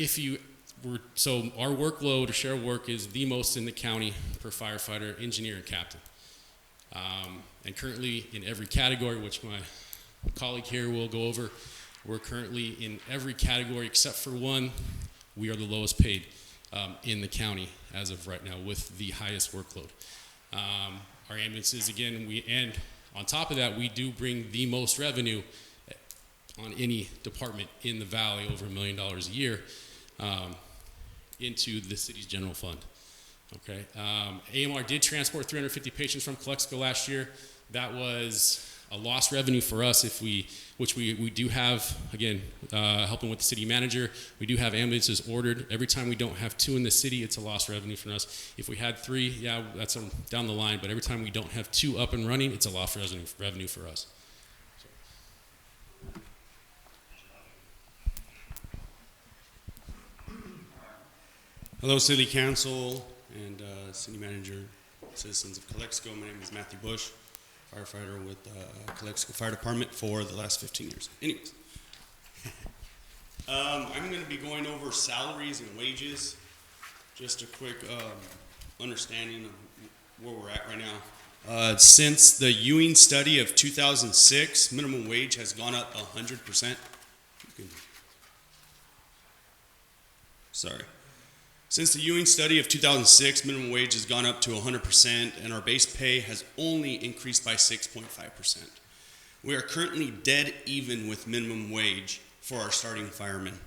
so our workload or share of work is the most in the county per firefighter, engineer, and captain. And currently in every category, which my colleague here will go over, we're currently in every category except for one. We are the lowest paid in the county as of right now, with the highest workload. Our ambulances, again, and on top of that, we do bring the most revenue on any department in the valley, over $1 million a year, into the city's general fund. Okay. AMR did transport 350 patients from Calexico last year. That was a lost revenue for us, which we do have, again, helping with the city manager. We do have ambulances ordered. Every time we don't have 2 in the city, it's a lost revenue for us. If we had 3, yeah, that's down the line, but every time we don't have 2 up and running, it's a lost revenue for us. Hello, City Council and City Manager, citizens of Calexico. My name is Matthew Bush, firefighter with Calexico Fire Department for the last 15 years. Anyways, I'm going to be going over salaries and wages. Just a quick understanding of where we're at right now. Since the Ewing study of 2006, minimum wage has gone up 100%. Sorry. Since the Ewing study of 2006, minimum wage has gone up to 100%, and our base pay has only increased by 6.5%. We are currently dead even with minimum wage for our starting firemen.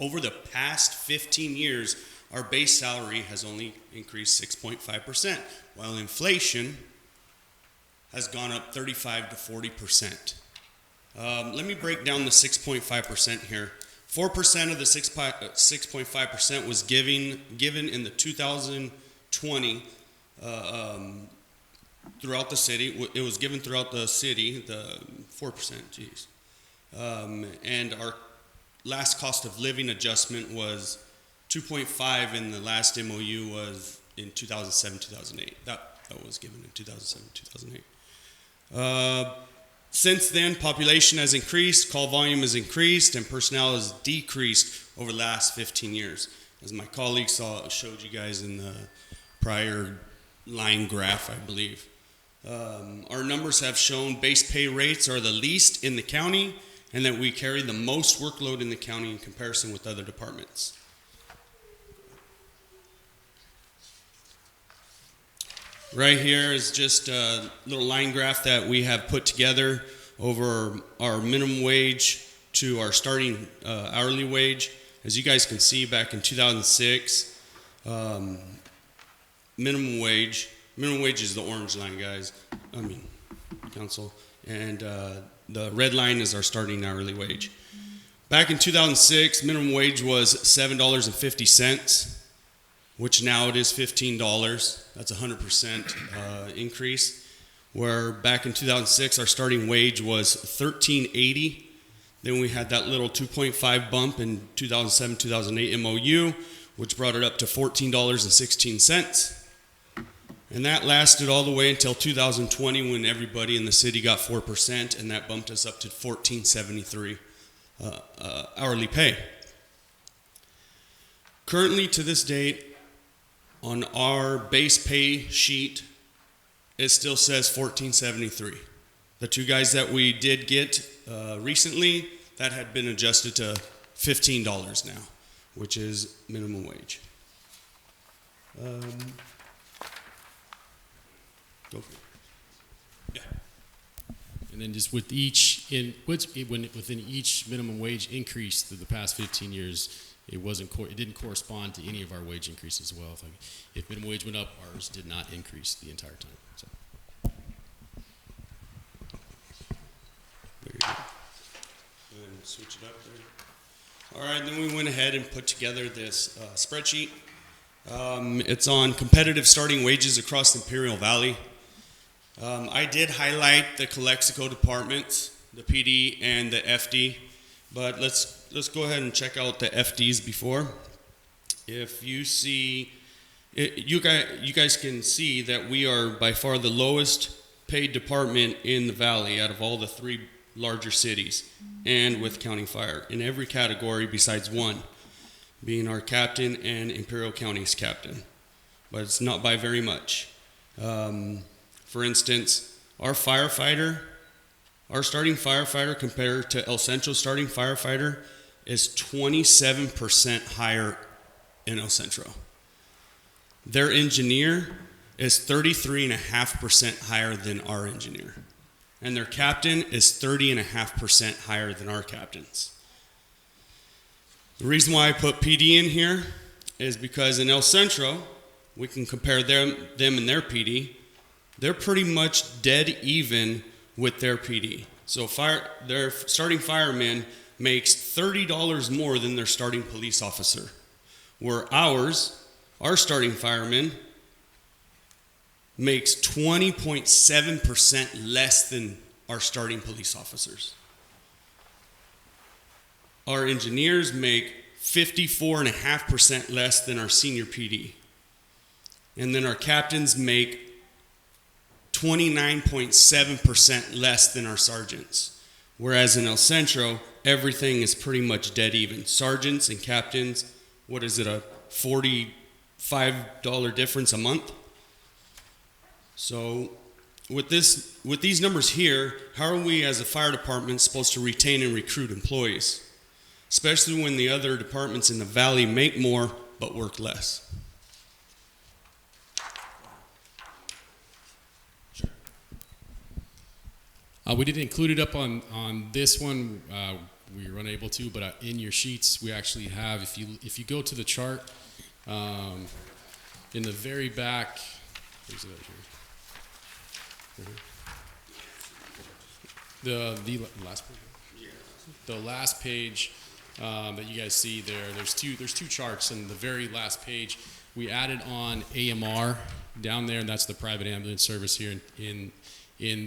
Over the past 15 years, our base salary has only increased 6.5%, while inflation has gone up 35 to 40%. Let me break down the 6.5% here. 4% of the 6.5% was given in the 2020 throughout the city. It was given throughout the city, the 4%, geez. And our last cost of living adjustment was 2.5, and the last MOU was in 2007, 2008. That was given in 2007, 2008. Since then, population has increased, call volume has increased, and personnel has decreased over the last 15 years. As my colleague showed you guys in the prior line graph, I believe. Our numbers have shown base pay rates are the least in the county, and that we carry the most workload in the county in comparison with other departments. Right here is just a little line graph that we have put together over our minimum wage to our starting hourly wage. As you guys can see, back in 2006, minimum wage is the orange line, guys. I mean, council. And the red line is our starting hourly wage. Back in 2006, minimum wage was $7.50. Which now it is $15. That's a 100% increase. Where back in 2006, our starting wage was $13.80. Then we had that little 2.5 bump in 2007, 2008 MOU, which brought it up to $14.16. And that lasted all the way until 2020 when everybody in the city got 4%, and that bumped us up to $14.73 hourly pay. Currently, to this date, on our base pay sheet, it still says $14.73. The two guys that we did get recently, that had been adjusted to $15 now, which is minimum wage. Go for it. Yeah. And then just with within each minimum wage increase through the past 15 years, it didn't correspond to any of our wage increases as well. If minimum wage went up, ours did not increase the entire time. So. There you go. And switch it up there. All right, then we went ahead and put together this spreadsheet. It's on competitive starting wages across the Imperial Valley. I did highlight the Calexico departments, the PD and the FD, but let's go ahead and check out the FDs before. If you see, you guys can see that we are by far the lowest paid department in the valley out of all the three larger cities, and with county fire in every category besides one, being our captain and Imperial County's captain, but it's not by very much. For instance, our starting firefighter compared to El Centro's starting firefighter is 27% higher in El Centro. Their engineer is 33.5% higher than our engineer. And their captain is 30.5% higher than our captains. The reason why I put PD in here is because in El Centro, we can compare them and their PD. They're pretty much dead even with their PD. So their starting fireman makes $30 more than their starting police officer. Where our starting fireman makes 20.7% less than our starting police officers. Our engineers make 54.5% less than our senior PD. And then our captains make 29.7% less than our sergeants. Whereas in El Centro, everything is pretty much dead even. Sergeants and captains, what is it, a $45 difference a month? So with these numbers here, how are we as a fire department supposed to retain and recruit employees? Especially when the other departments in the valley make more but work less. We didn't include it up on this one. We were unable to, but in your sheets we actually have. If you go to the chart, in the very back, where's it out here? The last page. The last page that you guys see there. There's two charts, and the very last page we added on AMR down there, and that's the private ambulance service here in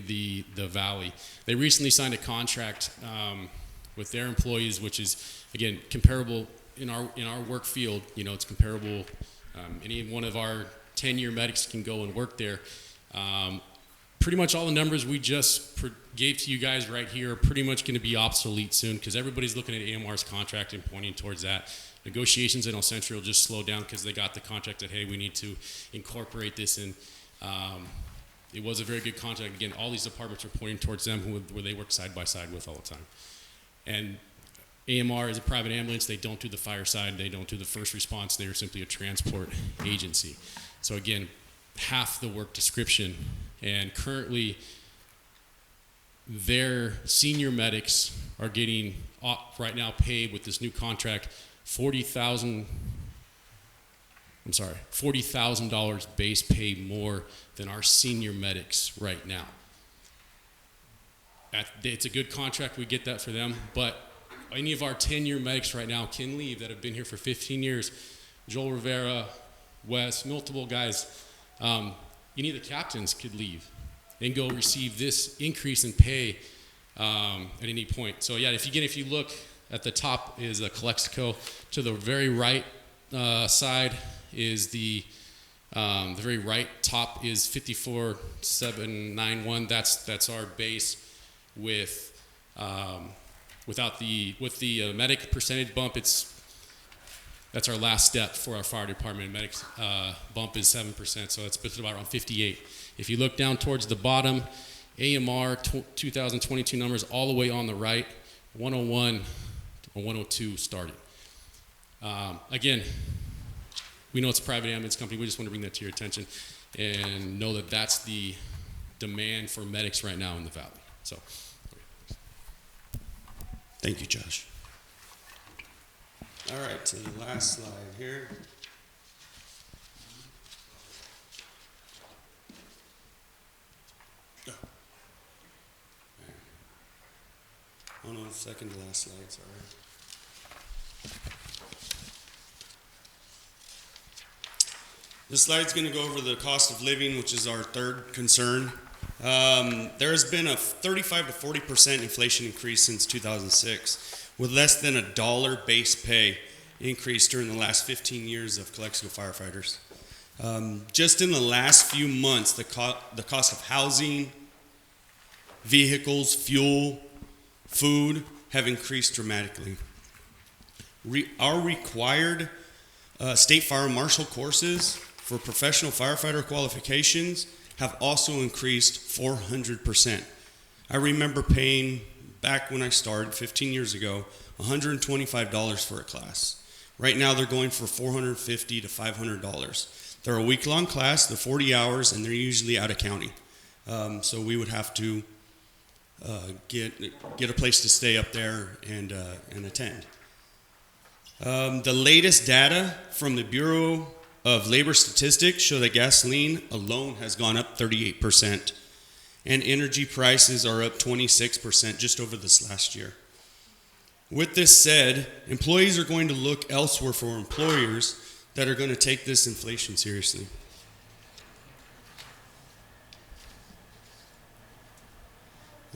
the valley. They recently signed a contract with their employees, which is, again, comparable in our work field. You know, it's comparable. Any one of our 10-year medics can go and work there. Pretty much all the numbers we just gave to you guys right here are pretty much going to be obsolete soon, because everybody's looking at AMR's contract and pointing towards that. Negotiations in El Centro will just slow down because they got the contract that, hey, we need to incorporate this in. It was a very good contract. Again, all these departments are pointing towards them, where they work side by side with all the time. And AMR is a private ambulance. They don't do the fire side. They don't do the first response. They are simply a transport agency. So again, half the work description. And currently, their senior medics are getting, right now, paid with this new contract, $40,000 base pay more than our senior medics right now. It's a good contract. We get that for them. But any of our 10-year medics right now can leave that have been here for 15 years. Joel Rivera, Wes, multiple guys. Any of the captains could leave and go receive this increase in pay at any point. So yeah, if you look at the top is Calexico. To the very right side is the very right top is 54,791. That's our base with the medic percentage bump. That's our last step for our fire department. Medics bump is 7%, so it's about around 58. If you look down towards the bottom, AMR 2022 numbers all the way on the right, 101 or 102 starting. Again, we know it's a private ambulance company. We just want to bring that to your attention and know that that's the demand for medics right now in the valley. So, thank you, Josh. All right, to the last slide here. Oh no, second to last slide, sorry. This slide's going to go over the cost of living, which is our third concern. There has been a 35 to 40% inflation increase since 2006, with less than $1 base pay increase during the last 15 years of Calexico firefighters. Just in the last few months, the cost of housing, vehicles, fuel, food have increased dramatically. Our required state fire marshal courses for professional firefighter qualifications have also increased 400%. I remember paying, back when I started 15 years ago, $125 for a class. Right now they're going for $450 to $500. They're a week-long class, they're 40 hours, and they're usually out of county. So we would have to get a place to stay up there and attend. The latest data from the Bureau of Labor Statistics show that gasoline alone has gone up 38%, and energy prices are up 26% just over this last year. With this said, employees are going to look elsewhere for employers that are going to take this inflation seriously.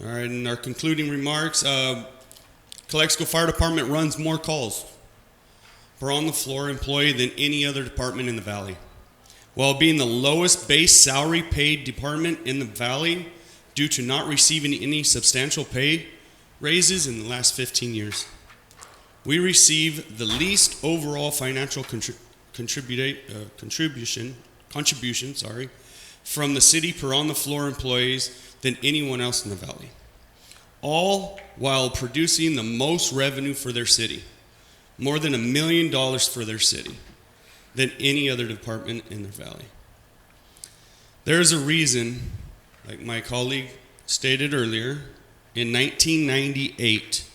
All right, in our concluding remarks, Calexico Fire Department runs more calls per on the floor employee than any other department in the valley, while being the lowest base salary paid department in the valley due to not receiving any substantial pay raises in the last 15 years. We receive the least overall financial contribution from the city per on the floor employees than anyone else in the valley, all while producing the most revenue for their city, more than $1 million for their city, than any other department in the valley. There is a reason, like my colleague stated earlier, in 1998,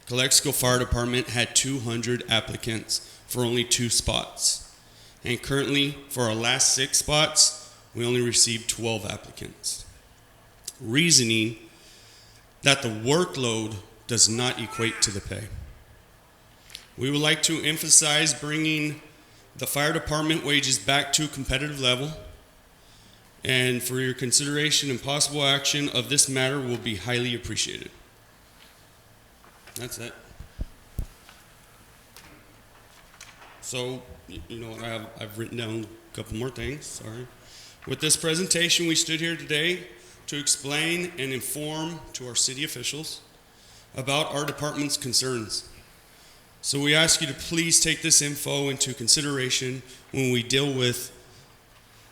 Calexico Fire Department had 200 applicants for only 2 spots. And currently, for our last 6 spots, we only received 12 applicants. Reasoning that the workload does not equate to the pay. We would like to emphasize bringing the fire department wages back to a competitive level, and for your consideration and possible action of this matter will be highly appreciated. That's it. So, I've written down a couple more things, sorry. With this presentation, we stood here today to explain and inform to our city officials about our department's concerns. So we ask you to please take this info into consideration when we deal with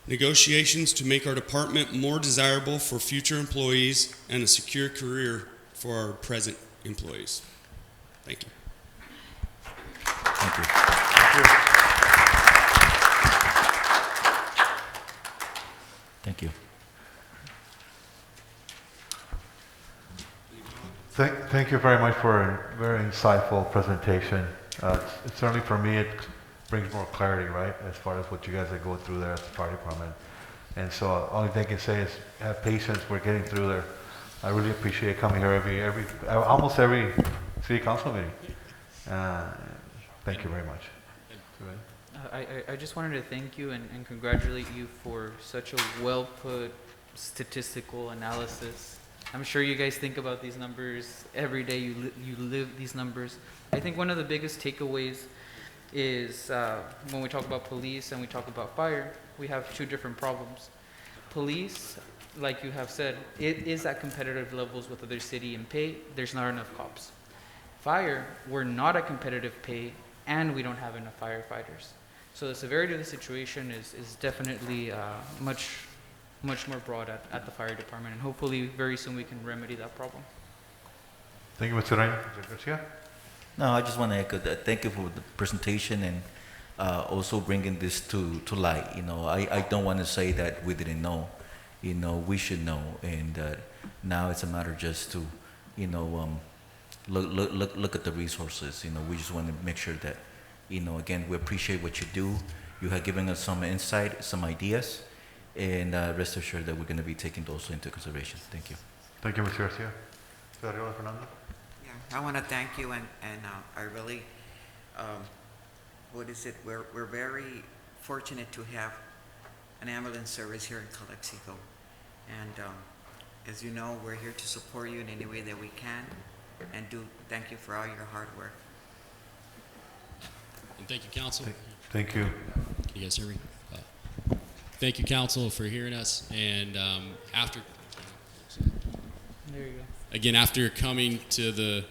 negotiations to make our department more desirable for future employees and a secure career for our present employees. Thank you. Thank you. Thank you. Thank you very much for a very insightful presentation. Certainly for me, it brings more clarity, right, as far as what you guys are going through there at the fire department. And so only thing I can say is have patience. We're getting through there. I really appreciate coming here almost every city council meeting. Thank you very much. I just wanted to thank you and congratulate you for such a well-put statistical analysis. I'm sure you guys think about these numbers every day. You live these numbers. I think one of the biggest takeaways is when we talk about police and we talk about fire, we have two different problems. Police, like you have said, it is at competitive levels with other city in pay. There's not enough cops. Fire, we're not at competitive pay and we don't have enough firefighters. So the severity of the situation is definitely much more broad at the fire department, and hopefully very soon we can remedy that problem. Thank you, Mr. Ryan. Mr. Garcia? No, I just want to echo that. Thank you for the presentation and also bringing this to light. I don't want to say that we didn't know. We should know, and now it's a matter just to, look at the resources. We just want to make sure that, again, we appreciate what you do. You have given us some insight, some ideas, and rest assured that we're going to be taking those into consideration. Thank you. Thank you, Mr. Garcia. Daniela Fernando? Yeah, I want to thank you, and I really, we're very fortunate to have an ambulance service here in Calexico. And as you know, we're here to support you in any way that we can, and thank you for all your hard work. And thank you, council. Thank you. Can you guys hear me? Thank you, council, for hearing us. And There you go. Again, after coming to the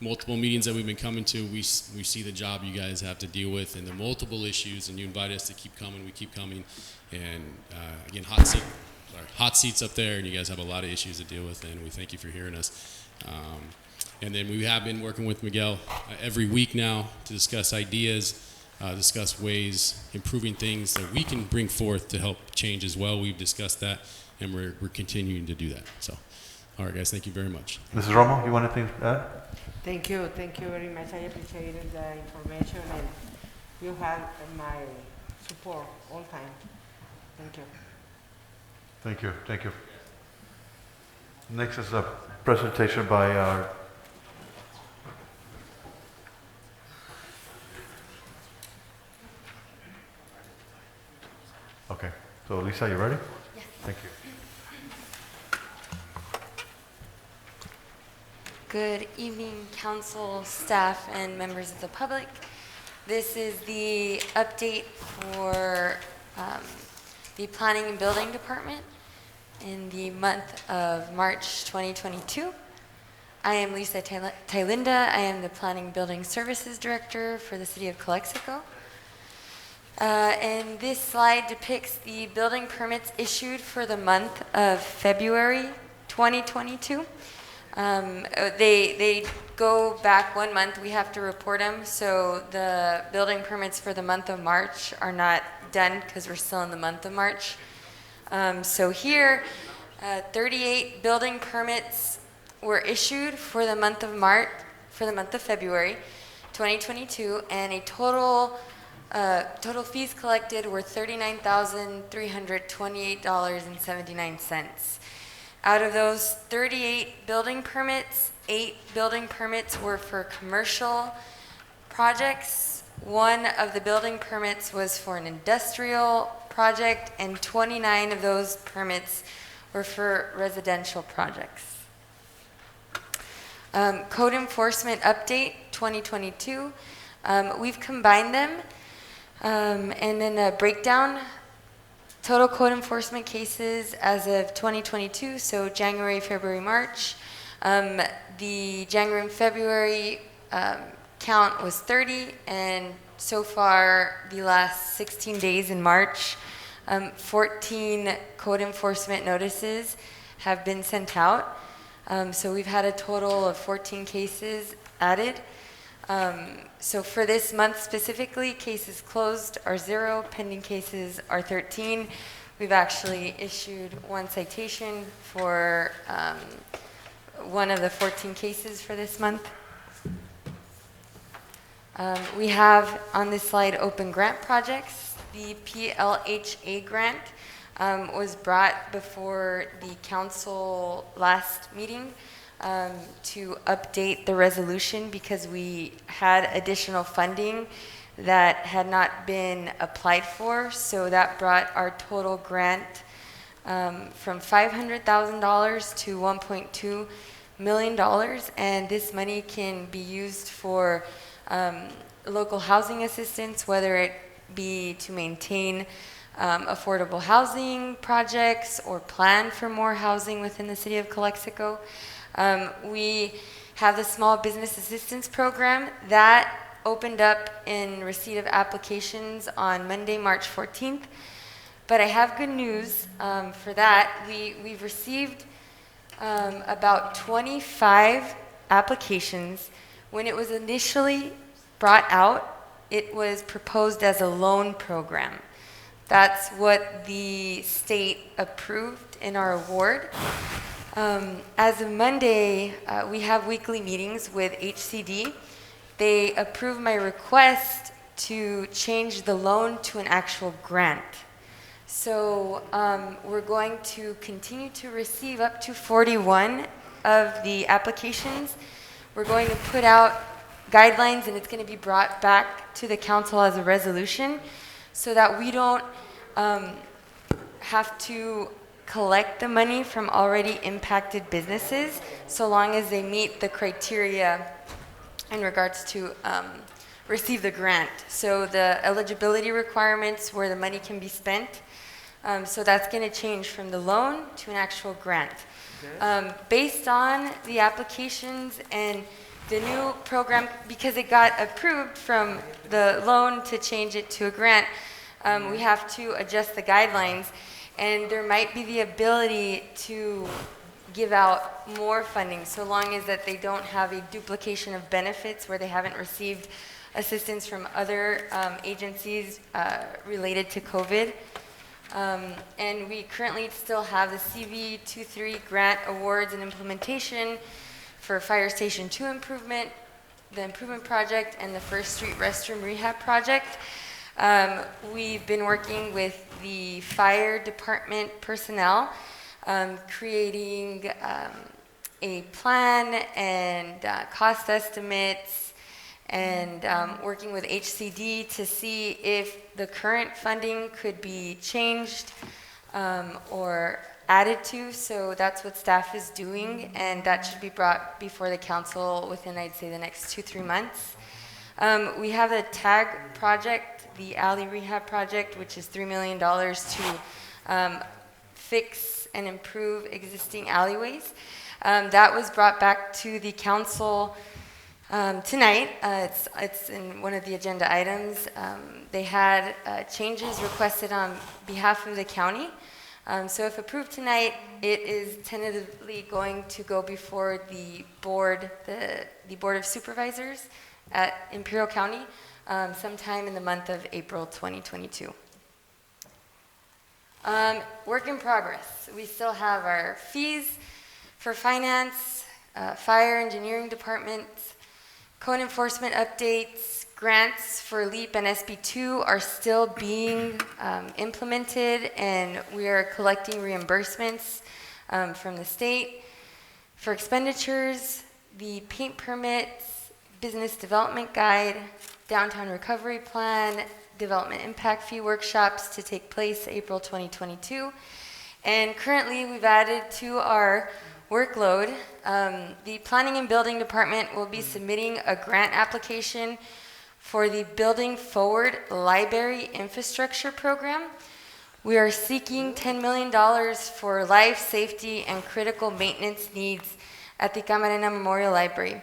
multiple meetings that we've been coming to, we see the job you guys have to deal with and the multiple issues, and you invite us to keep coming. We keep coming. And again, hot seats up there, and you guys have a lot of issues to deal with, and we thank you for hearing us. And then we have been working with Miguel every week now to discuss ideas, discuss ways, improving things that we can bring forth to help change as well. We've discussed that, and we're continuing to do that. So, all right, guys, thank you very much. Mrs. Romo, you want anything to add? Thank you very much. I appreciated the information, and you have my support all time. Thank you. Thank you. Thank you. Next is a presentation by our Okay. So Lisa, you ready? Yes. Thank you. Good evening, council, staff, and members of the public. This is the update for the Planning and Building Department in the month of March 2022. I am Lisa Tailinda. I am the Planning and Building Services Director for the City of Calexico. And this slide depicts the building permits issued for the month of February 2022. They go back 1 month. We have to report them. So the building permits for the month of March are not done because we're still in the month of March. So here, 38 building permits were issued for the month of February 2022, and a total fees collected were $39,328.79. Out of those 38 building permits, 8 building permits were for commercial projects. 1 of the building permits was for an industrial project, and 29 of those permits were for residential projects. Code enforcement update 2022. We've combined them, and then a breakdown. Total code enforcement cases as of 2022, so January, February, March. The January and February count was 30, and so far, the last 16 days in March, 14 code enforcement notices have been sent out. So we've had a total of 14 cases added. So for this month specifically, cases closed are 0, pending cases are 13. We've actually issued one citation for one of the 14 cases for this month. We have on this slide open grant projects. The PLHA grant was brought before the council last meeting to update the resolution because we had additional funding that had not been applied for. So that brought our total grant from $500,000 to $1.2 million. And this money can be used for local housing assistance, whether it be to maintain affordable housing projects or plan for more housing within the city of Calexico. We have the Small Business Assistance Program that opened up in receipt of applications on Monday, March 14th. But I have good news for that. We've received about 25 applications. When it was initially brought out, it was proposed as a loan program. That's what the state approved in our award. As of Monday, we have weekly meetings with HCD. They approved my request to change the loan to an actual grant. So we're going to continue to receive up to 41 of the applications. We're going to put out guidelines, and it's going to be brought back to the council as a resolution so that we don't have to collect the money from already impacted businesses so long as they meet the criteria in regards to receive the grant. So the eligibility requirements where the money can be spent, so that's going to change from the loan to an actual grant. Based on the applications and the new program, because it got approved from the loan to change it to a grant, we have to adjust the guidelines, and there might be the ability to give out more funding so long as that they don't have a duplication of benefits where they haven't received assistance from other agencies related to COVID. And we currently still have the CV23 grant awards and implementation for Fire Station 2 improvement, the improvement project, and the First Street restroom rehab project. We've been working with the fire department personnel, creating a plan and cost estimates, and working with HCD to see if the current funding could be changed or added to. So that's what staff is doing, and that should be brought before the council within, I'd say, the next 2-3 months. We have a TAG project, the alley rehab project, which is $3 million to fix and improve existing alleyways. That was brought back to the council tonight. It's in one of the agenda items. They had changes requested on behalf of the county. So if approved tonight, it is tentatively going to go before the board, the Board of Supervisors at Imperial County, sometime in the month of April 2022. Work in progress. We still have our fees for finance, fire engineering departments, code enforcement updates, grants for LEAP and SB2 are still being implemented, and we are collecting reimbursements from the state. For expenditures, the paint permits, business development guide, downtown recovery plan, development impact fee workshops to take place April 2022. And currently we've added to our workload, the Planning and Building Department will be submitting a grant application for the Building Forward Library Infrastructure Program. We are seeking $10 million for life, safety, and critical maintenance needs at the Camarena Memorial Library.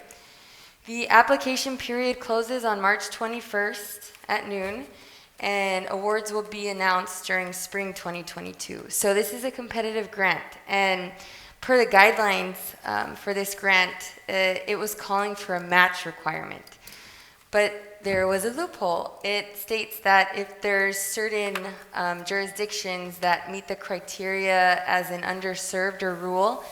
The application period closes on March 21st at noon, and awards will be announced during spring 2022. So this is a competitive grant, and per the guidelines for this grant, it was calling for a match requirement. But there was a loophole. It states that if there's certain jurisdictions that meet the criteria as an underserved or rural,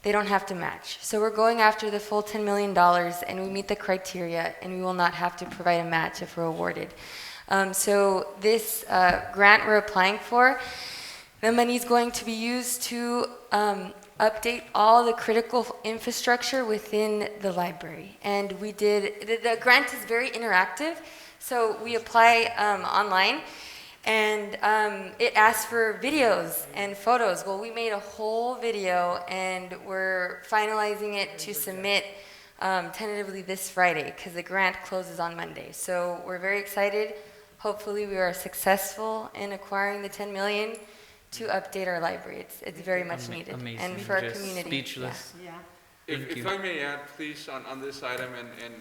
they don't have to match. So we're going after the full $10 million, and we meet the criteria, and we will not have to provide a match if we're awarded. So this grant we're applying for, the money is going to be used to update all the critical infrastructure within the library. And we did, the grant is very interactive, so we apply online, and it asks for videos and photos. Well, we made a whole video, and we're finalizing it to submit tentatively this Friday, because the grant closes on Monday. So we're very excited. Hopefully we are successful in acquiring the $10 million to update our library. It's very much needed. Amazing. And for our Just community. speechless. Yeah. If I may add, please, on this item, and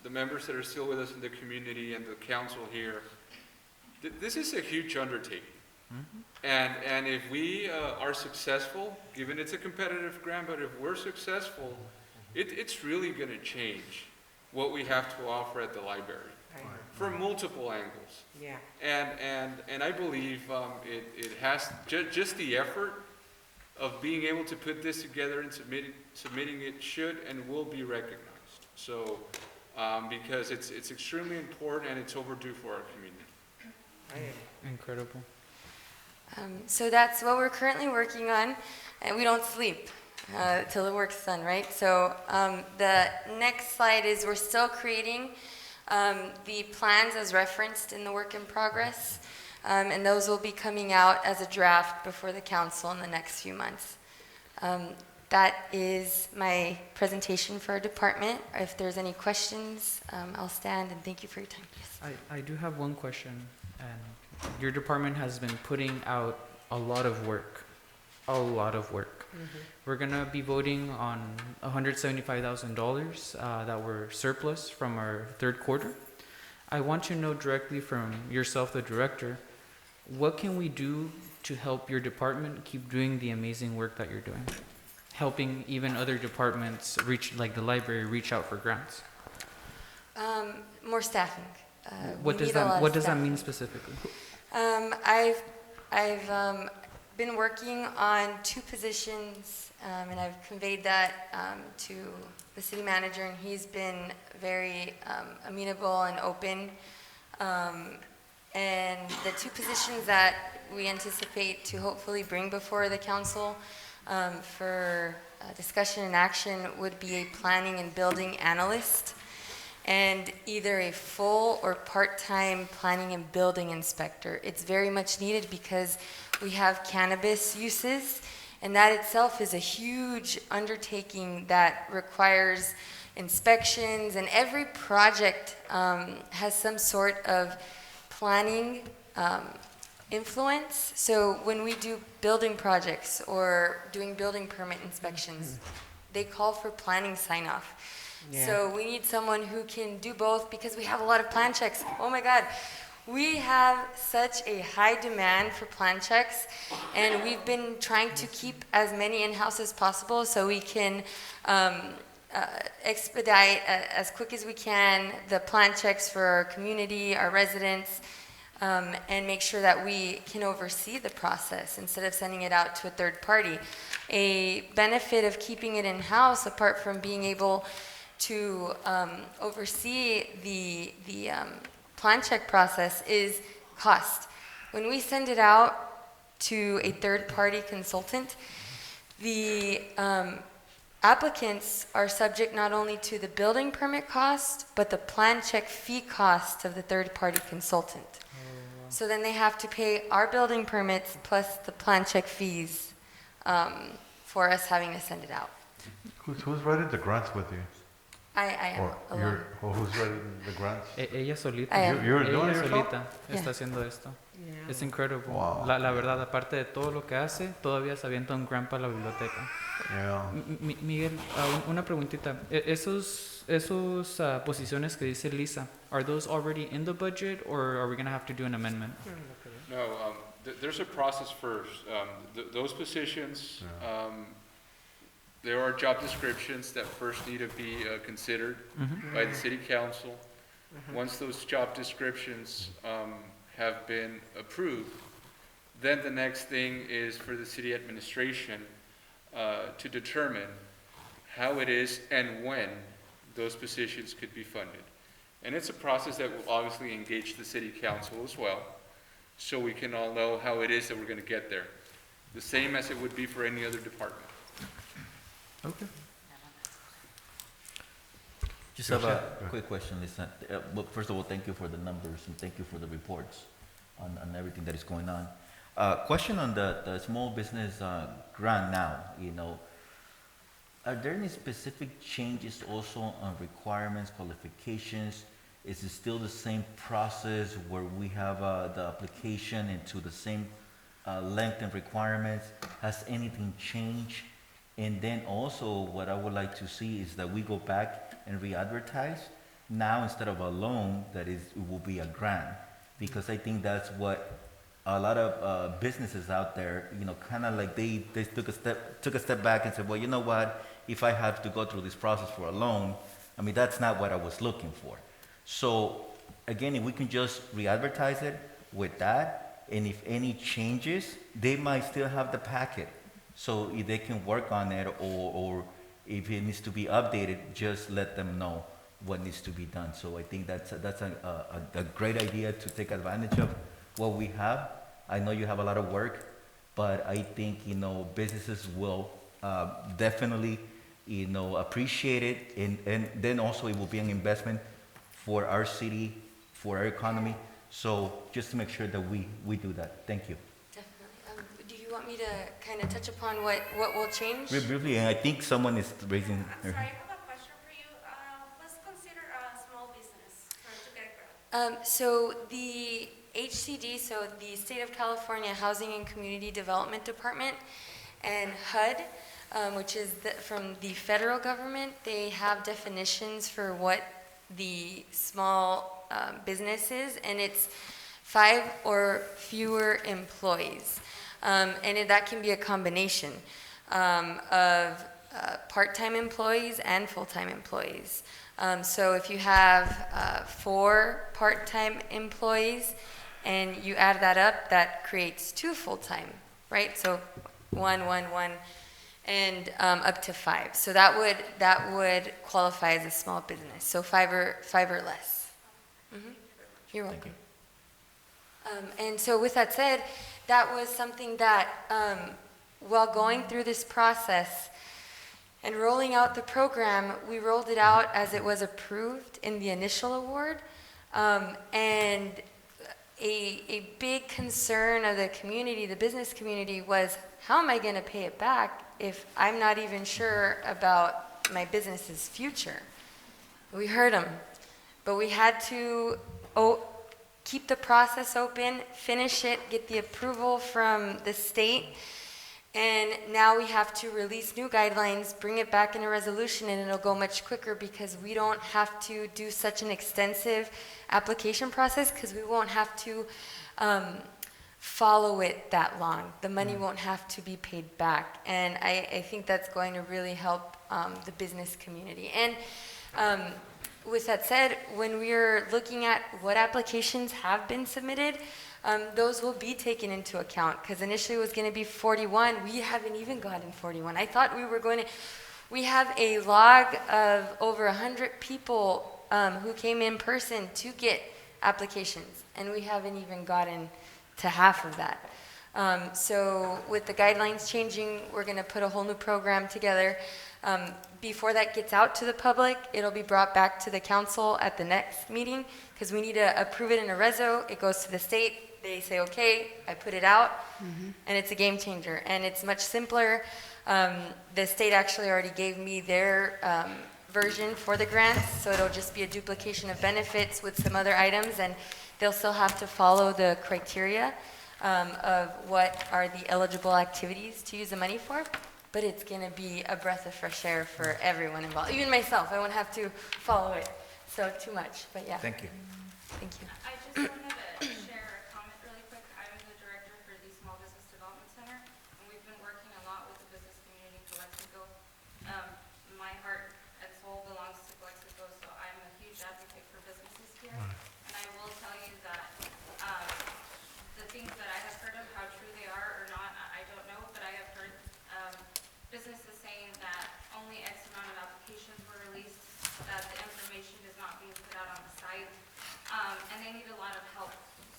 the members that are still with us in the community and the council here, this is a huge undertaking. And if we are successful, given it's a competitive grant, but if we're successful, it's really going to change what we have to offer at the library from multiple angles. Yeah. And I believe it has, just the effort of being able to put this together and submitting it should and will be recognized. So, because it's extremely important and it's overdue for our community. Incredible. So that's what we're currently working on, and we don't sleep till the work's done, right? So the next slide is we're still creating the plans as referenced in the work in progress, and those will be coming out as a draft before the council in the next few months. That is my presentation for our department. If there's any questions, I'll stand, and thank you for your time. Yes. I do have one question, and your department has been putting out a lot of work. We're gonna be voting on $175,000 that were surplus from our third quarter. I want to know directly from yourself, the director, what can we do to help your department keep doing the amazing work that you're doing? Helping even other departments reach, like the library, reach out for grants. More staffing. What does that mean specifically? I've been working on 2 positions, and I've conveyed that to the city manager, and he's been very amenable and open. And the 2 positions that we anticipate to hopefully bring before the council for discussion and action would be a planning and building analyst, and either a full or part-time planning and building inspector. It's very much needed because we have cannabis uses, and that itself is a huge undertaking that requires inspections, and every project has some sort of planning influence. So when we do building projects or doing building permit inspections, they call for planning sign-off. Yeah. So we need someone who can do both, because we have a lot of plan checks. Oh my God. We have such a high demand for plan checks, and we've been trying to keep as many in-house as possible so we can expedite as quick as we can the plan checks for our community, our residents, and make sure that we can oversee the process instead of sending it out to a third party. A benefit of keeping it in-house, apart from being able to oversee the plan check process, is cost. When we send it out to a third-party consultant, the applicants are subject not only to the building permit cost, but the plan check fee cost of the third-party consultant. So then they have to pay our building permits plus the plan check fees for us having to send it out. Who's writing the grants with you? I am Or alone. who's writing the grants? Ella solita. I am. You're doing Ella it yourself? solita Yeah. está haciendo esto. Yeah. Es incredible. Wow. La verdad, aparte de todo lo que hace, todavía se avienta un grant para la biblioteca. Yeah. Miguel, una preguntita. Esos posiciones que dice Lisa, are those already in the budget or are we going to have to do an amendment? No, there's a process first. Those positions, there are job descriptions that first need to be considered by the city council. Once those job descriptions have been approved, then the next thing is for the city administration to determine how it is and when those positions could be funded. And it's a process that will obviously engage the city council as well, so we can all know how it is that we're going to get there. The same as it would be for any other department. Okay. Just have a quick question, Lisa. Well, first of all, thank you for the numbers and thank you for the reports on everything that is going on. Question on the small business grant now, are there any specific changes also on requirements, qualifications? Is it still the same process where we have the application into the same length and requirements? Has anything changed? And then also what I would like to see is that we go back and re-advertise. Now instead of a loan, it will be a grant. Because I think that's what a lot of businesses out there, kind of like they took a step back and said, well, you know what? If I have to go through this process for a loan, I mean, that's not what I was looking for. So again, if we can just re-advertise it with that, and if any changes, they might still have the packet. So if they can work on it, or if it needs to be updated, just let them know what needs to be done. So I think that's a great idea to take advantage of what we have. I know you have a lot of work, but I think, businesses will definitely, appreciate it. And then also it will be an investment for our city, for our economy. So just to make sure that we do that. Thank you. Definitely. Do you want me to kind of touch upon what will change? Briefly, and I think someone is raising I'm her sorry, I hand. have a question for you. What's considered a small business to get a grant? So the HCD, so the State of California Housing and Community Development Department, and HUD, which is from the federal government, they have definitions for what the small business is, and it's 5 or fewer employees. And that can be a combination of part-time employees and full-time employees. So if you have 4 part-time employees and you add that up, that creates 2 full-time, right? So 1, and up to 5. So that would qualify as a small business. So 5 or less. You're welcome. And so with that said, that was something that while going through this process and rolling out the program, we rolled it out as it was approved in the initial award. And a big concern of the community, the business community, was how am I going to pay it back if I'm not even sure about my business's future? We heard them, but we had to keep the process open, finish it, get the approval from the state, and now we have to release new guidelines, bring it back in a resolution, and it'll go much quicker because we don't have to do such an extensive application process because we won't have to follow it that long. The money won't have to be paid back, and I think that's going to really help the business community. And with that said, when we're looking at what applications have been submitted, those will be taken into account because initially it was going to be 41. We haven't even gotten 41. I thought we have a log of over 100 people who came in person to get applications, and we haven't even gotten to half of that. So with the guidelines changing, we're going to put a whole new program together. Before that gets out to the public, it'll be brought back to the council at the next meeting because we need to approve it in a reso. It goes to the state. they say, okay, I put it out, and it's a game changer. And it's much simpler. The state actually already gave me their version for the grants, so it'll just be a duplication of benefits with some other items, and they'll still have to follow the criteria of what are the eligible activities to use the money for. But it's going to be a breath of fresh air for everyone involved. Even myself, I won't have to follow it so too much. But yeah. Thank you. Thank you. I just wanted to share a comment really quick. I'm the director for the Small Business Development Center, and we've been working a lot with the business community in Calexico. My heart and soul belongs to Calexico, so I'm a huge advocate for businesses here. And I will tell you that the things that I have heard of, how true they are or not, I don't know, but I have heard businesses saying that only X amount of applications were released, that the information is not being put out on the site, and they need a lot of help.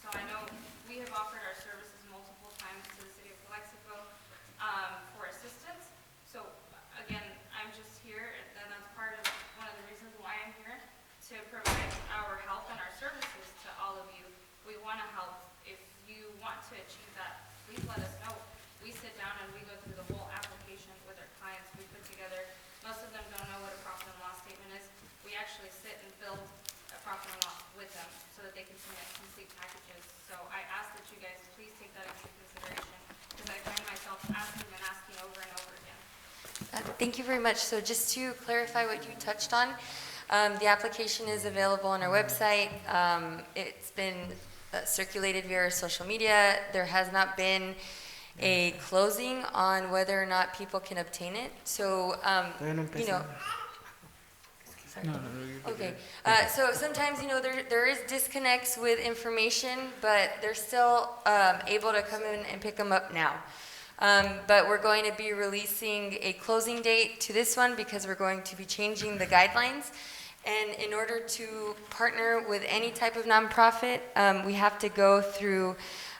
So I know we have offered our services multiple times to the city of Calexico for assistance. So again, I'm just here, and that's part of one of the reasons why I'm here, to provide our help and our services to all of you. We want to help. If you want to achieve that, please let us know. We sit down and we go through the whole application with our clients. We put together, most of them don't know what a profit and loss statement is. We actually sit and build a profit and loss with them so that they can submit complete packages. So I ask that you guys please take that into consideration, because I find myself asking and asking over and over again. Thank you very much. So just to clarify what you touched on, the application is available on our website. It's been circulated via our social media. There has not been a closing on whether or not people can obtain it. So, you know, sorry. Okay. So sometimes, you know, there is disconnects with information, but they're still able to come in and pick them up now. But we're going to be releasing a closing date to this one because we're going to be changing the guidelines. And in order to partner with any type of nonprofit, we have to go through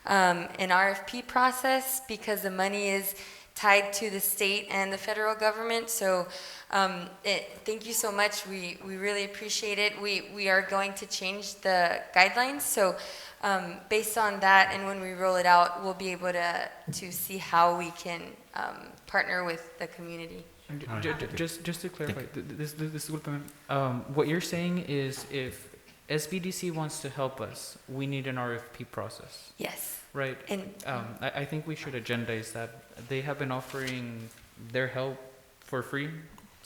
an RFP process because the money is tied to the state and the federal government. So thank you so much. We really appreciate it. We are going to change the guidelines. So based on that, and when we roll it out, we'll be able to see how we can partner with the community. Just to clarify, what you're saying is if SBDC wants to help us, we need an RFP process. Yes. Right. And I think we should agendize that. They have been offering their help for free.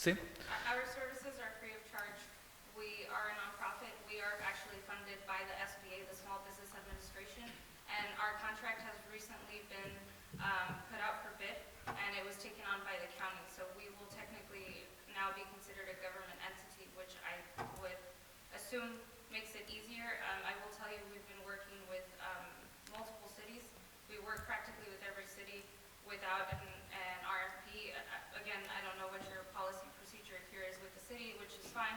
See? Our services are free of charge. We are a nonprofit. We are actually funded by the SBA, the Small Business Administration, and our contract has recently been put out for bid, and it was taken on by the county. So we will technically now be considered a government entity, which I would assume makes it easier. I will tell you, we've been working with multiple cities. We work practically with every city without an RFP. Again, I don't know what your policy procedure here is with the city, which is fine.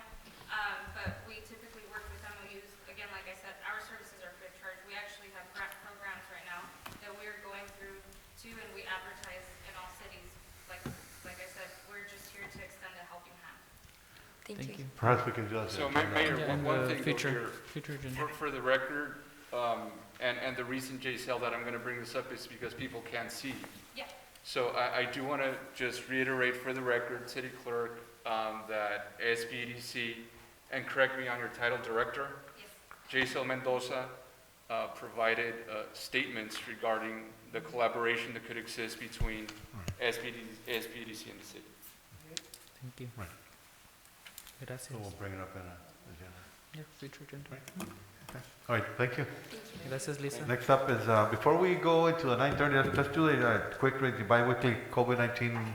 But we typically work with MOUs. Again, like I said, our services are free of charge. We actually have grant programs right now that we're going through too, and we advertise in all cities. Like I said, we're just here to extend a helping hand. Thank you. Perhaps we can do that. So, Mayor, one thing future for the record, and the reason, JCL, that I'm going to bring this up is because people can't see. Yeah. So I do want to just reiterate for the record, City Clerk, that SBDC, and correct me on your title, Director, JCL Mendoza, provided statements regarding the collaboration that could exist between SBDC and the city. Thank you. Right. Gracias. So we'll bring it up in an agenda. Yeah, future agenda. Right. Okay. All right, thank you. Gracias, Lisa. Next up is, before we go into the 9:30, let's do a quick bi-weekly COVID-19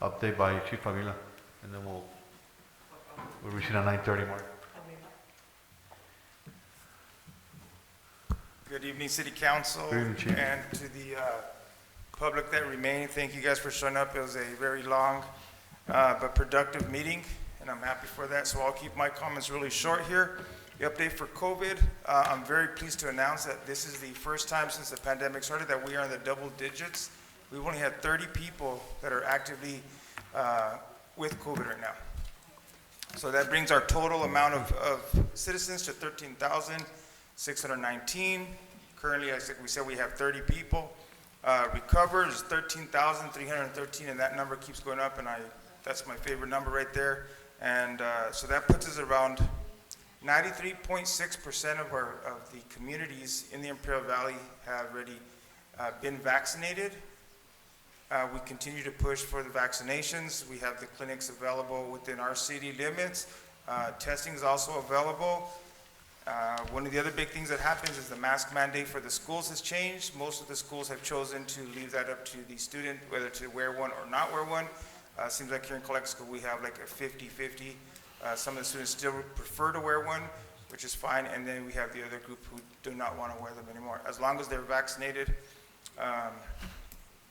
update by Chief Avila, and then we'll reach the 9:30 mark. Good evening, City Council, Good evening, Chief. and to the public that remained. Thank you guys for showing up. It was a very long but productive meeting, and I'm happy for that. So I'll keep my comments really short here. The update for COVID, I'm very pleased to announce that this is the first time since the pandemic started that we are in the double digits. We've only had 30 people that are actively with COVID right now. So that brings our total amount of citizens to 13,619. Currently, as we said, we have 30 people. Recovered is 13,313, and that number keeps going up, and that's my favorite number right there. And so that puts us around 93.6% of the communities in the Imperial Valley have already been vaccinated. We continue to push for the vaccinations. We have the clinics available within our city limits. Testing is also available. One of the other big things that happens is the mask mandate for the schools has changed. Most of the schools have chosen to leave that up to the student, whether to wear one or not wear one. Seems like here in Calexico we have like a 50-50. Some of the students still prefer to wear one, which is fine, and then we have the other group who do not want to wear them anymore. As long as they're vaccinated,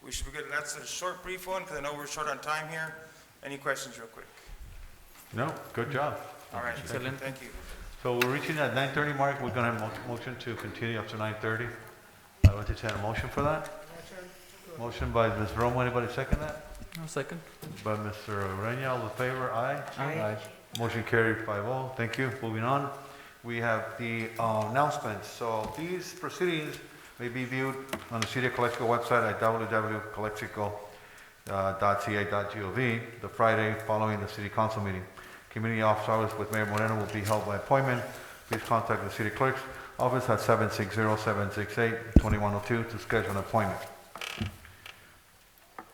we should be good. That's a short, brief one, because I know we're short on time here. Any questions real quick? No, good job. All right, Excellent. thank you. So we're reaching that 9:30 mark. We're going to have a motion to continue up to 9:30. I'd like to take a motion for that. Motion by Ms. Romo. Anybody second that? No, second. By Mr. Ureña. All in favor? Aye. Aye. Motion carried 5-0. Thank you. Moving on. We have the announcements. So these proceedings may be viewed on the City of Calexico website at www.calexico.ca.gov the Friday following the City Council meeting. Community office hours with Mayor Moreno will be held by appointment. Please contact the City Clerk's office at 760-768-2102 to schedule an appointment.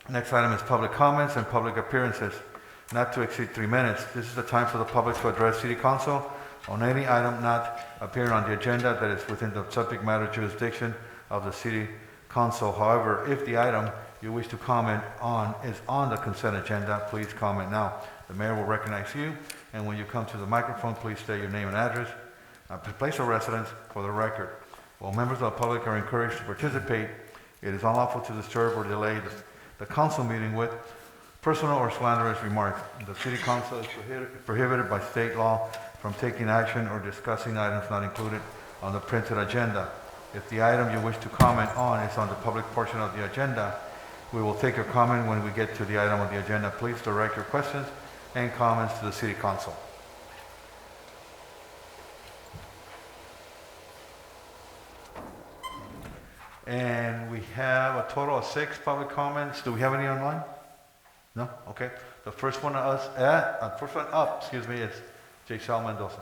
Next item is public comments and public appearances, not to exceed 3 minutes. This is the time for the public to address City Council on any item not appearing on the agenda that is within the subject matter jurisdiction of the City Council. However, if the item you wish to comment on is on the consent agenda, please comment now. The mayor will recognize you, and when you come to the microphone, please state your name and address, place of residence for the record. While members of the public are encouraged to participate, it is unlawful to disturb or delay the council meeting with personal or slanderous remarks. The City Council is prohibited by state law from taking action or discussing items not included on the printed agenda. If the item you wish to comment on is on the public portion of the agenda, we will take your comment when we get to the item on the agenda. Please direct your questions and comments to the City Council. And we have a total of 6 public comments. Do we have any online? No? Okay. The first one up, is Jaisal Mendoza.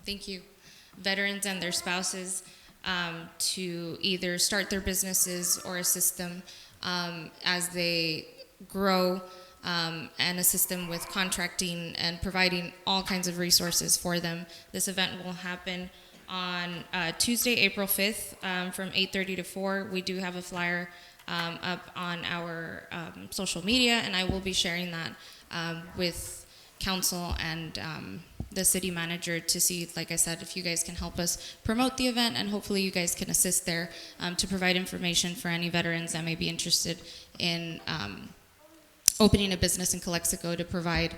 Thank you. Veterans and their spouses to either start their businesses or assist them as they grow and assist them with contracting and providing all kinds of resources for them. This event will happen on Tuesday, April 5th from 8:30 to 4. We do have a flyer up on our social media, and I will be sharing that with council and the city manager to see, like I said, if you guys can help us promote the event, and hopefully you guys can assist there to provide information for any veterans that may be interested in opening a business in Calexico, to provide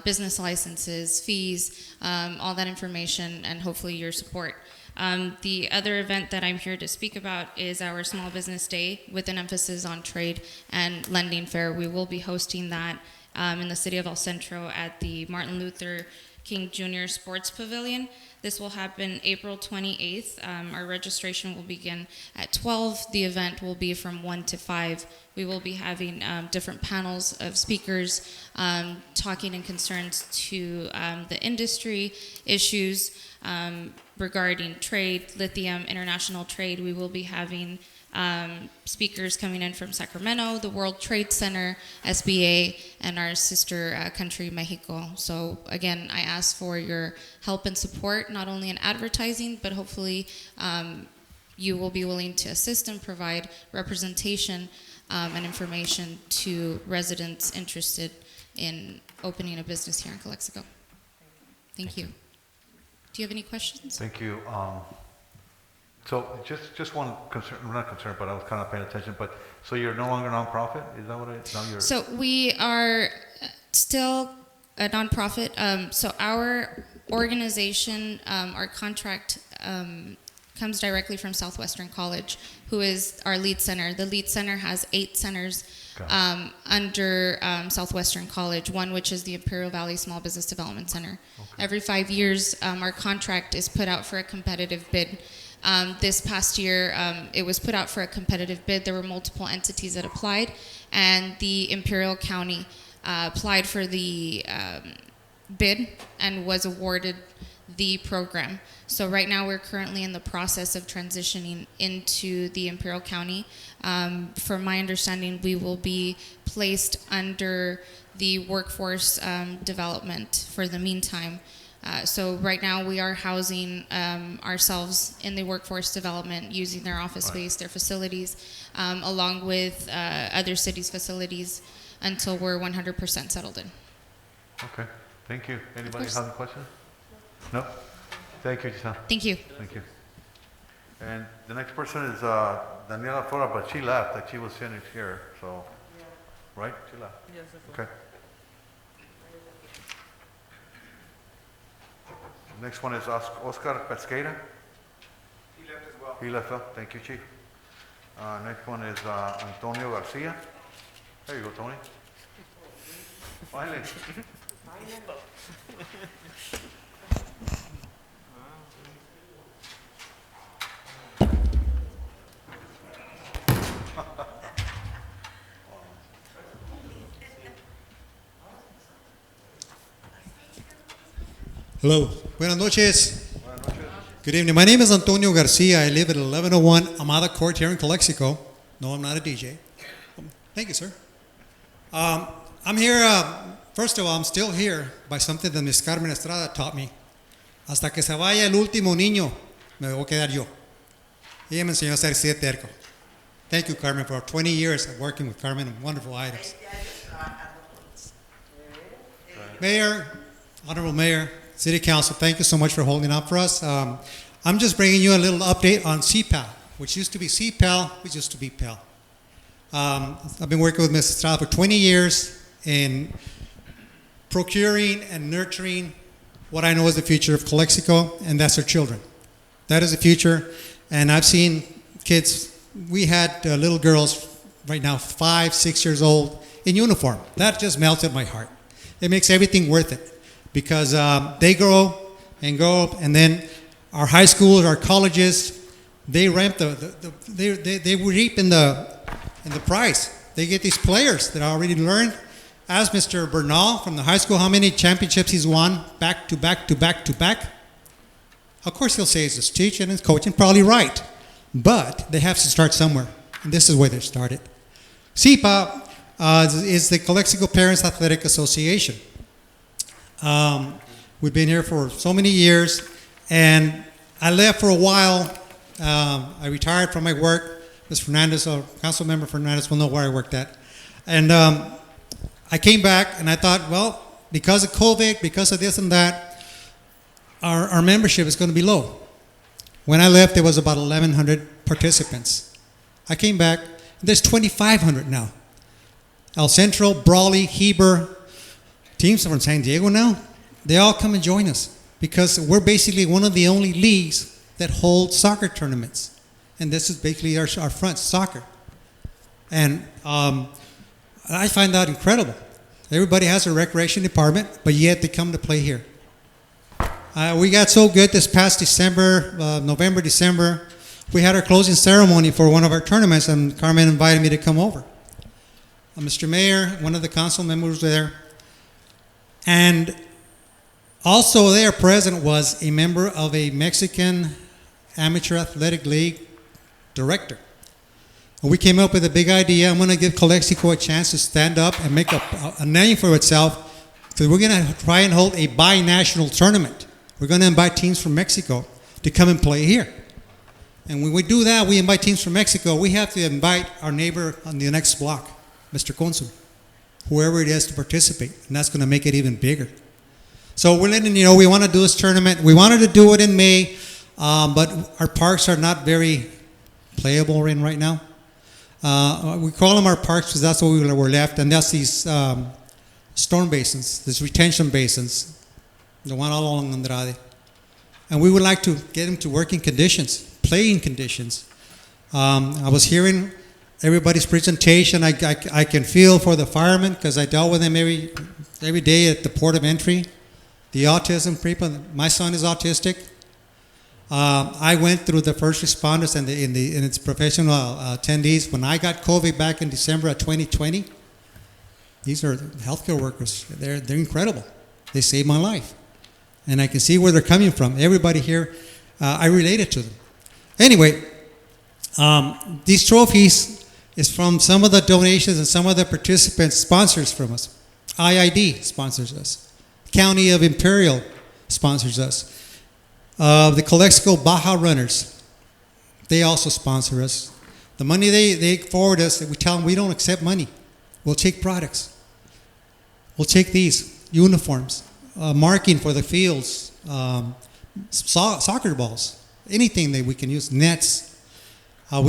business licenses, fees, all that information, and hopefully your support. The other event that I'm here to speak about is our Small Business Day with an emphasis on trade and lending fair. We will be hosting that in the city of El Centro at the Martin Luther King Jr. Sports Pavilion. This will happen April 28th. Our registration will begin at 12. The event will be from 1 to 5. We will be having different panels of speakers talking in concerns to the industry issues regarding trade, lithium, international trade. We will be having speakers coming in from Sacramento, the World Trade Center, SBA, and our sister country, Mexico. So again, I ask for your help and support, not only in advertising, but hopefully you will be willing to assist and provide representation and information to residents interested in opening a business here in Calexico. Thank you. Do you have any questions? Thank you. So just one concern, not concern, but I was kind of paying attention, but so you're no longer a nonprofit? Is that what now you're? So we are still a nonprofit. So our organization, our contract comes directly from Southwestern College, who is our lead center. The lead center has 8 centers under Southwestern College, one which is the Imperial Valley Small Business Development Center. Okay. Every 5 years, our contract is put out for a competitive bid. This past year, it was put out for a competitive bid. There were multiple entities that applied, and the Imperial County applied for the bid and was awarded the program. So right now we're currently in the process of transitioning into the Imperial County. From my understanding, we will be placed under the workforce development for the meantime. So right now we are housing ourselves in the workforce development using their office space, their facilities, along with other cities' facilities until we're 100% settled in. Okay, thank you. Anybody have a question? No? Thank you, Giselle. Thank you. Thank you. And the next person is Daniela Flores, but she left, like she was finished here, so, right? She left? Yes, okay. The next one is Oscar Pesqueira. He left as well. He left, thank you, Chief. Next one is Antonio Garcia. There you go, Tony. Finally. Hello. Buenas noches. Good evening. My name is Antonio Garcia. I live at 1101 Amada Court here in Calexico. No, I'm not a DJ. Thank you, sir. I'm here, first of all, I'm still here by something that Ms. Carmen Estrada taught me. Hasta que se vaya el último niño, me voy a quedar yo. Ella me enseñó a ser así de terco. Thank you, Carmen, for 20 years of working with Carmen on wonderful items. Mayor, Honorable Mayor, City Council, thank you so much for holding up for us. I'm just bringing you a little update on CPAL, which used to be CPAL, which used to be PAL. I've been working with Ms. Estrada for 20 years in procuring and nurturing what I know is the future of Calexico, and that's our children. That is the future, and I've seen kids, we had little girls right now, 5, 6 years old, in uniform. That just melted my heart. It makes everything worth it, because they grow and grow up, and then our high schools, our colleges, they ramp they reap in the prize. They get these players that already learned. Ask Mr. Bernal from the high school how many championships he's won back to back to back to back. Of course he'll say it's his teaching and his coaching, probably right. But they have to start somewhere, and this is where they started. CPA is the Calexico Parents Athletic Association. We've been here for so many years, and I left for a while. I retired from my work. Ms. Fernandez, Council Member Fernandez will know where I worked at. And I came back and I thought, well, because of COVID, because of this and that, our membership is going to be low. When I left, there was about 1,100 participants. I came back, there's 2,500 now. El Centro, Brawley, Heber, teams from San Diego now, they all come and join us because we're basically one of the only leagues that hold soccer tournaments. And this is basically our front, soccer. And I find that incredible. Everybody has a recreation department, but yet they come to play here. We got so good this past December, November, December. We had our closing ceremony for one of our tournaments, and Carmen invited me to come over. Mr. Mayor, one of the council members was there. And also there present was a member of a Mexican Amateur Athletic League director. And we came up with a big idea. I'm going to give Calexico a chance to stand up and make a name for itself. So we're going to try and hold a bi-national tournament. We're going to invite teams from Mexico to come and play here. And when we do that, we invite teams from Mexico. We have to invite our neighbor on the next block, Mr. Consul, whoever it is, to participate. And that's going to make it even bigger. So we're letting you know we want to do this tournament. We wanted to do it in May, but our parks are not very playable in right now. We call them our parks because that's what we were left. And that's these storm basins, these retention basins, the one all along Andrade. And we would like to get them to working conditions, playing conditions. I was hearing everybody's presentation. I can feel for the firemen because I dealt with them every day at the port of entry. The autism people, my son is autistic. I went through the first responders and its professional attendees. When I got COVID back in December of 2020, these are healthcare workers. They're incredible. They saved my life. And I can see where they're coming from. Everybody here, I related to them. Anyway, these trophies is from some of the donations and some of the participants, sponsors from us. IID sponsors us. County of Imperial sponsors us. The Calexico Baja Runners, they also sponsor us. The money they forward us, we tell them we don't accept money. We'll take products. We'll take these uniforms, marking for the fields, soccer balls, anything that we can use, nets. I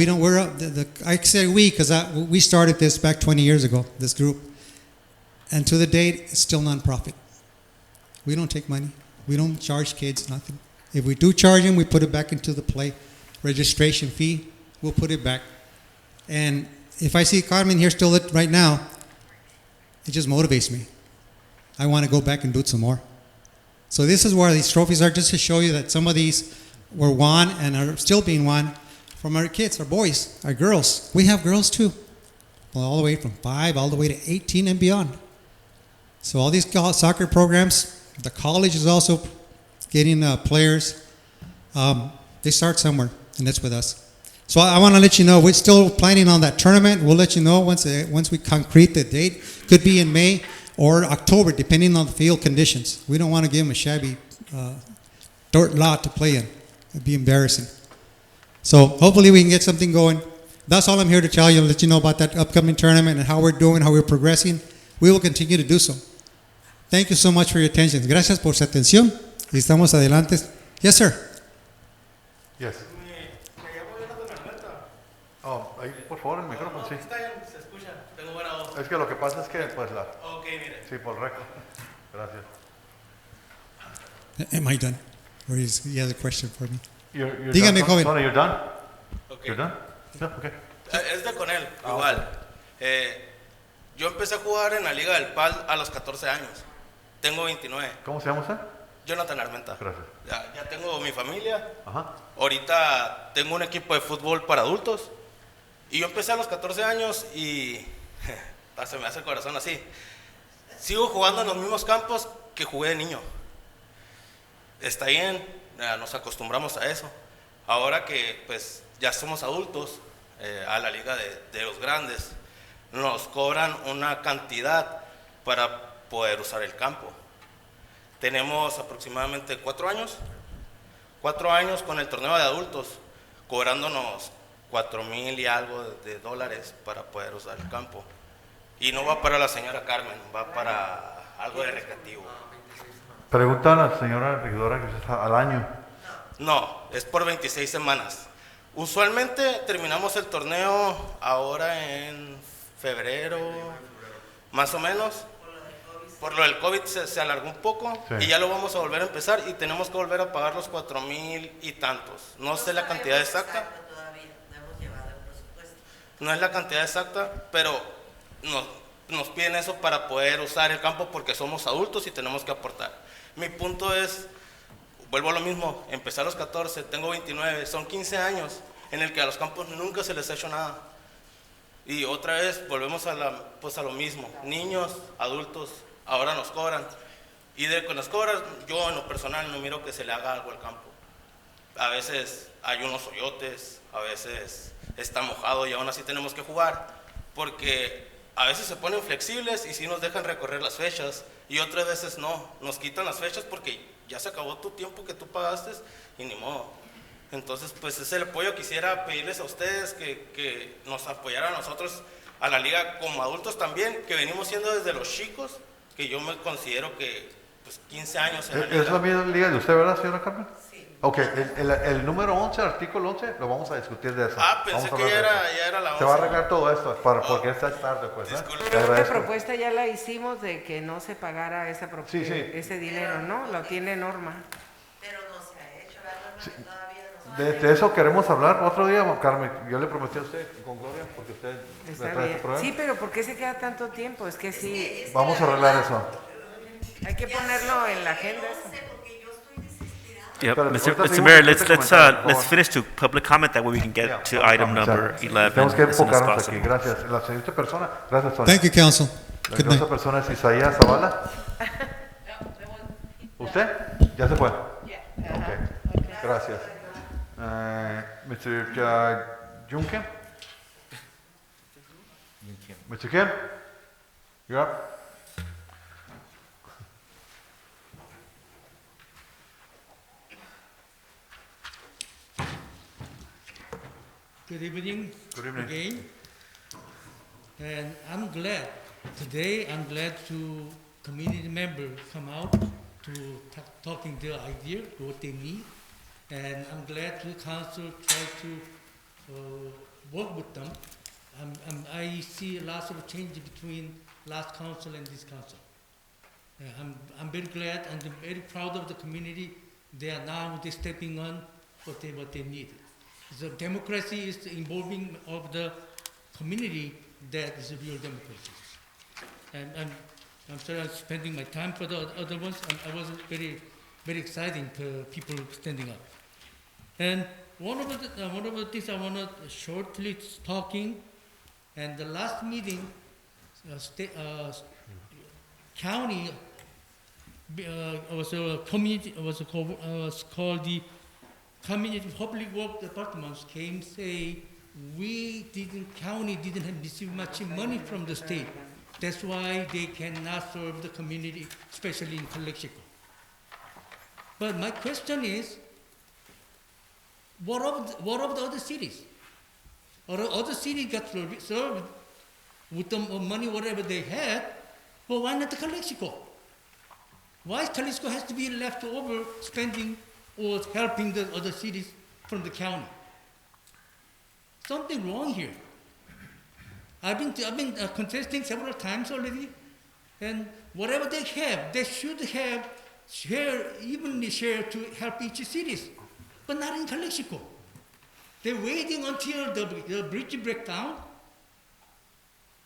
say we because we started this back 20 years ago, this group. And to the date, it's still nonprofit. We don't take money. We don't charge kids nothing. If we do charge them, we put it back into the play. Registration fee, we'll put it back. And if I see Carmen here still right now, it just motivates me. I want to go back and do it some more. So this is where these trophies are, just to show you that some of these were won and are still being won from our kids, our boys, our girls. We have girls too. Well, all the way from 5 all the way to 18 and beyond. So all these soccer programs, the college is also getting players. They start somewhere, and that's with us. So I want to let you know, we're still planning on that tournament. We'll let you know once we concrete the date. Could be in May or October, depending on the field conditions. We don't want to give them a shabby dirt lot to play in. It'd be embarrassing. So hopefully we can get something going. That's all I'm here to tell you, let you know about that upcoming tournament and how we're doing, how we're progressing. We will continue to do so. Thank you so much for your attention. Gracias por su atención. Y estamos adelante. Yes, sir. Yes. Oh, ahí, por favor, el micrófono, sí. Se escucha, tengo buena voz. Es que lo que pasa es que, pues, Ok, mire. Sí, por récord. Gracias. Am I done? Or he has a question for me? You're Dígame, done, joven. Tony, you're done? Okay. You're done? Yeah, okay. Es de con él, igual. Yo empecé a jugar en la Liga del PAL a los 14 años. Tengo 29. ¿Cómo se llama usted? Jonathan Armenta. Gracias. Ya tengo mi familia. Ajá. Ahorita tengo un equipo de fútbol para adultos. Y yo empecé a los 14 años y se me hace el corazón así. Sigo jugando en los mismos campos que jugué de niño. Está bien, nos acostumbramos a eso. Ahora que pues ya somos adultos, a la liga de los grandes, nos cobran una cantidad para poder usar el campo. Tenemos aproximadamente 4 años. 4 años con el torneo de adultos, cobrándonos 4,000 y algo de dólares para poder usar el campo. Y no va para la señora Carmen, va para algo de recreativo. Pregunta a la señora regidora que es al año. No, es por 26 semanas. Usualmente terminamos el torneo ahora en febrero, más o menos. Por lo del COVID se alargó un poco, sí. Y ya lo vamos a volver a empezar y tenemos que volver a pagar los 4,000 y tantos. No sé la cantidad exacta. No es la cantidad exacta, pero nos piden eso para poder usar el campo porque somos adultos y tenemos que aportar. Mi punto es, vuelvo a lo mismo, empecé a los 14, tengo 29, son 15 años en el que a los campos nunca se les ha hecho nada. Y otra vez volvemos a lo mismo, niños, adultos, ahora nos cobran. Y de que nos cobran, yo en lo personal no miro que se le haga algo al campo. A veces hay unos hoyotes, a veces está mojado y aún así tenemos que jugar, porque a veces se ponen flexibles y sí nos dejan recorrer las fechas, y otras veces no, nos quitan las fechas porque ya se acabó tu tiempo que tú pagaste y ni modo. Entonces, pues es el apoyo. Quisiera pedirles a ustedes que nos apoyaran a nosotros, a la liga como adultos también, que venimos siendo desde los chicos, que yo me considero que pues 15 años en la liga. ¿Es la misma liga de usted, verdad, señora Carmen? Sí. Ok, el número 11, artículo 11, lo vamos a discutir de eso. Pensé que ya era la 11. Se va a arreglar todo esto, porque esta es tarde, pues. Pero una propuesta ya la hicimos de que no se pagara ese dinero, ¿no? Lo tiene Norma. Pero no se ha hecho, la norma Sí. todavía no De eso queremos hablar otro día, Carmen. Yo le prometí a usted con Gloria, porque usted Está me trae bien. este problema. Sí, pero ¿por qué se queda tanto tiempo? Es que sí. Vamos a arreglar eso. Hay que ponerlo en la agenda. Yep, Espérate, Mr. ahorita Mayor, seguimos con este comentario, por let's favor. finish to public comment, that way we can get to item number 11 Tenemos que as soon as enfocarnos aquí. possible. Gracias. La siguiente persona. Gracias, Tony. Thank you, Council. La Good otra night. persona es Isaías Zavala. ¿Usted? ¿Ya se fue? Ok. Gracias. Mr. Juncker? Mr. Kim? You're up. Good evening. Good evening. Again. And I'm glad, today I'm glad to community members come out to talking their idea, what they need. And I'm glad the council try to work with them. I see lots of change between last council and this council. I'm very glad and I'm very proud of the community. They are now stepping on what they need. So democracy is the involving of the community that is a real democracy. And I'm sorry I'm spending my time for the other ones. I wasn't very exciting to people standing up. And one of the things I want to shortly talking, and the last meeting, county was a community was called the Community Public Work Departments came say county didn't receive much money from the state. That's why they cannot serve the community, especially in Calexico. But my question is, what of the other cities? Or other cities got served with the money, whatever they had, but why not the Calexico? Why Calexico has to be left over spending or helping the other cities from the county? Something wrong here. I've been contesting several times already, and whatever they have, they should have evenly share to help each cities, but not in Calexico. They're waiting until the bridge breaks down.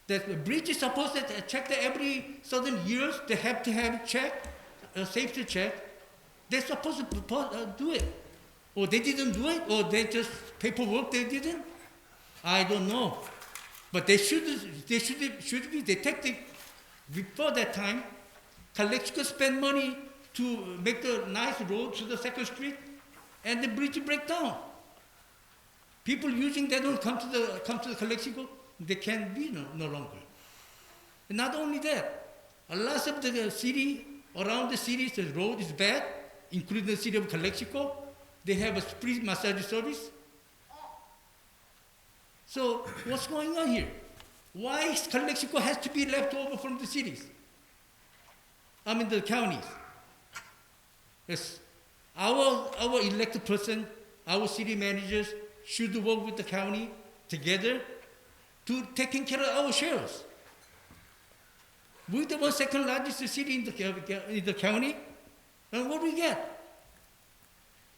The bridge is supposed to check every certain years. They have to have check, a safety check. They're supposed to do it, or they didn't do it, or they just paperwork they didn't. I don't know, but they should be detected before that time. Calexico spend money to make the nice road to the Second Street, and the bridge break down. People using that don't come to the Calexico, they can be no longer. And not only that, a lot of the city around the cities, the road is bad, including the city of Calexico. They have a free massage service. So what's going on here? Why Calexico has to be left over from the cities? I mean the counties. Yes, our elected person, our city managers should work with the county together to taking care of our shares. We're the second largest city in the county, and what do we get?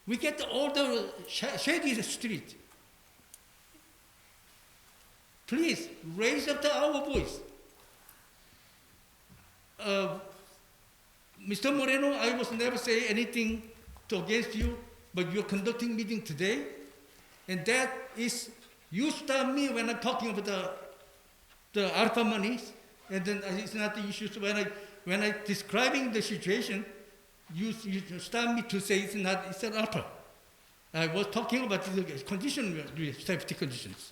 We get all the shady street. Please raise up our voice. Mr. Moreno, I was never say anything against you, but you're conducting meeting today, and that is, you stop me when I'm talking about the alpha monies, and then it's not the issue. So when I describing the situation, you stop me to say it's an alpha. I was talking about the condition, safety conditions.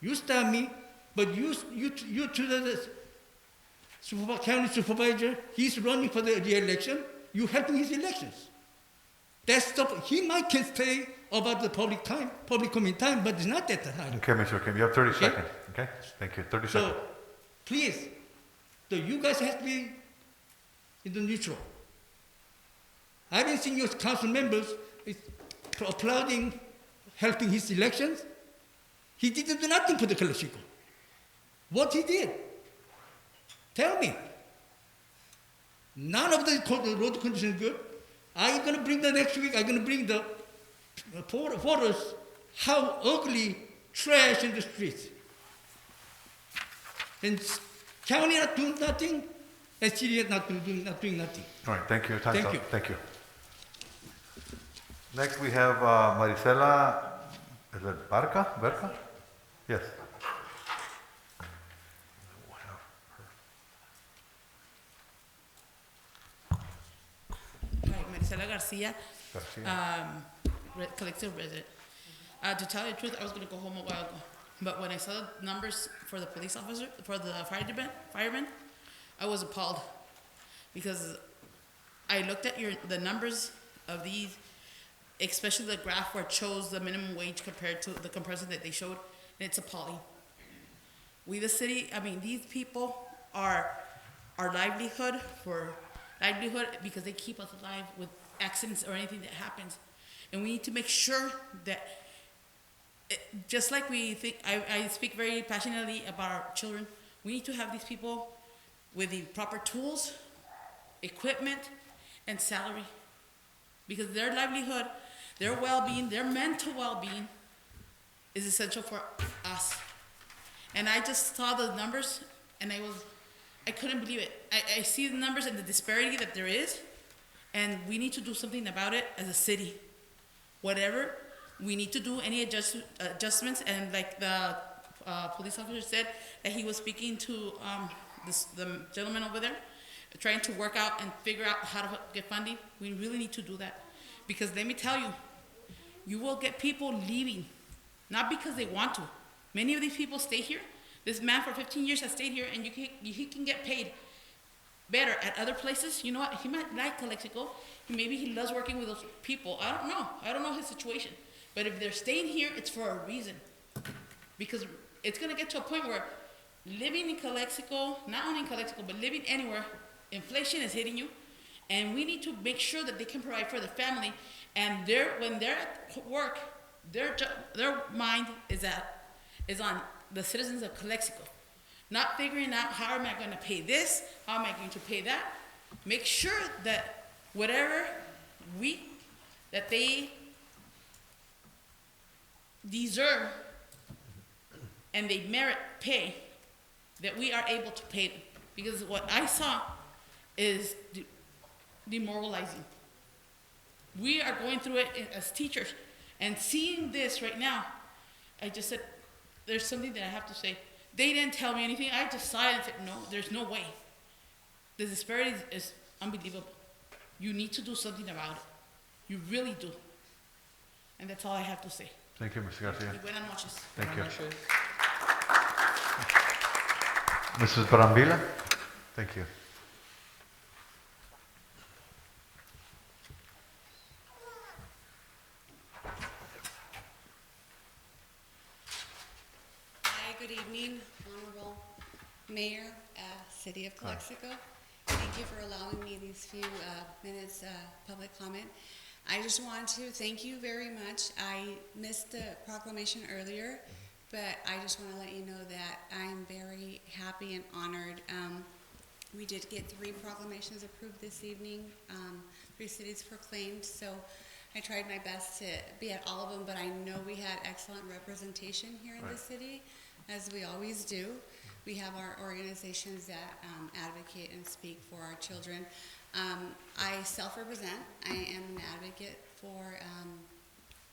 You stop me, but you to the county supervisor, he's running for the re-election, you helping his elections. That's he might can stay about the public comment time, but it's not that high. Okay, Mr. Kim, you have 30 seconds. Okay, thank you. 30 seconds. So, please, you guys have to be in the neutral. I've been seeing your council members applauding, helping his elections. He didn't do nothing for the Calexico. What he did? Tell me. None of the road conditions good. I'm going to bring the next week, I'm going to bring the photos, how ugly trash in the streets. And county not doing nothing, and city not doing nothing. All right, thank you. Time's Thank up. you. Thank you. Next we have Marisela, is it Barca? Yes. Hi, Marisela Garcia. Calexico resident. To tell you the truth, I was going to go home a while ago. But when I saw the numbers for the police officer, for the firemen, I was appalled. Because I looked at the numbers of these, especially the graph where it shows the minimum wage compared to the comparison that they showed, and it's appalling. We, the city, these people are our livelihood because they keep us alive with accidents or anything that happens. And we need to make sure that, just like we think, I speak very passionately about our children, we need to have these people with the proper tools, equipment, and salary. Because their livelihood, their well-being, their mental well-being is essential for us. And I just saw the numbers and I couldn't believe it. I see the numbers and the disparity that there is, and we need to do something about it as a city. Whatever we need to do, any adjustments, and like the police officer said, that he was speaking to the gentleman over there, trying to work out and figure out how to get funding. We really need to do that. Because let me tell you, you will get people leaving, not because they want to. Many of these people stay here. This man for 15 years has stayed here, and he can get paid better at other places. You know what? He might like Calexico. Maybe he loves working with those people. I don't know. I don't know his situation. But if they're staying here, it's for a reason. Because it's going to get to a point where living in Calexico, not only in Calexico, but living anywhere, inflation is hitting you. And we need to make sure that they can provide for their family. And when they're at work, their mind is on the citizens of Calexico. Not figuring out how am I going to pay this, how am I going to pay that. Make sure that whatever that they deserve and they merit pay, that we are able to pay them. Because what I saw is demoralizing. We are going through it as teachers, and seeing this right now, I just said, there's something that I have to say. They didn't tell me anything. I just saw it and said, no, there's no way. The disparity is unbelievable. You need to do something about it. You really do. And that's all I have to say. Thank you, Ms. Garcia. Buenas noches. Thank you. Mrs. Brambila? Thank you. Hi, good evening, Honorable Mayor, City of Calexico. Thank you for allowing me these few minutes public comment. I just want to thank you very much. I missed the proclamation earlier, but I just want to let you know that I'm very happy and honored. We did get 3 proclamations approved this evening, 3 cities proclaimed, so I tried my best to be at all of them, but I know we had excellent representation here in the city, as we always do. We have our organizations that advocate and speak for our children. I self-represent. I am an advocate for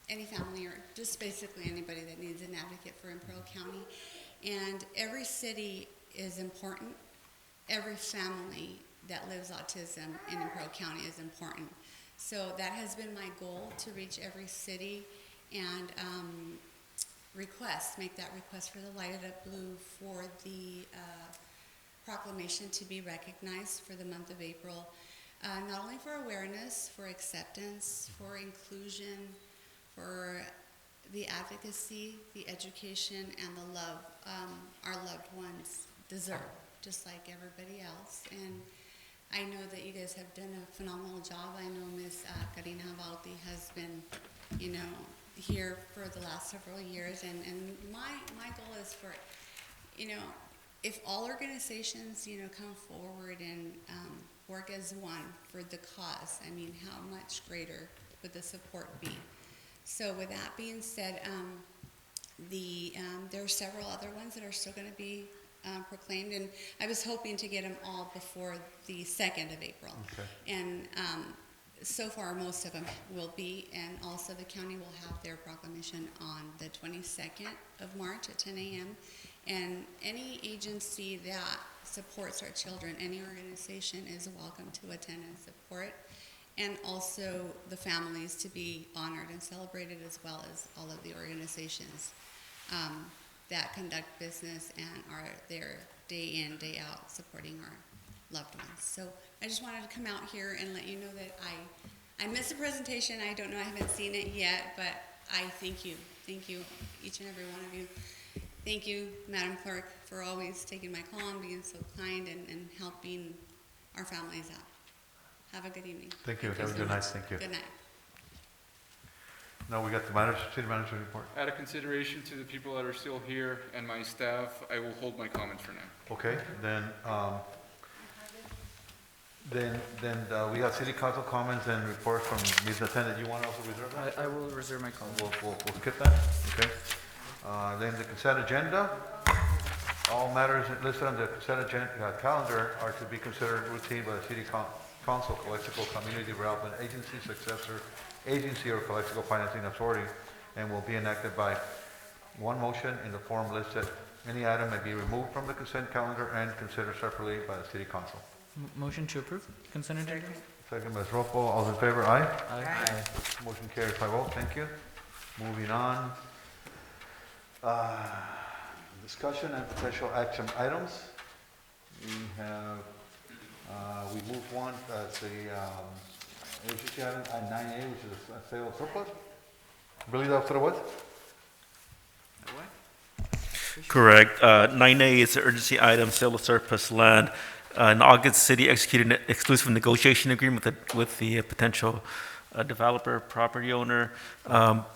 any family or just basically anybody that needs an advocate for Imperial County. And every city is important. Every family that lives autism in Imperial County is important. So that has been my goal, to reach every city and make that request for the Lighted Up Blue for the proclamation to be recognized for the month of April. Not only for awareness, for acceptance, for inclusion, for the advocacy, the education, and the love our loved ones deserve, just like everybody else. And I know that you guys have done a phenomenal job. I know Ms. Karina Valti has been, you know, here for the last several years. And my goal is for, you know, if all organizations, you know, come forward and work as one for the cause, I mean, how much greater would the support be? So with that being said, there are several other ones that are still going to be proclaimed, and I was hoping to get them all before the 2nd of April. Okay. And so far, most of them will be, and also the county will have their proclamation on the 22nd of March at 10 a.m. And any agency that supports our children, any organization is welcome to attend and support. And also the families to be honored and celebrated, as well as all of the organizations that conduct business and are there day in, day out supporting our loved ones. So I just wanted to come out here and let you know that I missed the presentation. I don't know, I haven't seen it yet, but I thank you. Thank you, each and every one of you. Thank you, Madam Clerk, for always taking my call and being so kind and helping our families out. Have a good evening. Thank you. Have a good night. Thank you. Good night. Now we got the city manager report. Out of consideration to the people that are still here and my staff, I will hold my comments for now. Okay, then we have city council comments and reports from Ms. Attendant. You want to also reserve that? I will reserve my comments. We'll skip that, okay? Then the consent agenda. All matters listed on the consent agenda calendar are to be considered routine by the city council, Calexico Community Development Agency, successor agency, or Calexico Financing Authority, and will be enacted by one motion in the form listed. Any item may be removed from the consent calendar and considered separately by the city council. Motion to approve consent agenda? Second, Ms. Ropo. All in favor, aye? Aye. Motion carried 5-0. Thank you. Moving on. Discussion and potential action items. We have, we moved one, the agency item 9A, which is a sale of surplus. Really, that's what it was? Correct. 9A is the urgency item, sale of surplus land. In August, city executed an exclusive negotiation agreement with the potential developer, property owner.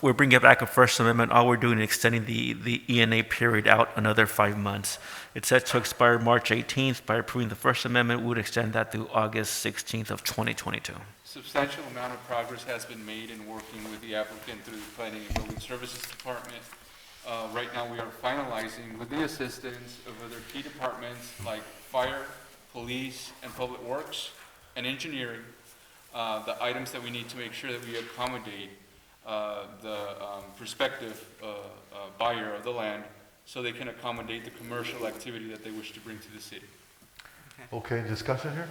We're bringing it back a First Amendment. All we're doing is extending the ENA period out another 5 months. It's set to expire March 18th. By approving the First Amendment, we would extend that through August 16th of 2022. Substantial amount of progress has been made in working with the applicant through the Planning and Building Services Department. Right now we are finalizing, with the assistance of other key departments like fire, police, and public works, and engineering, the items that we need to make sure that we accommodate the prospective buyer of the land so they can accommodate the commercial activity that they wish to bring to the city. Okay, discussion here?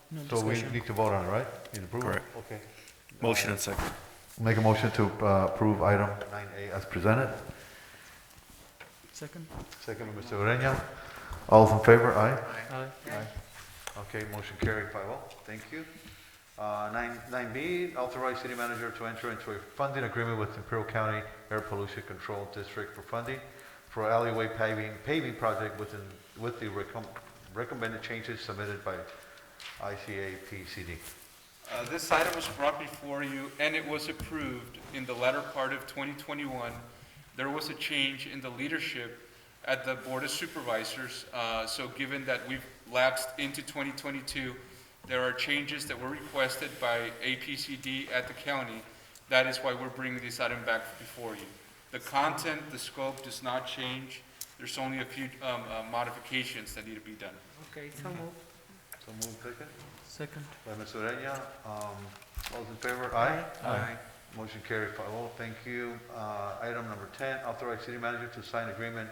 No So we discussion. need to vote on it, right? Need approval? Correct. Okay. Motion and second. Make a motion to approve item 9A as presented. Second? Second by Mr. Ureña. All those in favor, aye? Aye. Okay, motion carried 5-0. Thank you. 9B, authorize city manager to enter into a funding agreement with Imperial County Air Pollution Control District for funding for alleyway paving project with the recommended changes submitted by ICAPCD. This item was brought before you and it was approved in the latter part of 2021. There was a change in the leadership at the Board of Supervisors. So given that we've lapsed into 2022, there are changes that were requested by APCD at the county. That is why we're bringing this item back before you. The content, the scope does not change. There's only a few modifications that need to be done. Okay, so moved. So move second. Second. By Ms. Ureña. All those in favor, aye? Aye. Motion carried 5-0. Thank you. Item number 10, authorize city manager to sign agreement,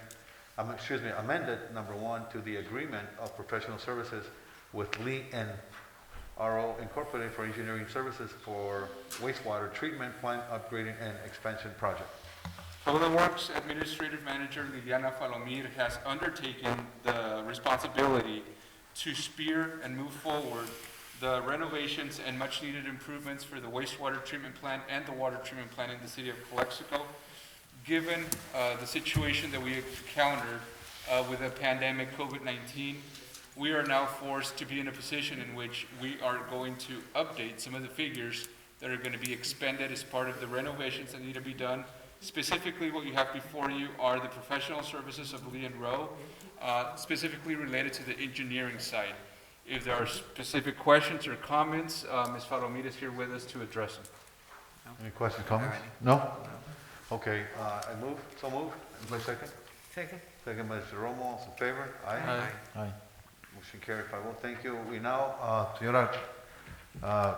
amended number 1 to the agreement of professional services with Lee and RO Incorporated for engineering services for wastewater treatment plant upgrading and expansion project. Public Works Administrative Manager Liliana Falomir has undertaken the responsibility to spear and move forward the renovations and much needed improvements for the wastewater treatment plant and the water treatment plant in the city of Calexico. Given the situation that we encountered with the pandemic COVID-19, we are now forced to be in a position in which we are going to update some of the figures that are going to be expended as part of the renovations that need to be done. Specifically, what you have before you are the professional services of Lee and Rowe, specifically related to the engineering side. If there are specific questions or comments, Ms. Falomir is here with us to address them. Any questions, comments? No? Okay, I move, so moved. Anybody second? Second. Second by Mr. Romo, all in favor? Aye. Aye. Motion carried 5-0. Thank you. We now, señora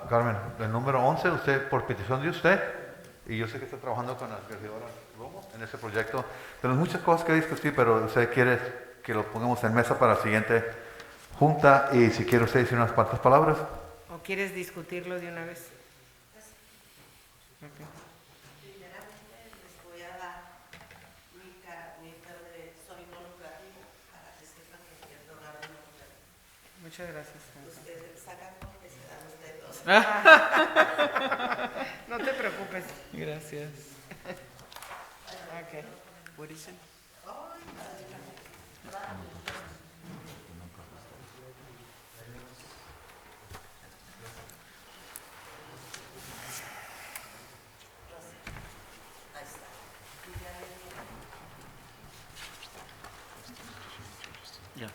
Carmen, el número 11, usted, por petición de usted, y yo sé que está trabajando con la regidora Romo en ese proyecto. Tenemos muchas cosas que discutir, pero usted quiere que lo pongamos en mesa para la siguiente junta, y si quiere usted decir unas cuantas palabras. ¿O quieres discutirlo de una vez? Okay. Primeramente les voy a dar mi carnita de soy involucrativo para que sepan que el programa es involucrativo. Muchas gracias. Ustedes sacan porque se dan ustedes dos. No te preocupes. Gracias. Okay. What is it? Yeah,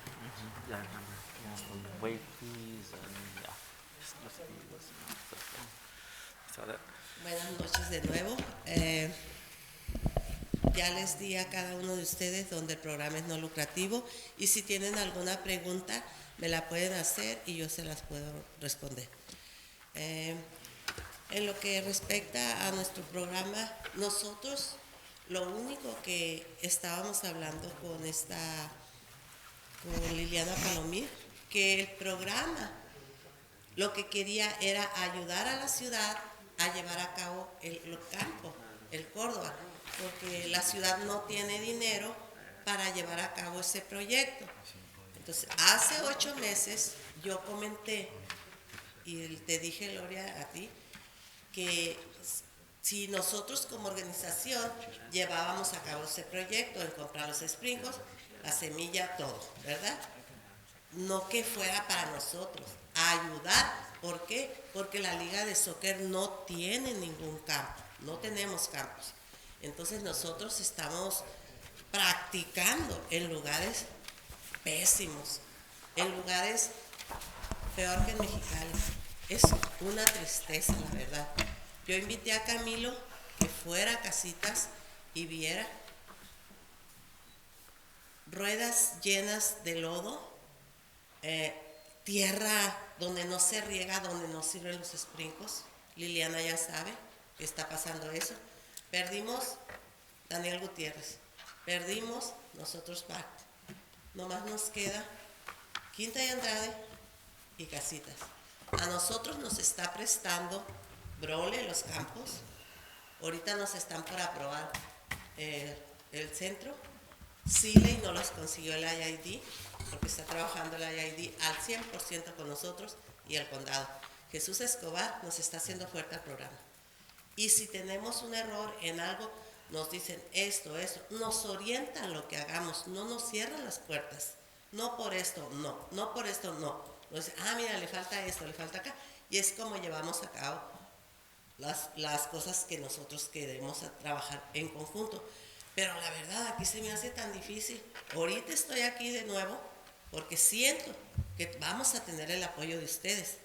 yeah, I remember. Yeah, the wave fees and yeah, the fees and stuff. Saw that. Buenas noches de nuevo. Ya les di a cada uno de ustedes donde el programa es no lucrativo, y si tienen alguna pregunta me la pueden hacer y yo se las puedo responder. En lo que respecta a nuestro programa, nosotros lo único que estábamos hablando con Liliana Palomir, que el programa lo que quería era ayudar a la ciudad a llevar a cabo el campo, el Córdoba, porque la ciudad no tiene dinero para llevar a cabo ese proyecto. Entonces, hace 8 meses yo comenté, y te dije, Gloria, a ti, que si nosotros como organización llevábamos a cabo ese proyecto, en comprar los sprinkles, la semilla, todo, ¿verdad? No que fuera para nosotros, a ayudar. ¿Por qué? Porque la Liga de Soccer no tiene ningún campo, no tenemos campos. Entonces nosotros estamos practicando en lugares pésimos, en lugares peor que en Mexicali. Es una tristeza, la verdad. Yo invité a Camilo que fuera a Casitas y viera ruedas llenas de lodo, tierra donde no se riega, donde no sirven los sprinkles. Liliana ya sabe que está pasando eso. Perdimos Daniel Gutiérrez, perdimos nosotros Pac. Nomás nos queda Quinta y Andrade y Casitas. A nosotros nos está prestando Brole los campos. Ahorita nos están por aprobar el centro. Siley no los consiguió el IID, porque está trabajando el IID al 100% con nosotros y el condado. Jesús Escobar nos está haciendo fuerte al programa. Y si tenemos un error en algo, nos dicen esto, nos orientan lo que hagamos, no nos cierran las puertas. No por esto, no por esto, no. Nos dicen, mira, le falta esto, le falta acá. Y es como llevamos a cabo las cosas que nosotros queremos trabajar en conjunto. Pero la verdad, aquí se me hace tan difícil. Ahorita estoy aquí de nuevo porque siento que vamos a tener el apoyo de ustedes.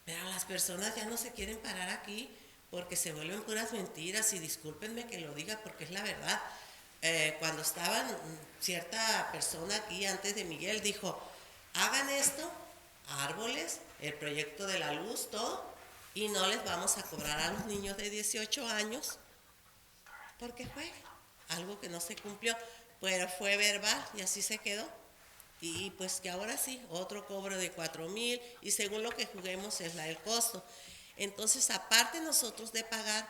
Pero las personas ya no se quieren parar aquí porque se vuelven puras mentiras, y discúlpenme que lo diga porque es la verdad. Cuando estaban cierta persona aquí antes de Miguel dijo, hagan esto, árboles, el proyecto de la luz, todo, y no les vamos a cobrar a los niños de 18 años porque fue algo que no se cumplió, pero fue verbal y así se quedó. Y pues que ahora sí, otro cobro de 4,000, y según lo que juguemos es el costo. Entonces, aparte nosotros de pagar,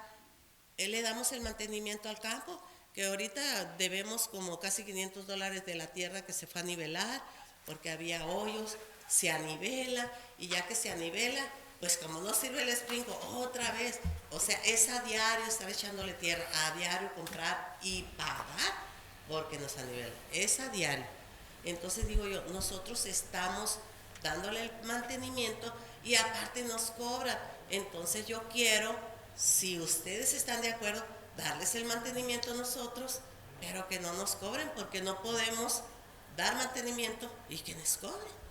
le damos el mantenimiento al campo, que ahorita debemos como casi $500 de la tierra que se fue a nivelar, porque había hoyos. se anivela y ya que se anivela, pues como no sirve el sprinkle, otra vez, o sea, es a diario estar echándole tierra, a diario comprar y pagar porque nos anivela, es a diario. Entonces digo yo, nosotros estamos dándole el mantenimiento y aparte nos cobran. Entonces yo quiero, si ustedes están de acuerdo, darles el mantenimiento a nosotros, pero que no nos cobren porque no podemos dar mantenimiento y que nos cobren.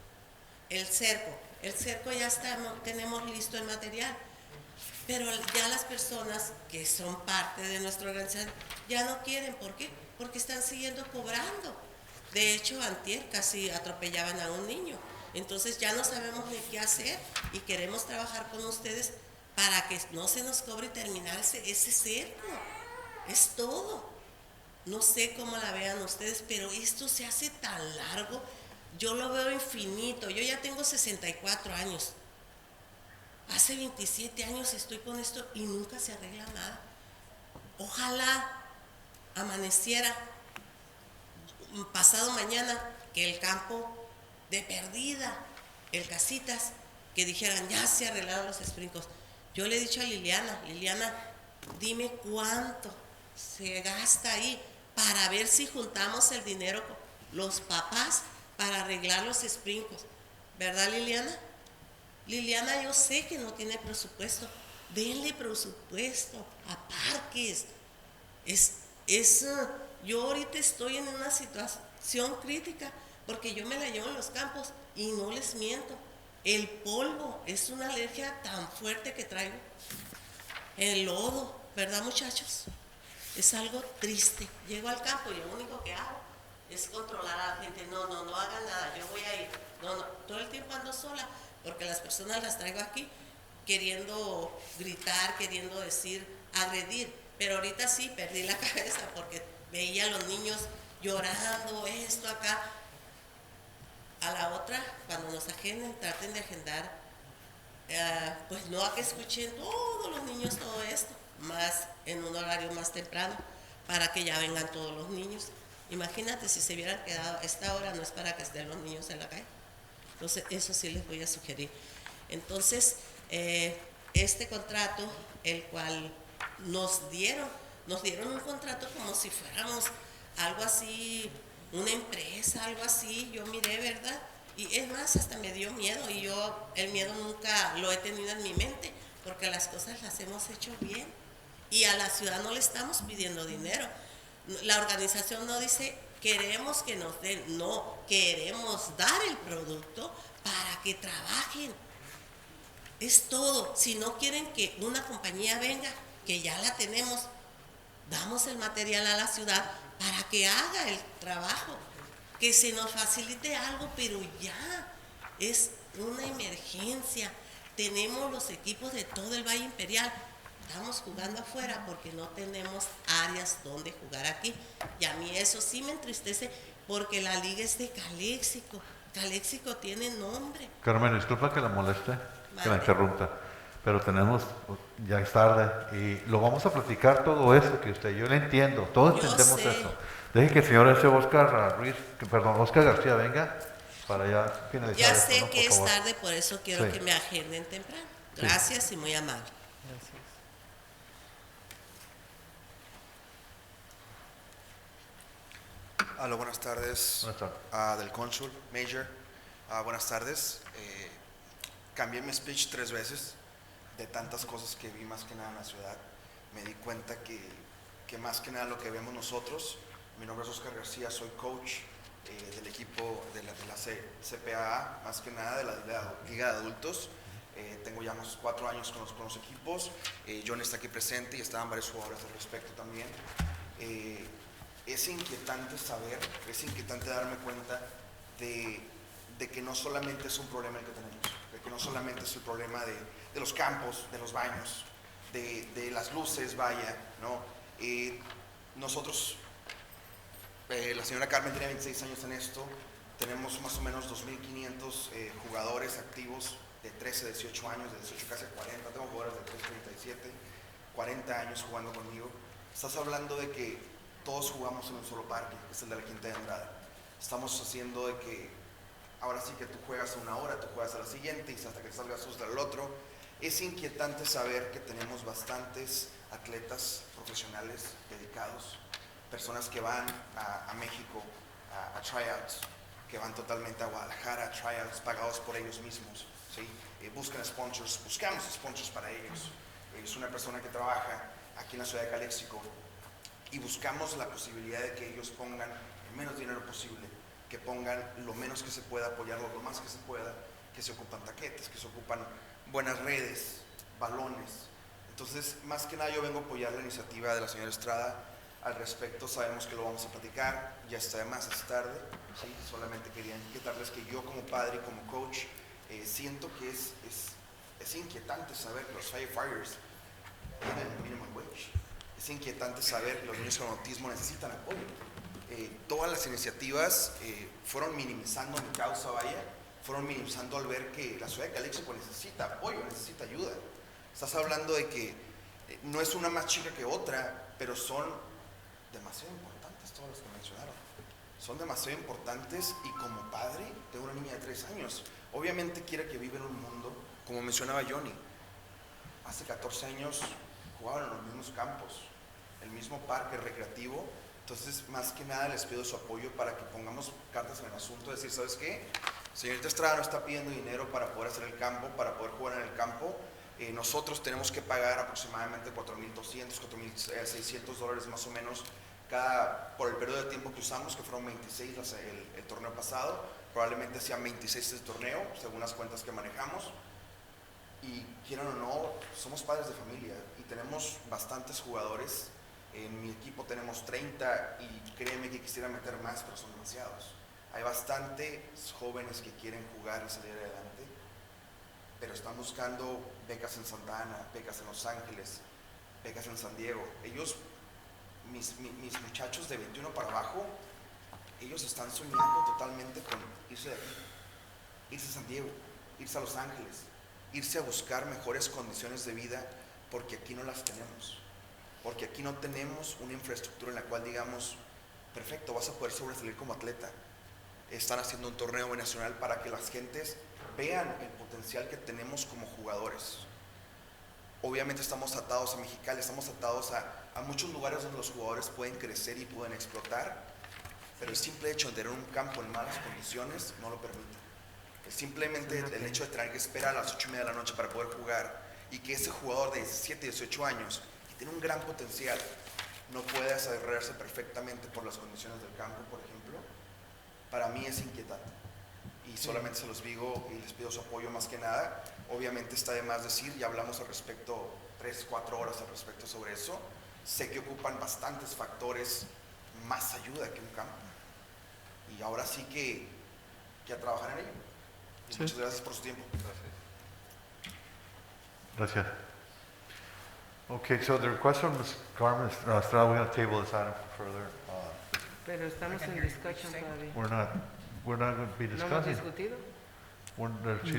El cerco ya está, tenemos listo el material, pero ya las personas que son parte de nuestra organización ya no quieren. ¿Por qué? Porque están siguiendo cobrando. De hecho, antier casi atropellaban a un niño. Entonces ya no sabemos ni qué hacer y queremos trabajar con ustedes para que no se nos cobre y terminar ese cerco. Es todo. No sé cómo la vean ustedes, pero esto se hace tan largo. Yo lo veo infinito. Yo ya tengo 64 años. Hace 27 años estoy con esto y nunca se arregla nada. Ojalá amaneciera pasado mañana que el campo de perdida, el Casitas, que dijeran ya se arreglaron los sprinkles. Yo le he dicho a Liliana, dime cuánto se gasta ahí para ver si juntamos el dinero con los papás para arreglar los sprinkles. ¿Verdad, Liliana? Liliana, yo sé que no tiene presupuesto. Denle presupuesto a parques. Yo ahorita estoy en una situación crítica porque yo me la llevo en los campos y no les miento. El polvo es una alergia tan fuerte que traigo. El lodo, ¿verdad, muchachos? Es algo triste. Llego al campo y lo único que hago es controlar a la gente. No hagan nada, yo voy a ir. No, todo el tiempo ando sola porque las personas las traigo aquí queriendo gritar, queriendo decir, agredir. Pero ahorita sí perdí la cabeza porque veía a los niños llorando, esto acá. A la otra, cuando nos agenden, traten de agendar, pues no a que escuchen todos los niños todo esto, más en un horario más temprano, para que ya vengan todos los niños. Imagínate si se hubieran quedado a esta hora, no es para que estén los niños en la calle. Entonces, eso sí les voy a sugerir. Entonces, este contrato, el cual nos dieron un contrato como si fuéramos algo así, una empresa, algo así. Yo miré, ¿verdad? Y es más, hasta me dio miedo y yo el miedo nunca lo he tenido en mi mente porque las cosas las hemos hecho bien y a la ciudad no le estamos pidiendo dinero. La organización no dice queremos que nos den, no, queremos dar el producto para que trabajen. Es todo. Si no quieren que una compañía venga, que ya la tenemos, damos el material a la ciudad para que haga el trabajo, que se nos facilite algo, pero ya es una emergencia. Tenemos los equipos de todo el Valle Imperial, estamos jugando afuera porque no tenemos áreas donde jugar aquí. Y a mí eso sí me entristece porque la liga es de Calexico. Calexico tiene nombre. Carmen, disculpa que la moleste, que la interrumpa, pero ya es tarde y lo vamos a platicar todo eso que yo le entiendo, todos entendemos eso. Deje que el señor Oscar García venga para ya finalizar. Ya sé esto, ¿no? Que es tarde, por eso quiero que me agenden temprano. Gracias y muy amable. Gracias. Hola, buenas tardes. Buenas tardes. Del cónsul, Major. Buenas tardes. Cambié mi speech 3 veces de tantas cosas que vi más que nada en la ciudad. Me di cuenta que más que nada lo que vemos nosotros, mi nombre es Oscar García, soy coach del equipo de la CPAA, más que nada de la Liga de Adultos. Tengo ya unos 4 años con los equipos. John está aquí presente y estaban varios jugadores al respecto también. Es inquietante saber, es inquietante darme cuenta de que no solamente es un problema el que tenemos, de que no solamente es el problema de los campos, de los baños, de las luces, vaya, ¿no? Nosotros, la señora Carmen tiene 26 años en esto, tenemos más o menos 2.500 jugadores activos de 13, 18 años, de 18 casi 40, tengo jugadores de 13, 37, 40 años jugando conmigo. Estás hablando de que todos jugamos en un solo parque, que es el de la Quinta de Andrade. Estamos haciendo de que ahora sí que tú juegas una hora, tú juegas a la siguiente y hasta que salgas tú del otro. Es inquietante saber que tenemos bastantes atletas profesionales dedicados, personas que van a México a tryouts, que van totalmente a Guadalajara a tryouts pagados por ellos mismos, ¿sí? Buscan sponsors, buscamos sponsors para ellos. Es una persona que trabaja aquí en la ciudad de Calexico y buscamos la posibilidad de que ellos pongan el menos dinero posible, que pongan lo menos que se pueda, apoyarlo lo más que se pueda, que se ocupan taquetes, que se ocupan buenas redes, balones. Entonces, más que nada yo vengo a apoyar la iniciativa de la señora Estrada. Al respecto sabemos que lo vamos a platicar, ya está de más, es tarde, ¿sí? Solamente quería inquietarles que yo como padre y como coach siento que es inquietante saber que los firefighters tienen el minimum wage. Es inquietante saber que los niños con autismo necesitan apoyo. Todas las iniciativas fueron minimizando mi causa, vaya, fueron minimizando al ver que la ciudad de Calexico necesita apoyo, necesita ayuda. Estás hablando de que no es una más chica que otra, pero son demasiado importantes todas las que mencionaron. Son demasiado importantes y como padre de una niña de 3 años, obviamente quiere que viva en un mundo, como mencionaba Johnny, hace 14 años jugaban en los mismos campos, el mismo parque recreativo. Entonces, más que nada les pido su apoyo para que pongamos cartas en el asunto, decir, ¿sabes qué? Señorita Estrada no está pidiendo dinero para poder hacer el campo, para poder jugar en el campo. Nosotros tenemos que pagar aproximadamente $4,200, $4,600 más o menos por el periodo de tiempo que usamos, que fueron 26 el torneo pasado, probablemente sean 26 el torneo, según las cuentas que manejamos. Y quieran o no, somos padres de familia y tenemos bastantes jugadores. En mi equipo tenemos 30 y créeme que quisiera meter más, pero son demasiados. Hay bastantes jóvenes que quieren jugar y salir adelante, pero están buscando becas en Santa Ana, becas en Los Ángeles, becas en San Diego. Ellos, mis muchachos de 21 para abajo, ellos están soñando totalmente con irse de aquí, irse a San Diego, irse a Los Ángeles, irse a buscar mejores condiciones de vida, porque aquí no las tenemos. Porque aquí no tenemos una infraestructura en la cual digamos, perfecto, vas a poder sobresalir como atleta. Están haciendo un torneo nacional para que las gentes vean el potencial que tenemos como jugadores. Obviamente estamos atados a Mexicali, estamos atados a muchos lugares donde los jugadores pueden crecer y pueden explotar, pero el simple hecho de tener un campo en malas condiciones no lo permite. Simplemente el hecho de tener que esperar a las 8:30 de la noche para poder jugar y que ese jugador de 17, 18 años que tiene un gran potencial no pueda desarrollarse perfectamente por las condiciones del campo, por ejemplo, para mí es inquietante. Y solamente se los digo y les pido su apoyo más que nada. Obviamente está de más decir, ya hablamos al respecto 3, 4 horas al respecto sobre eso. Sé que ocupan bastantes factores, más ayuda que un campo. Y ahora sí que a trabajar en ello. Y muchas gracias por su tiempo. Gracias. Okay, so the request from Ms. Carmen Estrada, we're going to table this item further. Pero estamos en discussion todavía. We're not going to be ¿No hemos discussing. discutido?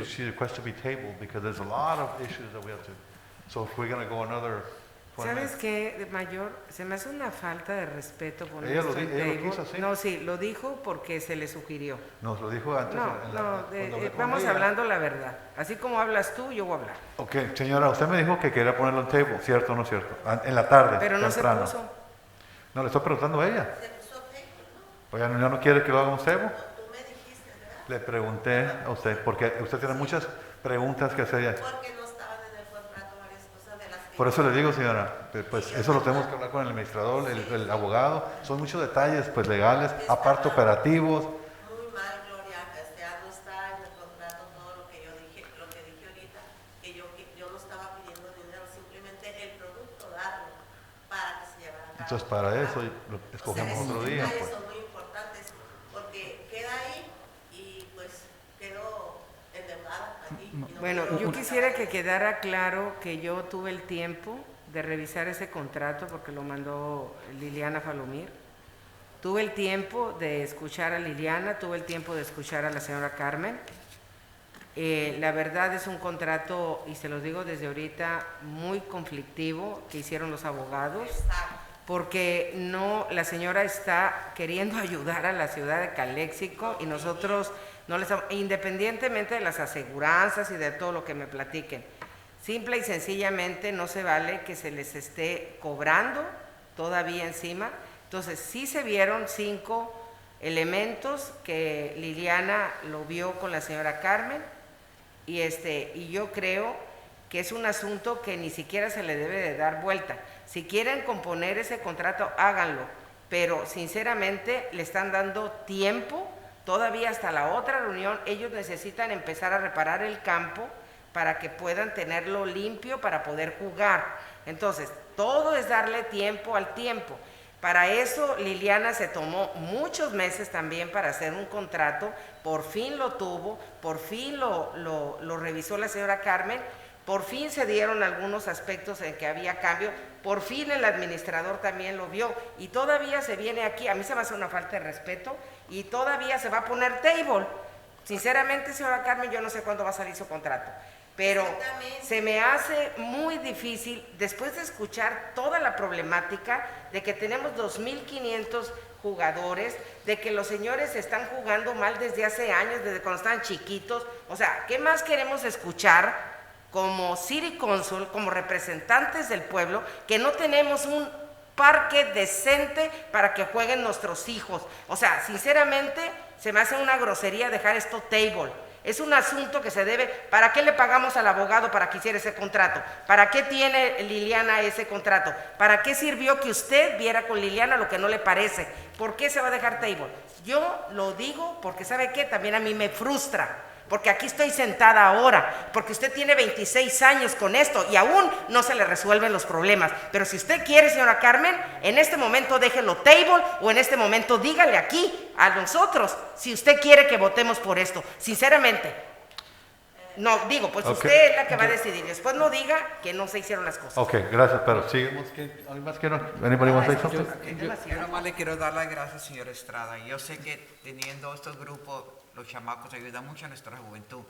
She requests to be tabled because there's a lot of issues that we have to. So if we're going to go another 20 ¿Sabes minutes. qué, de mayor? Se me hace una falta de respeto poner Ella esto lo en ella lo table. quiso así. No, sí, lo dijo porque se le sugirió. Nos lo dijo antes. No, cuando hablé con vamos ella. hablando la verdad. Así como hablas tú, yo voy a hablar. Ok, señora, usted me dijo que quería ponerlo en table, ¿cierto o no cierto? En la tarde, Pero no temprano. se puso. No, le estoy preguntando a ella. Oiga, ¿ya no quiere que lo haga un table? Le pregunté a usted, porque usted tiene muchas preguntas que hacer. Porque no estaban en el contrato varias cosas de las que... Por eso le digo, señora, pues eso lo tenemos que hablar con el administrador, el abogado. Son muchos detalles pues legales, aparte operativos. Muy mal, Gloria, no está en el contrato todo lo que yo dije, lo que dije ahorita, que yo no estaba pidiendo dinero, simplemente el producto darlo para que se llevara a cabo. Entonces para eso lo escogemos otro día. Detalles Pues. son muy importantes porque queda ahí y pues quedó endeudada aquí. Y no Bueno, quiero yo pagar. quisiera que quedara claro que yo tuve el tiempo de revisar ese contrato porque lo mandó Liliana Falomir. Tuve el tiempo de escuchar a Liliana, tuve el tiempo de escuchar a la señora Carmen. La verdad es un contrato, y se los digo desde ahorita, muy conflictivo que hicieron los abogados, porque no, la señora está queriendo ayudar a la ciudad de Calexico y nosotros no les, independientemente de las aseguranzas y de todo lo que me platiquen. Simple y sencillamente no se vale que se les esté cobrando todavía encima. Entonces sí se vieron 5 elementos que Liliana lo vio con la señora Carmen y yo creo que es un asunto que ni siquiera se le debe de dar vuelta. Si quieren componer ese contrato, háganlo, pero sinceramente le están dando tiempo, todavía hasta la otra reunión. Ellos necesitan empezar a reparar el campo para que puedan tenerlo limpio para poder jugar. Entonces, todo es darle tiempo al tiempo. Para eso Liliana se tomó muchos meses también para hacer un contrato, por fin lo tuvo, por fin lo revisó la señora Carmen, por fin se dieron algunos aspectos en que había cambio, por fin el administrador también lo vio y todavía se viene aquí, a mí se me hace una falta de respeto y todavía se va a poner table. Sinceramente, señora Carmen, yo no sé cuándo va a salir su contrato. Pero se me hace muy difícil, después de escuchar toda la problemática de que tenemos 2.500 jugadores, de que los señores están jugando mal desde hace años, desde cuando estaban chiquitos. O sea, ¿qué más queremos escuchar como City Council, como representantes del pueblo, que no tenemos un parque decente para que jueguen nuestros hijos? O sea, sinceramente, se me hace una grosería dejar esto table. Es un asunto que se debe. ¿Para qué le pagamos al abogado para que hiciera ese contrato? ¿Para qué tiene Liliana ese contrato? ¿Para qué sirvió que usted viera con Liliana lo que no le parece? ¿Por qué se va a dejar table? Yo lo digo porque, ¿sabe qué? También a mí me frustra. Porque aquí estoy sentada ahora, porque usted tiene 26 años con esto y aún no se le resuelven los problemas. Pero si usted quiere, señora Carmen, en este momento déjelo table o en este momento dígale aquí a nosotros si usted quiere que votemos por esto. Sinceramente, no, digo, pues Okay. usted es la que va a decidir. Después no diga que no se hicieron las cosas. Ok, gracias, pero seguimos. ¿Alguien más quiere? ¿Anybody wants to say something? Yo nomás le quiero dar las gracias, señor Estrada. Yo sé que teniendo estos grupos, los chamacos ayudan mucho a nuestra juventud,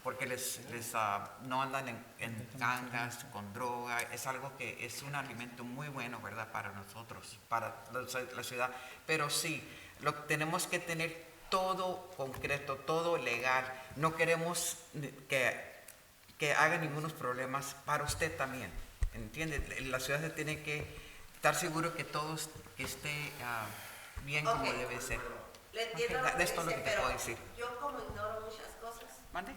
porque no andan en gangas, con droga. Es algo que es un alimento muy bueno, ¿verdad?, para nosotros, para la ciudad. Pero sí, tenemos que tener todo concreto, todo legal. No queremos que haga ningunos problemas para usted también, ¿entiende? La ciudad se tiene que estar seguro que todo esté bien como debe ser. Le entiendo lo que Esto es lo dice, que te pero puedo decir. yo como ignoro muchas cosas, ¿Mande?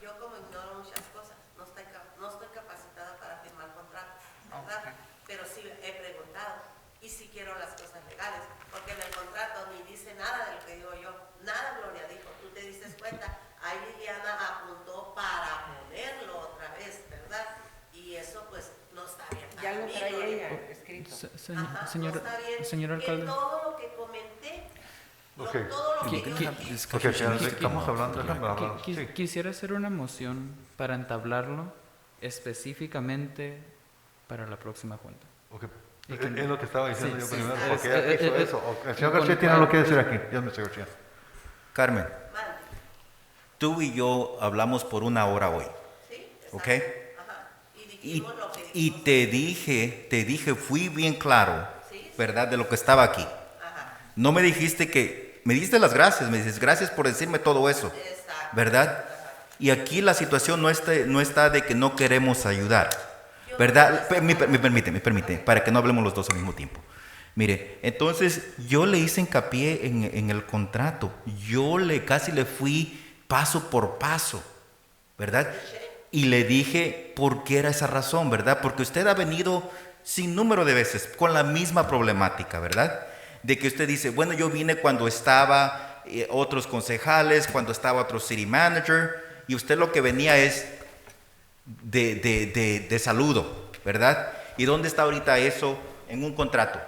yo como ignoro muchas cosas, no estoy capacitada para firmar contratos, ¿verdad? Okay. Pero sí he preguntado y sí quiero las cosas legales, porque en el contrato ni dice nada de lo que digo yo, nada Gloria dijo, tú te diste cuenta, ahí Liliana apuntó para ponerlo otra vez, ¿verdad? Y eso pues no está bien. Ya lo trae ella escrito. Señor, no está bien señor que alcalde. todo lo que comenté, Ok. todo lo que yo Ok, estamos hablando, déjame hablar. Sí. Quisiera hacer una moción para entablarlo específicamente para la próxima junta. Ok. Es lo que estaba diciendo yo primero, porque es- ella hizo es- eso. El señor García tiene algo que decir aquí. Dígame, señor García. Carmen, tú y yo hablamos por 1 hora hoy, ¿ok? Y te dije, fui bien claro, ¿verdad?, de lo que estaba aquí. No me dijiste me diste las gracias, me dices, gracias por decirme todo eso, ¿verdad? Y aquí la situación no está de que no queremos ayudar, ¿verdad? Me permite, para que no hablemos los dos al mismo tiempo. Mire, entonces yo le hice hincapié en el contrato, yo casi le fui paso por paso, ¿verdad? Y le dije por qué era esa razón, ¿verdad? Porque usted ha venido sin número de veces con la misma problemática, ¿verdad? De que usted dice, bueno, yo vine cuando estaba otros concejales, cuando estaba otro city manager, y usted lo que venía es de saludo, ¿verdad? ¿Y dónde está ahorita eso en un contrato?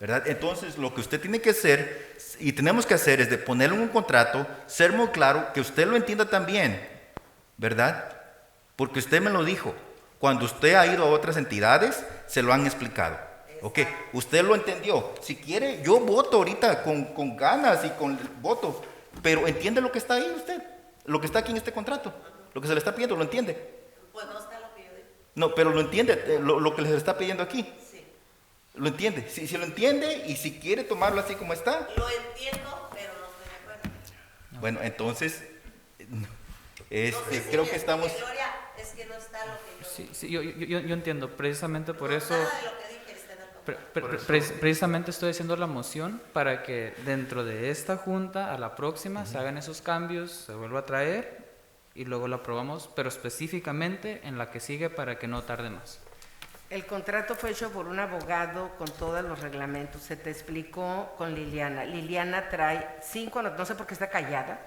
¿Verdad? Entonces, lo que usted tiene que hacer, y tenemos que hacer, es de ponerlo en un contrato, ser muy claro, que usted lo entienda también, ¿verdad? Porque usted me lo dijo, cuando usted ha ido a otras entidades, se lo han explicado. Ok, usted lo entendió. Si quiere, yo voto ahorita con ganas y con voto, pero entiende lo que está ahí usted, lo que está aquí en este contrato, lo que se le está pidiendo, ¿lo entiende? pues no está lo que yo digo. No, pero lo entiende, lo que les está pidiendo aquí. Sí. ¿Lo entiende? Si lo entiende y si quiere tomarlo así como está. Lo entiendo, pero no estoy de acuerdo. Bueno, entonces, No creo sé que si estamos... Gloria, es que no está lo que yo... Sí, yo entiendo, precisamente por eso... Nada de lo que dije está en el contrato. Precisamente estoy haciendo la moción para que dentro de esta junta, a la próxima, se hagan esos cambios, se vuelva a traer y luego lo aprobamos, pero específicamente en la que sigue para que no tarde más. El contrato fue hecho por un abogado con todos los reglamentos. Se te explicó con Liliana. Liliana trae 5, no sé por qué está callada,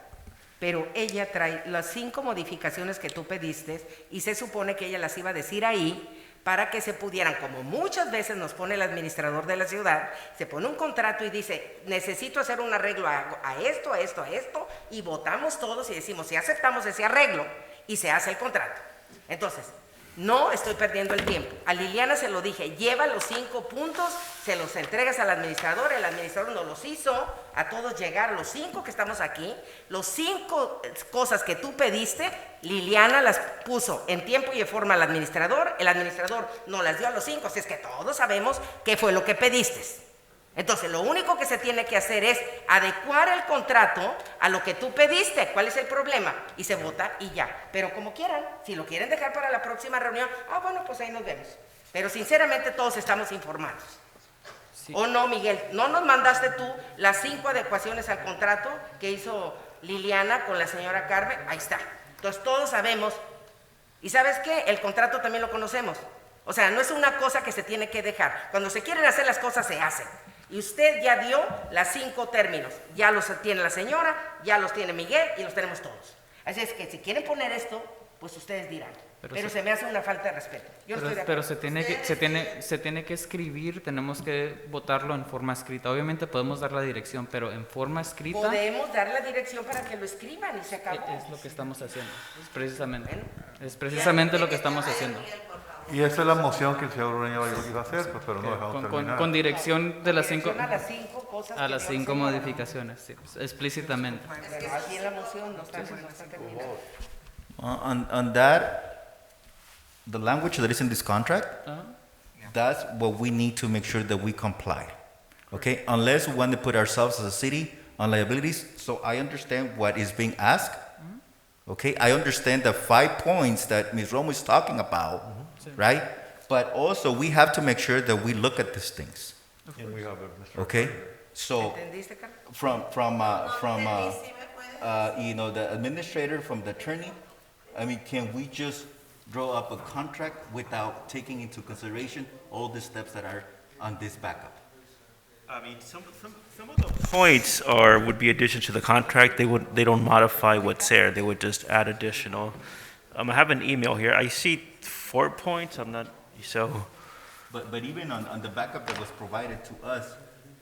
pero ella trae las 5 modificaciones que tú pediste y se supone que ella las iba a decir ahí para que se pudieran, como muchas veces nos pone el administrador de la ciudad, se pone un contrato y dice, necesito hacer un arreglo a esto, a esto, a esto, y votamos todos y decimos, si aceptamos ese arreglo, y se hace el contrato. Entonces, no estoy perdiendo el tiempo. A Liliana se lo dije, lleva los 5 puntos, se los entregas al administrador, el administrador nos los hizo a todos llegar, los 5 que estamos aquí, los 5 cosas que tú pediste, Liliana las puso en tiempo y en forma al administrador, el administrador nos las dio a los 5, así es que todos sabemos qué fue lo que pediste. Entonces, lo único que se tiene que hacer es adecuar el contrato a lo que tú pediste. ¿Cuál es el problema? Y se vota y ya. Pero como quieran, si lo quieren dejar para la próxima reunión, bueno, pues ahí nos vemos. Pero sinceramente todos estamos informados. Sí. ¿O no, Miguel? ¿No nos mandaste tú las 5 adecuaciones al contrato que hizo Liliana con la señora Carmen? Ahí está. Entonces todos sabemos. ¿Y sabes qué? El contrato también lo conocemos. O sea, no es una cosa que se tiene que dejar. Cuando se quieren hacer las cosas, se hacen. Y usted ya dio las 5 términos. Ya los tiene la señora, ya los tiene Miguel y los tenemos todos. Así es que si quieren poner esto, pues ustedes dirán. Pero se me hace una falta de respeto. Yo no estoy de acuerdo. Pero se tiene que escribir, tenemos que votarlo en forma escrita. Obviamente podemos dar la dirección, pero en forma escrita... Podemos dar la dirección para que lo escriban y se acabó. Es lo que estamos haciendo, es precisamente lo que estamos haciendo. Y esa es la moción que el señor Ureña iba a hacer, pues, pero no dejamos terminar. Con dirección de las 5 a las 5 cosas a las 5 modificaciones, sí, explícitamente. Pero aquí en la moción no está terminado. On that, the language that is in this contract, that's what we need to make sure that we comply. Okay, unless we want to put ourselves as a city on liabilities. So I understand what is being asked. Okay, I understand the 5 points that Ms. Romo is talking about, right? But also we have to make sure that we look at these things. And we have Mr. Okay, so from the administrator, from the attorney, I mean, can we just draw up a contract without taking into consideration all the steps that are on this backup? I mean, some of the points would be additions to the contract. They don't modify what's there. They would just add additional. I have an email here. I see 4 points. I'm not so. But even on the backup that was provided to us,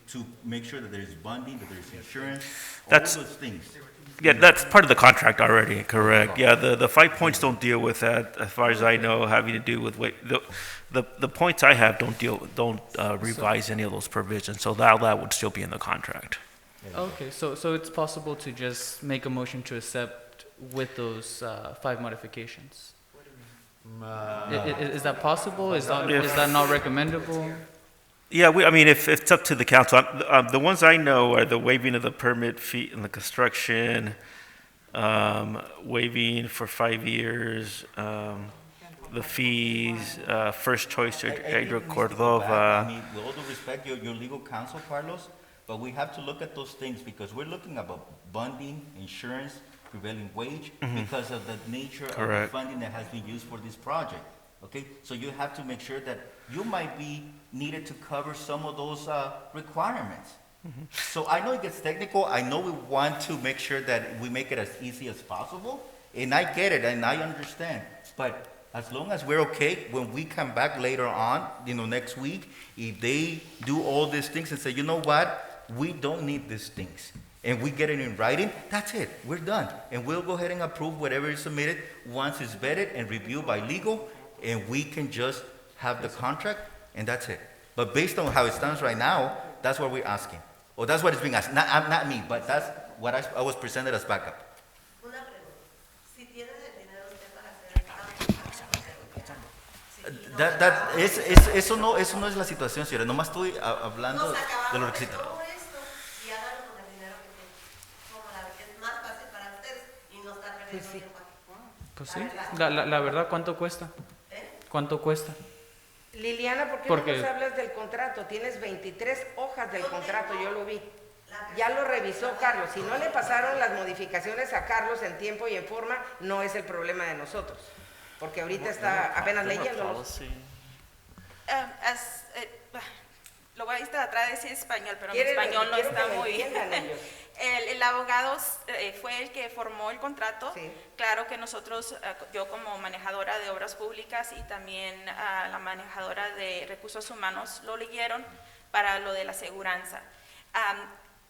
to make sure that there's bonding, that there's insurance, all those things. Yeah, that's part of the contract already, correct. Yeah, the 5 points don't deal with that, as far as I know, having to do with the points I have don't revise any of those provisions, so that would still be in the contract. Okay, so it's possible to just make a motion to accept with those 5 modifications. Is that possible? Is that not recommendable? Yeah, I mean, if it's up to the council, the ones I know are the waiving of the permit fee and the construction, waiving for 5 years, the fees, first choice to Pedro Cordova. I mean, with all due respect, your legal counsel, Carlos, but we have to look at those things because we're looking about bonding, insurance, prevailing wage, because of the nature of the funding that has been used for this project. Okay, so you have to make sure that you might be needed to cover some of those requirements. So I know it gets technical. I know we want to make sure that we make it as easy as possible, and I get it and I understand. But as long as we're okay, when we come back later on, next week, if they do all these things and say, you know what, we don't need these things, and we get it in writing, that's it. We're done, and we'll go ahead and approve whatever is submitted once it's vetted and reviewed by legal. And we can just have the contract, and that's it. But based on how it stands right now, that's what we're asking. Or that's what is being asked. Not me, but that's what I was presented as backup. Eso no es la situación, señora. Nomás estoy hablando de los requisitos. Pues sí. Pues sí, la verdad, ¿cuánto cuesta? ¿Cuánto cuesta? Liliana, ¿por qué Porque- no nos hablas del contrato? Tienes 23 hojas del contrato, yo lo vi. Ya lo revisó Carlos. Si no le pasaron las modificaciones a Carlos en tiempo y en forma, no es el problema de nosotros. Porque ahorita está apenas leyéndolo. Lo voy a tratar de decir español, pero mi Quiero español no que está me muy bien. entiendan ellos. El abogado fue el que formó el contrato. Sí. Claro que nosotros, yo como manejadora de obras públicas y también la manejadora de recursos humanos, lo leyeron para lo de la aseguranza.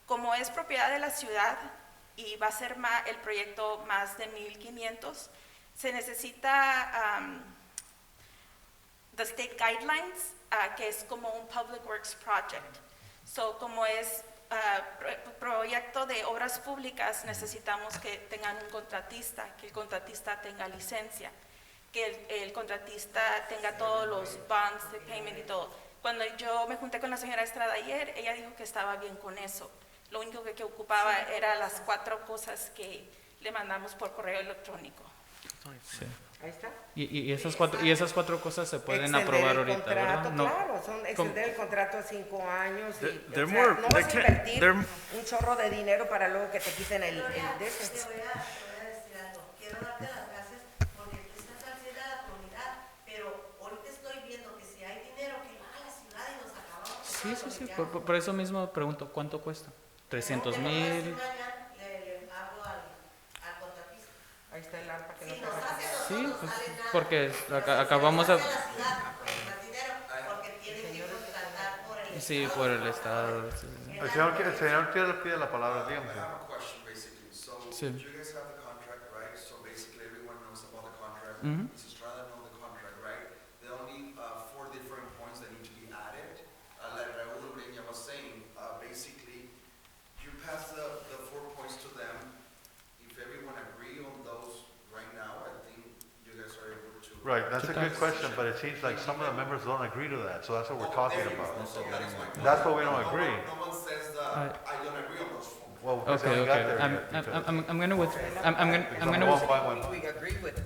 Como es propiedad de la ciudad y va a ser el proyecto más de 1,500, se necesita the state guidelines, que es como un public works project. So, como es proyecto de obras públicas, necesitamos que tengan un contratista, que el contratista tenga licencia, que el contratista tenga todos los bonds de payment y todo. Cuando yo me junté con la señora Estrada ayer, ella dijo que estaba bien con eso. Lo único que ocupaba era las 4 cosas que le mandamos por correo electrónico. Sí. Ahí está. Y esas cuatro cosas se pueden Extender aprobar el ahorita, contrato, ¿verdad? No. claro, son extender el contrato a 5 años. Y, They're o sea, more- no vas a they can't- invertir they're- un chorro de dinero para luego que te quiten el de ese. Te voy a decir algo. Quiero darte las gracias porque tú estás al frente de la comunidad, pero ahorita estoy viendo que si hay dinero que va a la ciudad y nos acabamos. Sí. Por eso mismo pregunto, ¿cuánto cuesta? 300,000. Le hablo al contratista. Ahí está el arpa que no Si te nos hace a Sí, nosotros, pues, no sale nada. porque acabamos a... Hace a la ciudad, más dinero, porque tienen que contratar por el Sí, Estado. por el Estado. Sí. El señor quiere pide la palabra, dígame. I have a question basically. So Sí. you guys have the contract, right? So basically everyone knows about the contract. Mhm. Mrs. Estrada knows the contract, right? There are only 4 different points that need to be added. Like Raúl Ureña was saying, basically you pass the 4 points to them. If everyone agree on those right now, I think you guys are able to. Right, that's a good question, but it seems like some of the members don't agree to that, so that's what we're talking about. That's what we don't agree. No one says that I don't agree on those 4 points. Well, because they haven't got there yet. I'm gonna with, I'm gonna One with, by one. We agree with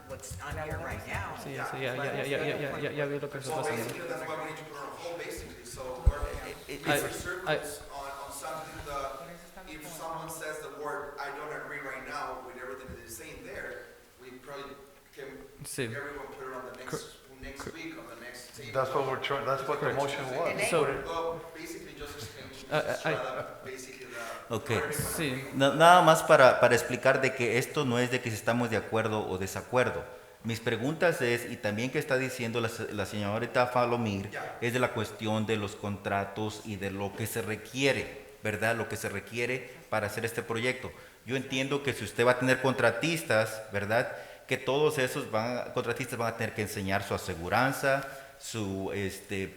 what's on here right now. sí, ya vi lo que está So pasando. basically, that's why we need to put it on hold, basically, so we're, different circles on something that, if someone says the word, I don't agree right now with everything that is saying there, we probably can, Sí. everyone put it on the next week, on the next table. That's what we're trying, that's what the motion was. So, Well, basically, just explain to I- Estrada, basically, the. Ok. sí. Nada más para explicar de que esto no es de que si estamos de acuerdo o desacuerdo. Mis preguntas es, y también que está diciendo la señorita Falomir, es de la cuestión de los contratos y de lo que se requiere, ¿verdad? Lo que se requiere para hacer este proyecto. Yo entiendo que si usted va a tener contratistas, ¿verdad? Que todos esos contratistas van a tener que enseñar su aseguranza, su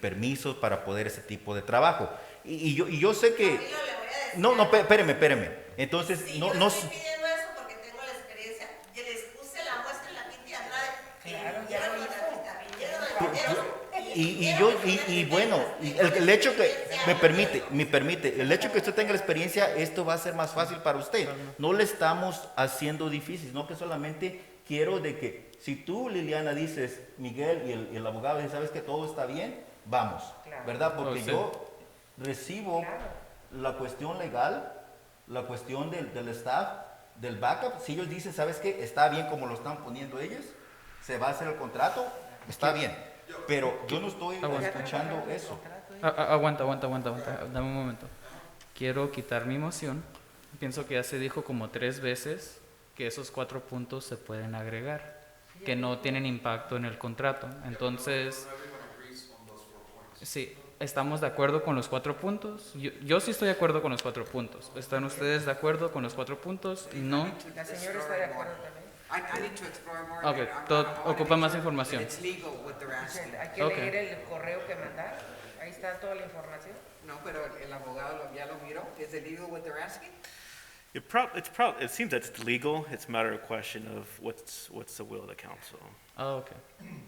permisos para poder ese tipo de trabajo. Y yo sé que... No, espéreme. Entonces, Sí, no... yo estoy pidiendo eso porque tengo la experiencia. Yo les puse la muestra en la pinta de atrás. Claro, ya lo Y bueno, el hecho que me permite, el hecho que usted tenga la experiencia, esto va a ser más fácil para usted. No le estamos haciendo difícil, no que solamente quiero de que si tú, Liliana, dices, Miguel y el abogado dice, sabes que todo está bien, vamos, ¿verdad? Porque Oh, sí. yo recibo la cuestión legal, la cuestión del staff, del backup. Si ellos dicen, sabes que está bien como lo están poniendo ellos, se va a hacer el contrato, está bien. Pero yo no estoy escuchando eso. Aguanta, dame un momento. Quiero quitar mi moción. Pienso que ya se dijo como 3 veces que esos 4 puntos se pueden agregar, que no tienen impacto en el contrato. Entonces, sí, estamos de acuerdo con los 4 puntos. Yo sí estoy de acuerdo con los 4 puntos. ¿Están ustedes de acuerdo con los 4 puntos? No. La señora está de acuerdo también. I need to explore more. Ok, ocupa más información. It's legal what they're asking. Hay que leer el correo que mandaron. Ahí está toda la información. No, pero el abogado ya lo miró. Is it legal what they're asking? It seems that it's legal. It's a matter of question of what's the will of the council. Oh, okay.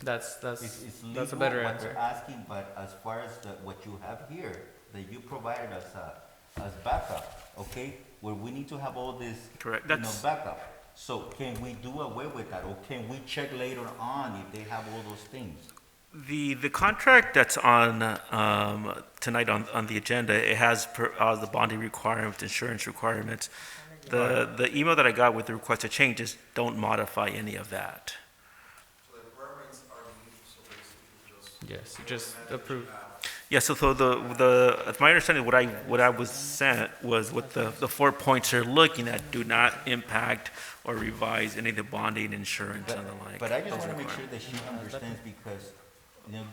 That's It's a legal better what answer. they're asking, but as far as what you have here, that you provided as backup, okay, where we need to have all this, Correct. backup. So can we do away with that, or can we check later on if they have all those things? The contract that's on tonight on the agenda, it has the bonding requirements, insurance requirements. The email that I got with the requested changes don't modify any of that. So the requirements are new, so basically just. Yes, just approve. Yeah, so it's my understanding, what I was sent was what the 4 points they're looking at do not impact or revise any of the bonding, insurance, and the like. But I just want to make sure that she understands, because, you know.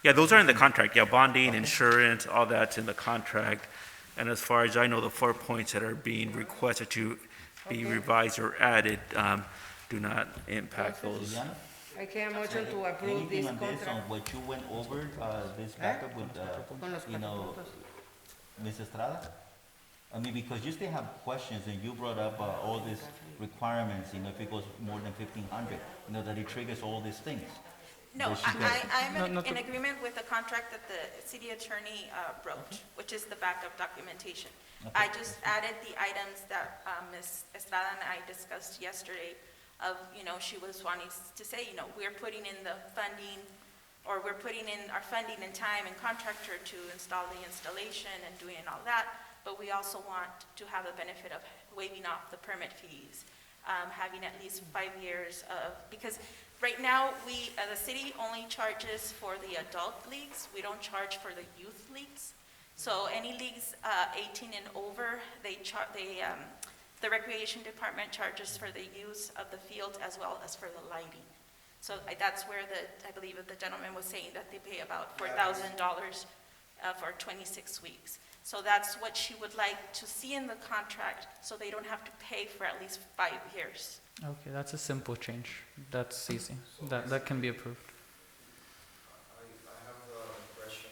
Yeah, those are in the contract. Yeah, bonding, insurance, all that's in the contract. And as far as I know, the 4 points that are being requested to be revised or added do not impact those. I can motion to approve this Anything on this, on contract. what you went over, this backup with, you know, Ms. Estrada? I mean, because you still have questions, and you brought up all these requirements, you know, if it goes more than 1,500, you know, that it triggers all these things. No, that she does. I'm in agreement with the contract that the city attorney wrote, which is the backup documentation. I just added the items that Ms. Estrada and I discussed yesterday of, you know, she was wanting to say, you know, we're putting in the funding, or we're putting in our funding and time and contractor to install the installation and doing all that, but we also want to have the benefit of waiving off the permit fees, having at least 5 years of, because right now, the city only charges for the adult leagues. We don't charge for the youth leagues. So any leagues 18 and over, the recreation department charges for the use of the field as well as for the lighting. So that's where I believe that the gentleman was saying that they pay about $4,000 for 26 weeks. So that's what she would like to see in the contract, so they don't have to pay for at least 5 years. Okay, that's a simple change. That's easy. That can be approved. I have the impression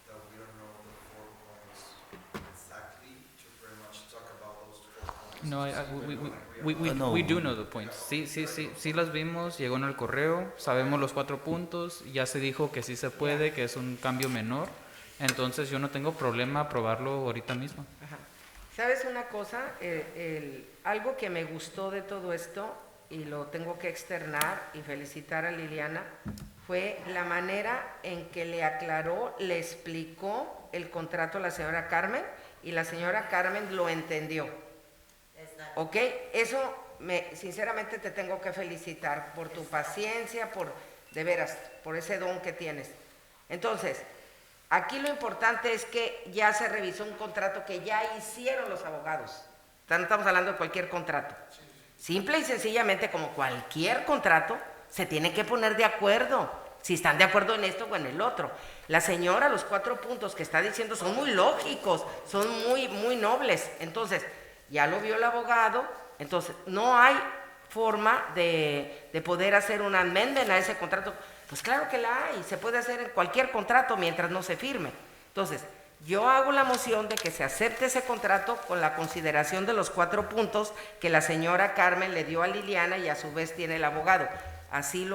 that we don't know the 4 points exactly to pretty much talk about those 4 points. No, we do know the points. Sí las vimos, llegó en el correo, sabemos los 4 puntos, ya se dijo que sí se puede, que es un cambio menor, entonces yo no tengo problema aprobarlo ahorita mismo. Ajá. ¿Sabes una cosa? Algo que me gustó de todo esto, y lo tengo que externar y felicitar a Liliana, fue la manera en que le aclaró, le explicó el contrato a la señora Carmen, y la señora Carmen lo entendió. ¿Ok? Eso, sinceramente te tengo que felicitar por tu paciencia, de veras, por ese don que tienes. Entonces, aquí lo importante es que ya se revisó un contrato que ya hicieron los abogados. No estamos hablando de cualquier contrato. Simple y sencillamente, como cualquier contrato, se tiene que poner de acuerdo. Si están de acuerdo en esto o en el otro. La señora, los 4 puntos que está diciendo son muy lógicos, son muy, muy nobles. Entonces, ya lo vio el abogado. Entonces, no hay forma de poder hacer un amendment a ese contrato. Pues claro que la hay, se puede hacer en cualquier contrato mientras no se firme. Entonces, yo hago la moción de que se acepte ese contrato con la consideración de los 4 puntos que la señora Carmen le dio a Liliana y a su vez tiene el abogado. Así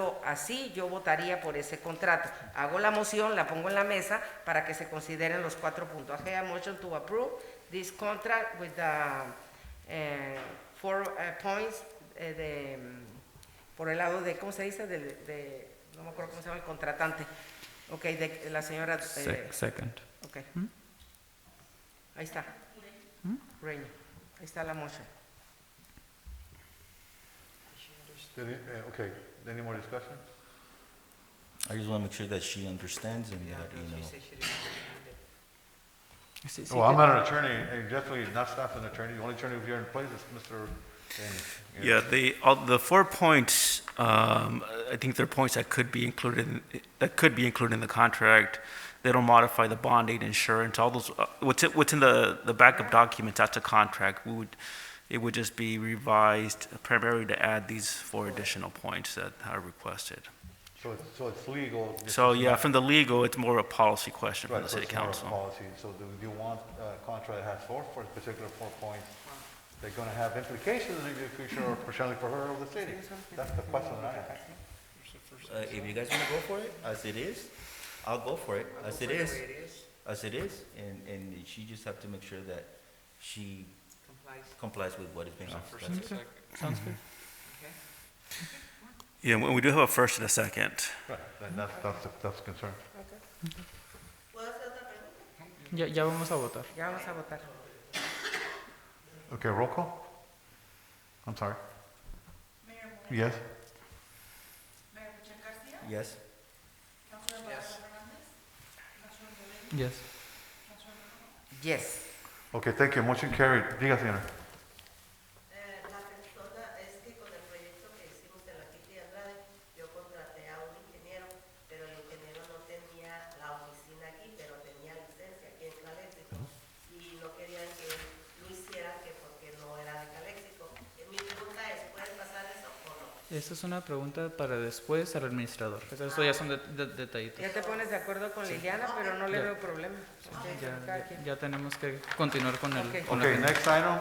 yo votaría por ese contrato. Hago la moción, la pongo en la mesa para que se consideren los 4 puntos. I have a motion to approve this contract with the 4 points por el lado de, ¿cómo se dice? No me acuerdo cómo se llama el contratante. Ok, de la señora... Second. Ok. Ahí está. Reina. Ahí está la motion. Okay, any more discussion? I just want to make sure that she understands and that, you know. Well, I'm not an attorney, and definitely not staff an attorney. The only attorney here in place is Mr. Daniel. Yeah, the 4 points, I think they're points that could be included in the contract. They don't modify the bonding, insurance, all those. What's in the backup documents? That's a contract. It would just be revised primarily to add these 4 additional points that are requested. So it's legal. So yeah, from the legal, it's more a policy question from the city Right, so it's council. more of a policy. So do you want a contract that has 4 particular 4 points? They're going to have implications in the future, or potentially for her or the city. That's the question that I have. If you guys want to go for it, as it is, I'll go for it, as it is. As it is, and she just have to make sure that she complies with what is being asked. That's it. Sounds good. Yeah, we do have a first and a second. Right, and that's the concern. Ya vamos a votar. Ya vamos a votar. Okay, roll call? I'm sorry. Yes? Yes. Yes. Yes. Okay, thank you. Motion carried. Diga, señora. La persona es que con el proyecto que hicimos en la Kitty Andrade, yo contraté a un ingeniero, pero el ingeniero no tenía la oficina aquí, pero tenía licencia aquí en Calexico. Y no querían que lo hiciera que porque no era de Calexico. Mi pregunta es, ¿puede pasar eso o no? Esa es una pregunta para después al administrador. Eso ya son detallitos. Ya te pones de acuerdo con Liliana, pero no le Ya. veo problema. Ya tenemos que continuar con el. Okay. con la Okay, agenda. next item,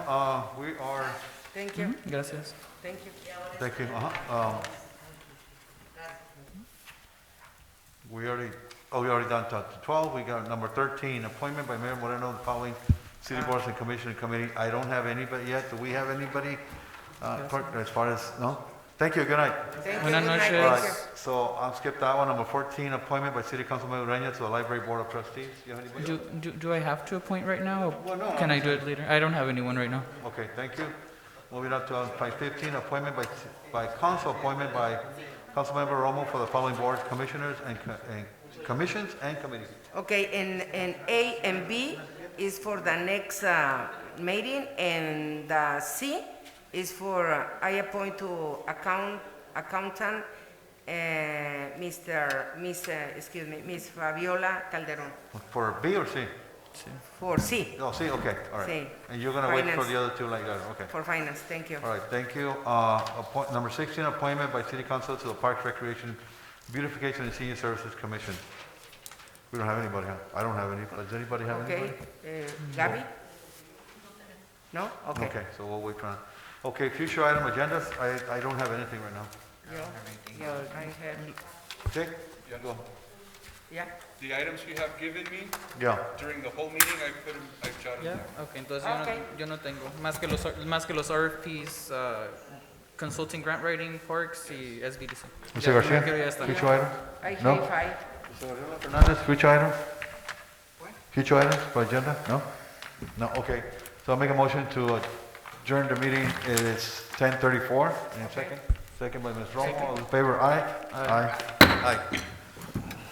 we are, Thank you. Gracias. Thank you. thank you, we already done to 12, we got number 13, appointment by Mayor Moreno, the following city boards and commission committee. I don't have anybody yet, do we have anybody, clerk, as far as, no? Thank you, good night. Thank you. Buenas Good night. noches. Thank you. So I'll skip that one, number 14, appointment by City Council Member Ureña to the Library Board of Trustees. You have anybody? Do I have to appoint right now? Or Well, no, can I I'm do it later? I don't have anyone right now. Okay, thank you. Moving on to 515, appointment by council, appointment by Councilmember Romo for the following boards, commissioners, and commissions and committees. Okay, and A and B is for the next meeting, and the C is for, I appoint to accountant, Miss Fabiola Calderon. For B or C? For C, Oh, C, okay, all right. C. And you're gonna wait for Finance. the other two like that, okay. For finance, thank you. All right, thank you. Number 16, appointment by City Council to the Parks, Recreation, Beautification, and Senior Services Commission. We don't have anybody, huh? I don't have any. Does anybody have anybody? Okay, Gabi? No? Okay. Okay, so we'll wait for that. Okay, future item agendas, I don't have anything right now. Yo, I have, Jake? Go. yeah. The items you have given me Yeah. during the whole meeting, I've jotted Ya, down. okay, entonces Okay. yo no tengo. Más que los RFPs, Consulting Grant Writing, Parks y SBDC. Mr. Garcia, creo ya está. future item? I No? have 5. Fernandez, future item? Future items for agenda? No? No, okay. So I'll make a motion to adjourn the meeting. It's 10:34. Any second? Second by Ms. Romo. All in favor, aye? Aye. Aye.